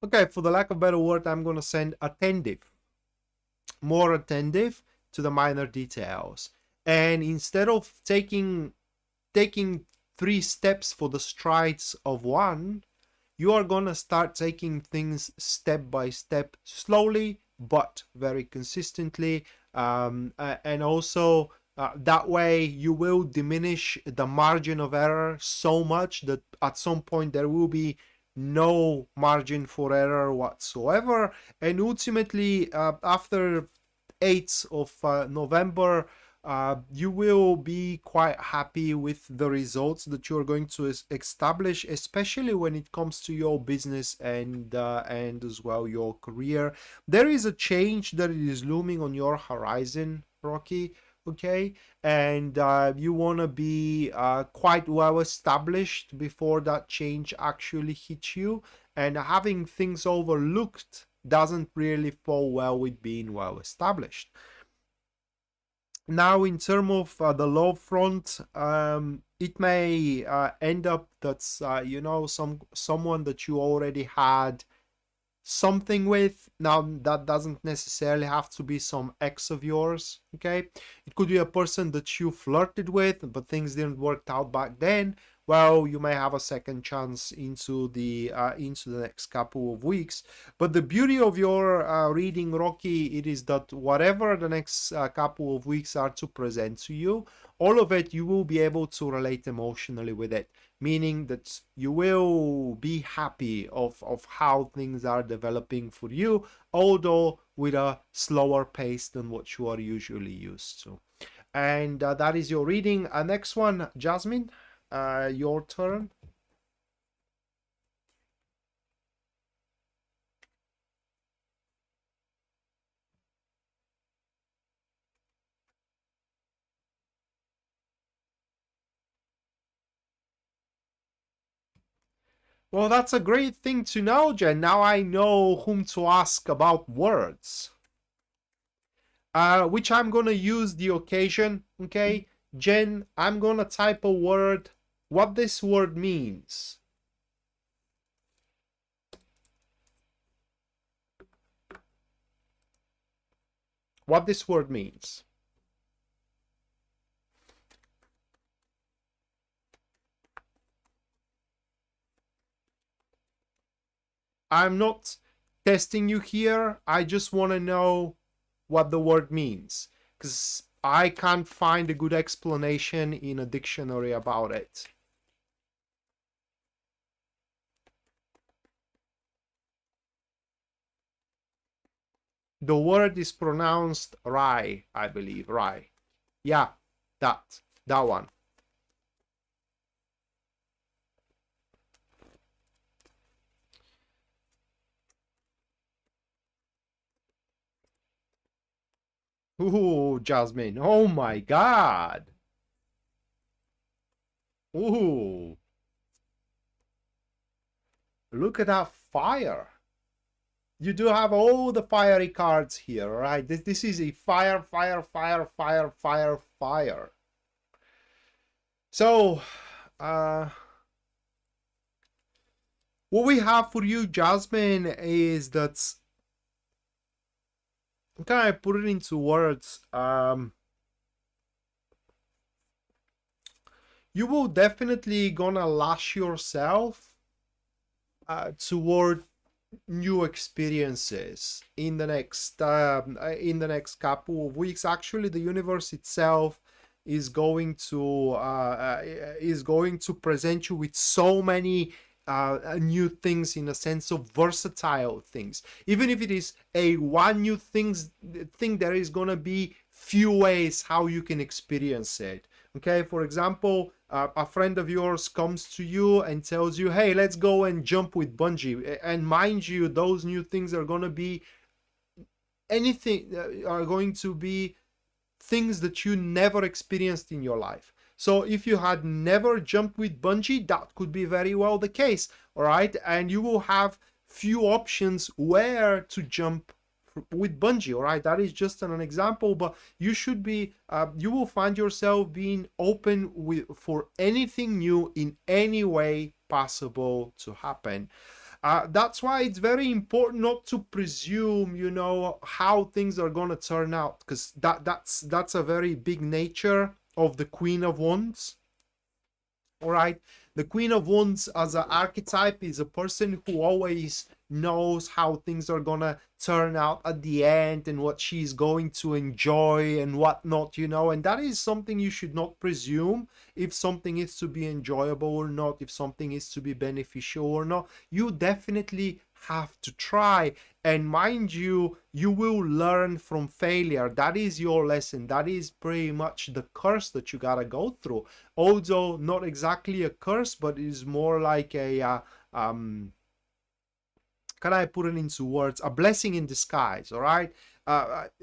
okay, for the lack of a better word, I'm gonna send attentive, more attentive to the minor details. And instead of taking 3 steps for the strides of one, you are gonna start taking things step by step, slowly but very consistently, and also that way you will diminish the margin of error so much that at some point there will be no margin for error whatsoever. And ultimately, after 8th of November, you will be quite happy with the results that you're going to establish, especially when it comes to your business and as well your career. There is a change that is looming on your horizon, Rocky. Okay, and you want to be quite well established before that change actually hits you, and having things overlooked doesn't really fall well with being well established. Now, in terms of the love front, it may end up that's you know, someone that you already had something with. Now, that doesn't necessarily have to be some ex of yours. Okay, it could be a person that you flirted with, but things didn't work out back then. Well, you may have a second chance into the next couple of weeks. But the beauty of your reading, Rocky, it is that whatever the next couple of weeks are to present to you, all of it you will be able to relate emotionally with it, meaning that you will be happy of how things are developing for you, although with a slower pace than what you are usually used to. And that is your reading. Next one, Jasmine, your turn. Well, that's a great thing to know, Jen. Now I know whom to ask about words. Which I'm gonna use the occasion, okay? Jen, I'm gonna type a word, what this word means. What this word means. I'm not testing you here. I just want to know what the word means, because I can't find a good explanation in a dictionary about it. The word is pronounced Rai, I believe. Rai. Yeah, that one. Ooh, Jasmine. Oh my God. Ooh. Look at that fire. You do have all the fiery cards here, right? This is a fire, fire, fire, fire, fire, fire. So, what we have for you, Jasmine, is that, can I put it into words? you will definitely gonna lash yourself toward new experiences in the next couple of weeks. Actually, the universe itself is going to present you with so many new things, in a sense of versatile things. Even if it is a one new thing, there is gonna be few ways how you can experience it. Okay, for example, a friend of yours comes to you and tells you, hey, let's go and jump with bungee. And mind you, those new things are going to be things that you never experienced in your life. So if you had never jumped with bungee, that could be very well the case. All right, and you will have few options where to jump with bungee. All right, that is just an example, but you should be you will find yourself being open for anything new in any way possible to happen. That's why it's very important not to presume, how things are going to turn out, because that's a very big nature of the Queen of Wands. All right, the Queen of Wands as an archetype is a person who always knows how things are gonna turn out at the end and what she's going to enjoy and whatnot, and that is something you should not presume. If something is to be enjoyable or not, if something is to be beneficial or not, you definitely have to try. And mind you, you will learn from failure. That is your lesson. That is pretty much the curse that you gotta go through. Although not exactly a curse, but is more like a can I put it into words? A blessing in disguise. All right.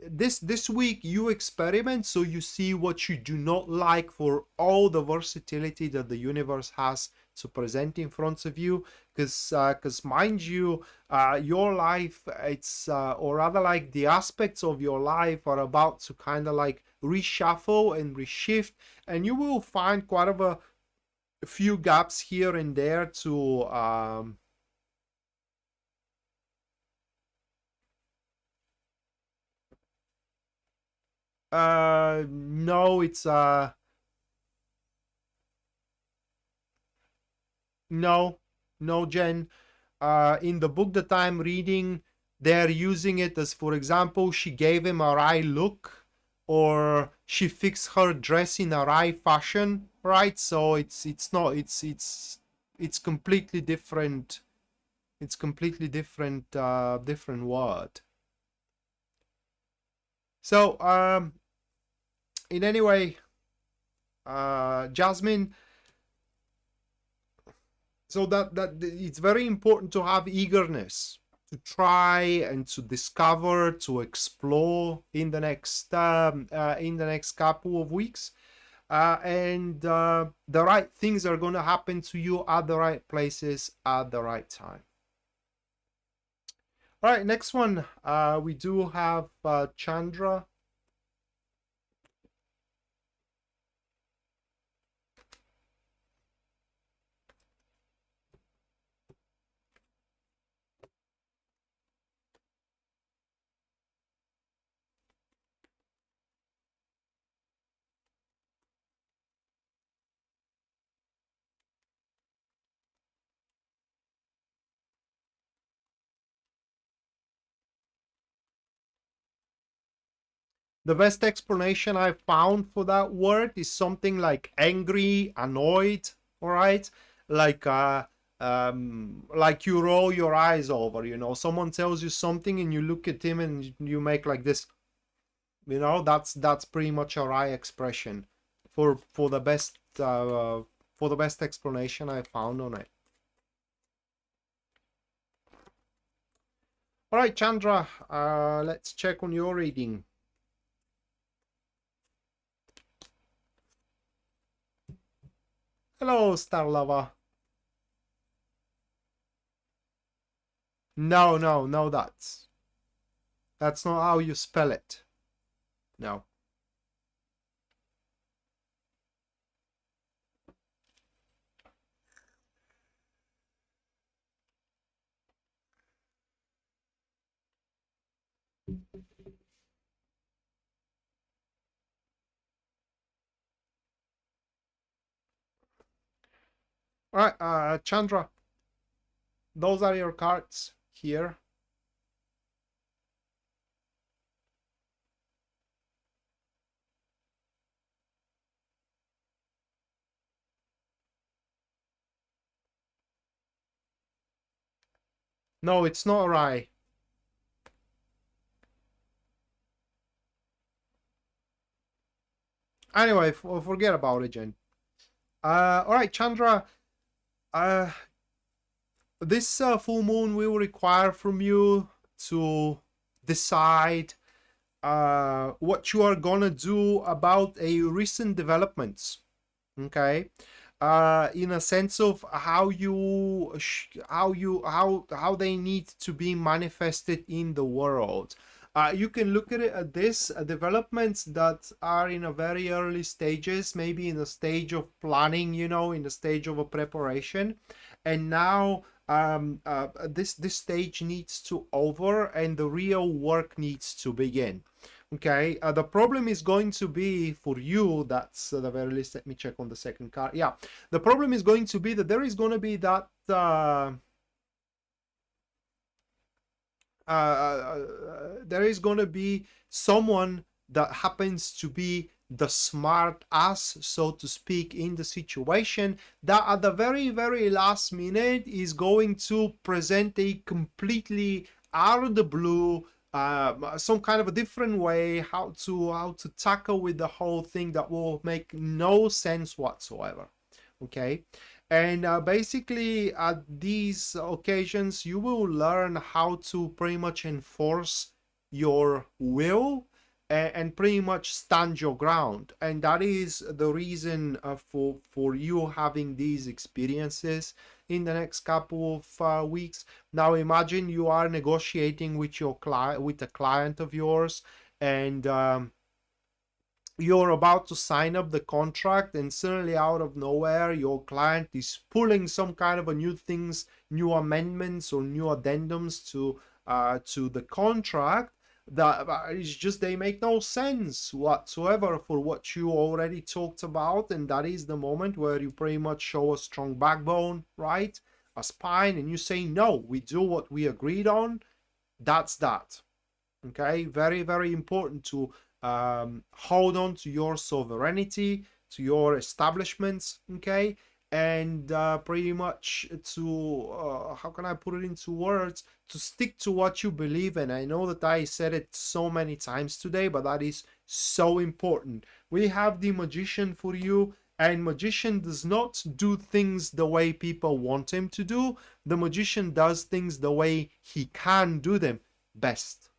This week you experiment, so you see what you do not like, for all the versatility that the universe has to present in front of you. Because mind you, your life, it's or rather like the aspects of your life are about to kind of like reshuffle and reshift, and you will find quite of a few gaps here and there to no, it's no, no, Jen. In the book that I'm reading, they're using it as, for example, she gave him a wry look, or she fixed her dress in a wry fashion, right? So it's not it's completely different. It's completely different word. So in any way, Jasmine, so that it's very important to have eagerness to try and to discover, to explore in the next couple of weeks, and the right things are going to happen to you at the right places at the right time. All right, next one, we do have Chandra. The best explanation I found for that word is something like angry, annoyed, all right? Like like you roll your eyes over, someone tells you something and you look at him and you make like this, that's pretty much a right expression for the best explanation I found on it. All right, Chandra, let's check on your reading. Hello, Star Lava. No, no, no, that's not how you spell it. No. All right, Chandra, those are your cards here. No, it's not right. Anyway, forget about it, Jen. All right, Chandra. Uh, this full moon will require from you to decide what you are gonna do about a recent developments. Okay, in a sense of how they need to be manifested in the world. You can look at it at this developments that are in a very early stages, maybe in a stage of planning, you know, in the stage of a preparation, and now this stage needs to over and the real work needs to begin. Okay, the problem is going to be for you, that's the very least. Let me check on the second card. Yeah, the problem is going to be that there is going to be that there is going to be someone that happens to be the smart ass, so to speak, in the situation, that at the very last minute is going to present a completely out of the blue some kind of a different way how to tackle with the whole thing that will make no sense whatsoever. Okay, and basically at these occasions you will learn how to pretty much enforce your will and pretty much stand your ground, and that is the reason for you having these experiences in the next couple of weeks. Now imagine you are negotiating with your client, with a client of yours, and you're about to sign up the contract, and suddenly out of nowhere your client is pulling some kind of a new things, new amendments or new addendums to the contract that is just, they make no sense whatsoever for what you already talked about. And that is the moment where you pretty much show a strong backbone, right, a spine, and you say, no, we do what we agreed on. That's that. Okay, very important to hold on to your sovereignty, to your establishments. Okay, and pretty much to how can I put it into words, to stick to what you believe in. I know that I said it so many times today, but that is so important. We have the magician for you, and magician does not do things the way people want him to do. The magician does things the way he can do them best.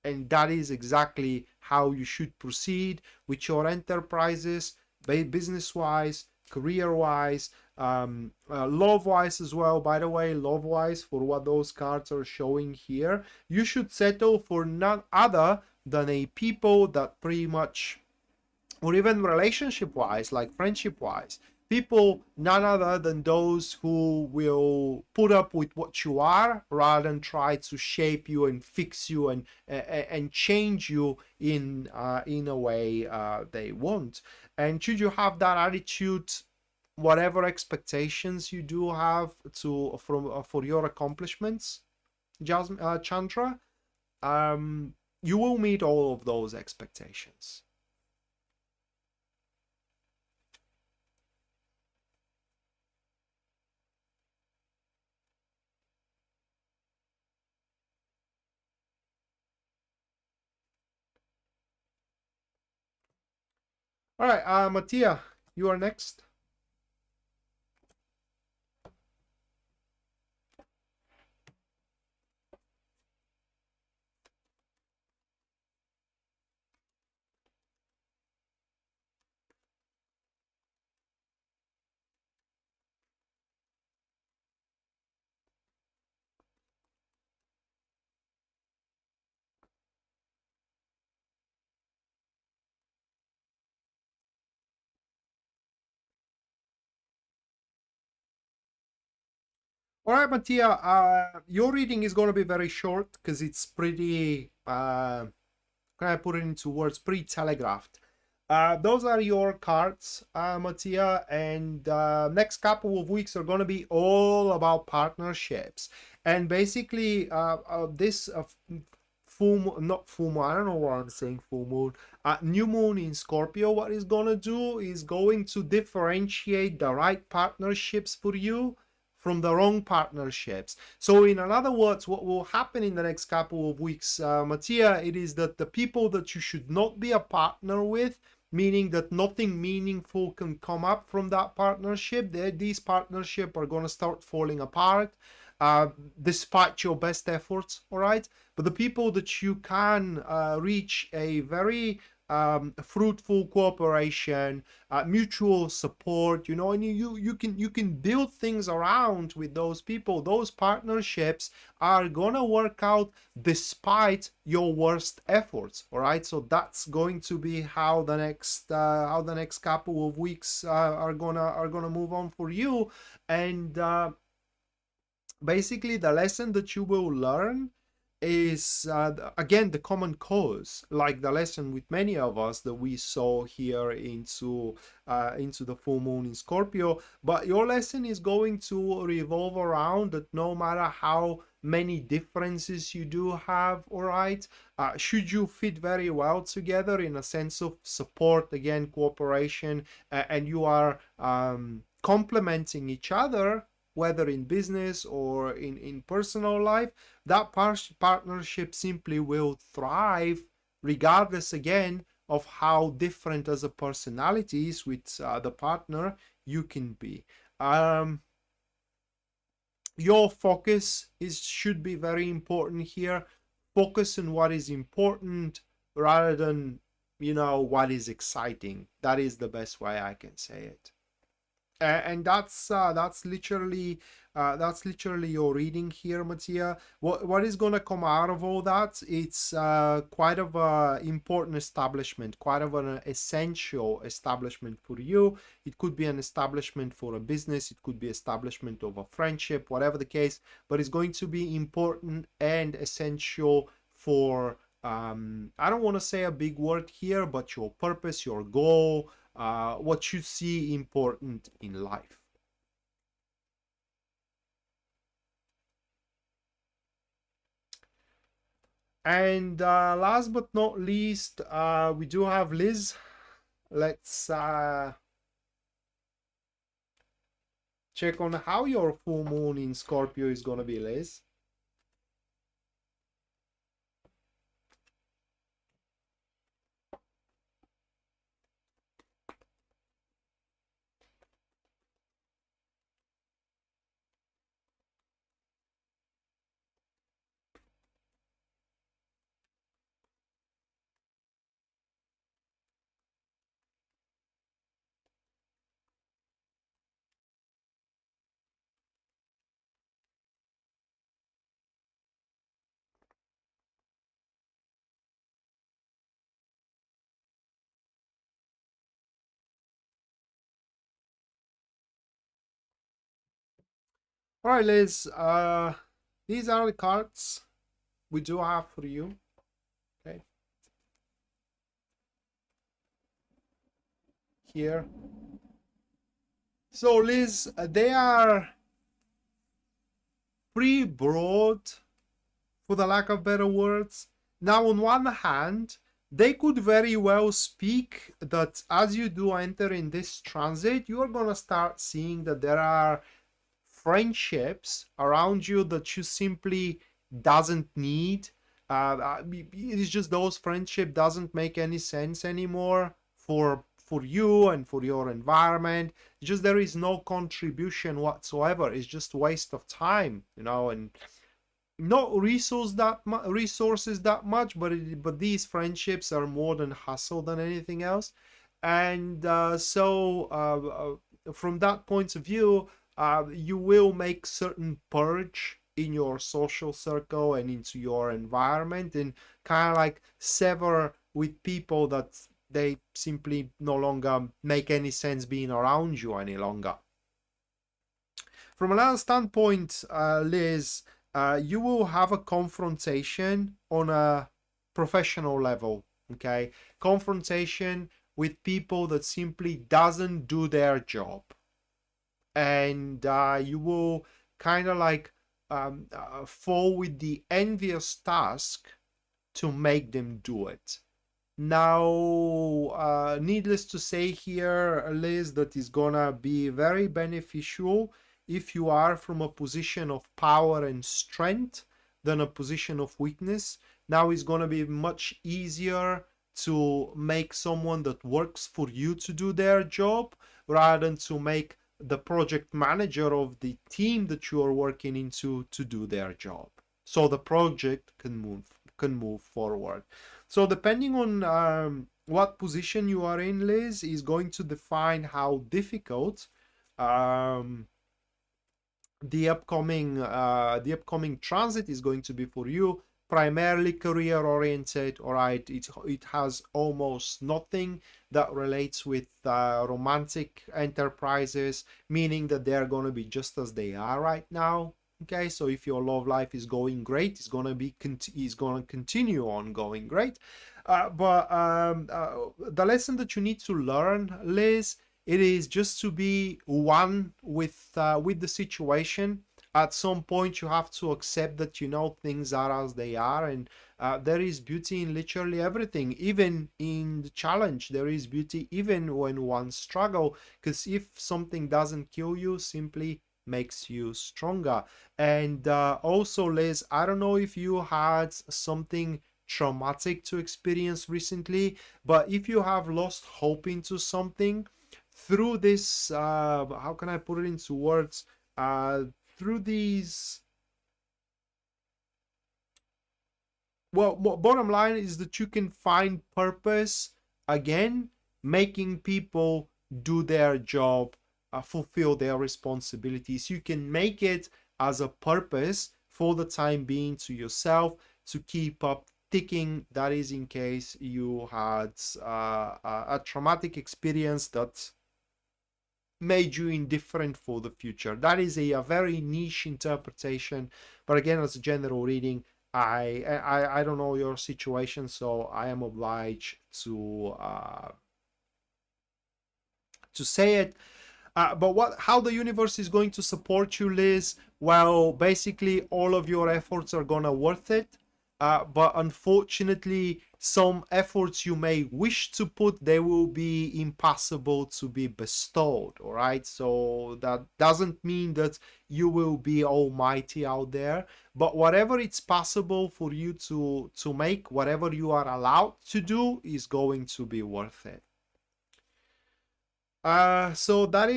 And that is exactly how you should proceed with your enterprises, business-wise, career-wise, love-wise as well. By the way, love-wise, for what those cards are showing here, you should settle for none other than a people that pretty much, or even relationship-wise, like friendship-wise, people none other than those who will put up with what you are rather than try to shape you and fix you and change you in a way they want. And should you have that attitude, whatever expectations you do have to for your accomplishments, Chandra, you will meet all of those expectations. All right, Mattia, you are next. All right, Mattia, your reading is going to be very short because it's pretty, can I put it into words, pretty telegraphed. Those are your cards, Mattia, and next couple of weeks are going to be all about partnerships. And basically, this full moon, not full moon, I don't know why I'm saying full moon, new moon in Scorpio, what is going to do is going to differentiate the right partnerships for you from the wrong partnerships. So in other words, what will happen in the next couple of weeks, Mattia, it is that the people that you should not be a partner with, meaning that nothing meaningful can come up from that partnership, these partnerships are going to start falling apart despite your best efforts, all right? But the people that you can reach a very fruitful cooperation, mutual support, you know, and you can build things around with those people. Those partnerships are gonna work out despite your worst efforts, all right? So that's going to be how the next couple of weeks are gonna move on for you. And basically the lesson that you will learn is again the common cause, like the lesson with many of us that we saw here into the full moon in Scorpio. But your lesson is going to revolve around that no matter how many differences you do have, all right, should you fit very well together in a sense of support, again cooperation, and you are complementing each other, whether in business or in personal life, that partnership simply will thrive regardless, again, of how different as a personalities with the partner you can be. Your focus should be very important here. Focus on what is important rather than, you know, what is exciting. That is the best way I can say it. And that's literally your reading here, Mattia. What is going to come out of all that? It's quite of a important establishment, quite of an essential establishment for you. It could be an establishment for a business, it could be establishment of a friendship, whatever the case, but it's going to be important and essential for I don't want to say a big word here, but your purpose, your goal, what you see important in life. And last but not least, we do have Liz. Let's check on how your full moon in Scorpio is going to be, Liz. All right, Liz. These are the cards we do have for you. Okay. Here. So, Liz, they are pretty broad, for the lack of better words. Now, on one hand, they could very well speak that as you do enter in this transit, you are going to start seeing that there are friendships around you that you simply doesn't need. It is just those friendship doesn't make any sense anymore for you and for your environment. It's just there is no contribution whatsoever. It's just waste of time, you know, and not resources that much, but these friendships are more than hustle than anything else. And from that point of view, you will make certain purge in your social circle and into your environment, and kind of like sever with people that they simply no longer make any sense being around you any longer. From another standpoint, Liz, you will have a confrontation on a professional level, okay? Confrontation with people that simply doesn't do their job, and you will kind of like fall with the envious task to make them do it. Now, needless to say here, Liz, that is gonna be very beneficial if you are from a position of power and strength than a position of weakness. Now it's gonna be much easier to make someone that works for you to do their job rather than to make the project manager of the team that you are working into to do their job, so the project can move forward. So depending on what position you are in, Liz, is going to define how difficult the upcoming transit is going to be for you. Primarily career oriented, all right. It has almost nothing that relates with romantic enterprises, meaning that they're going to be just as they are right now. Okay, so if your love life is going great, it's going to continue on going great. But the lesson that you need to learn, Liz, it is just to be one with the situation. At some point you have to accept that, you know, things are as they are, and there is beauty in literally everything. Even in the challenge there is beauty, even when one struggle, because if something doesn't kill you, simply makes you stronger. And also, Liz, I don't know if you had something traumatic to experience recently, but if you have lost hope into something through this, how can I put it into words, through these, well, bottom line is that you can find purpose again, making people do their job, fulfill their responsibilities. You can make it as a purpose for the time being to yourself to keep up ticking. That is in case you had a traumatic experience that made you indifferent for the future. That is a very niche interpretation, but again, as a general reading, I don't know your situation, so I am obliged to say it. But how the universe is going to support you, Liz? Well, basically all of your efforts are gonna worth it. But unfortunately, some efforts you may wish to put, they will be impossible to be bestowed, all right? So that doesn't mean that you will be almighty out there, but whatever it's possible for you to make, whatever you are allowed to do, is going to be worth it. So that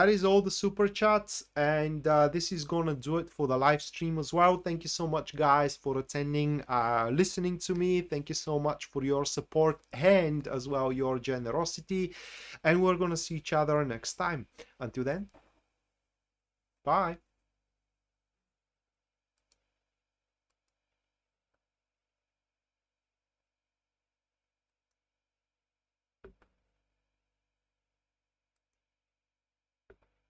is all the super chats, and this is gonna do it for the live stream as well. Thank you so much, guys, for attending, listening to me. Thank you so much for your support and as well your generosity, and we're gonna see each other next time. Until then, bye.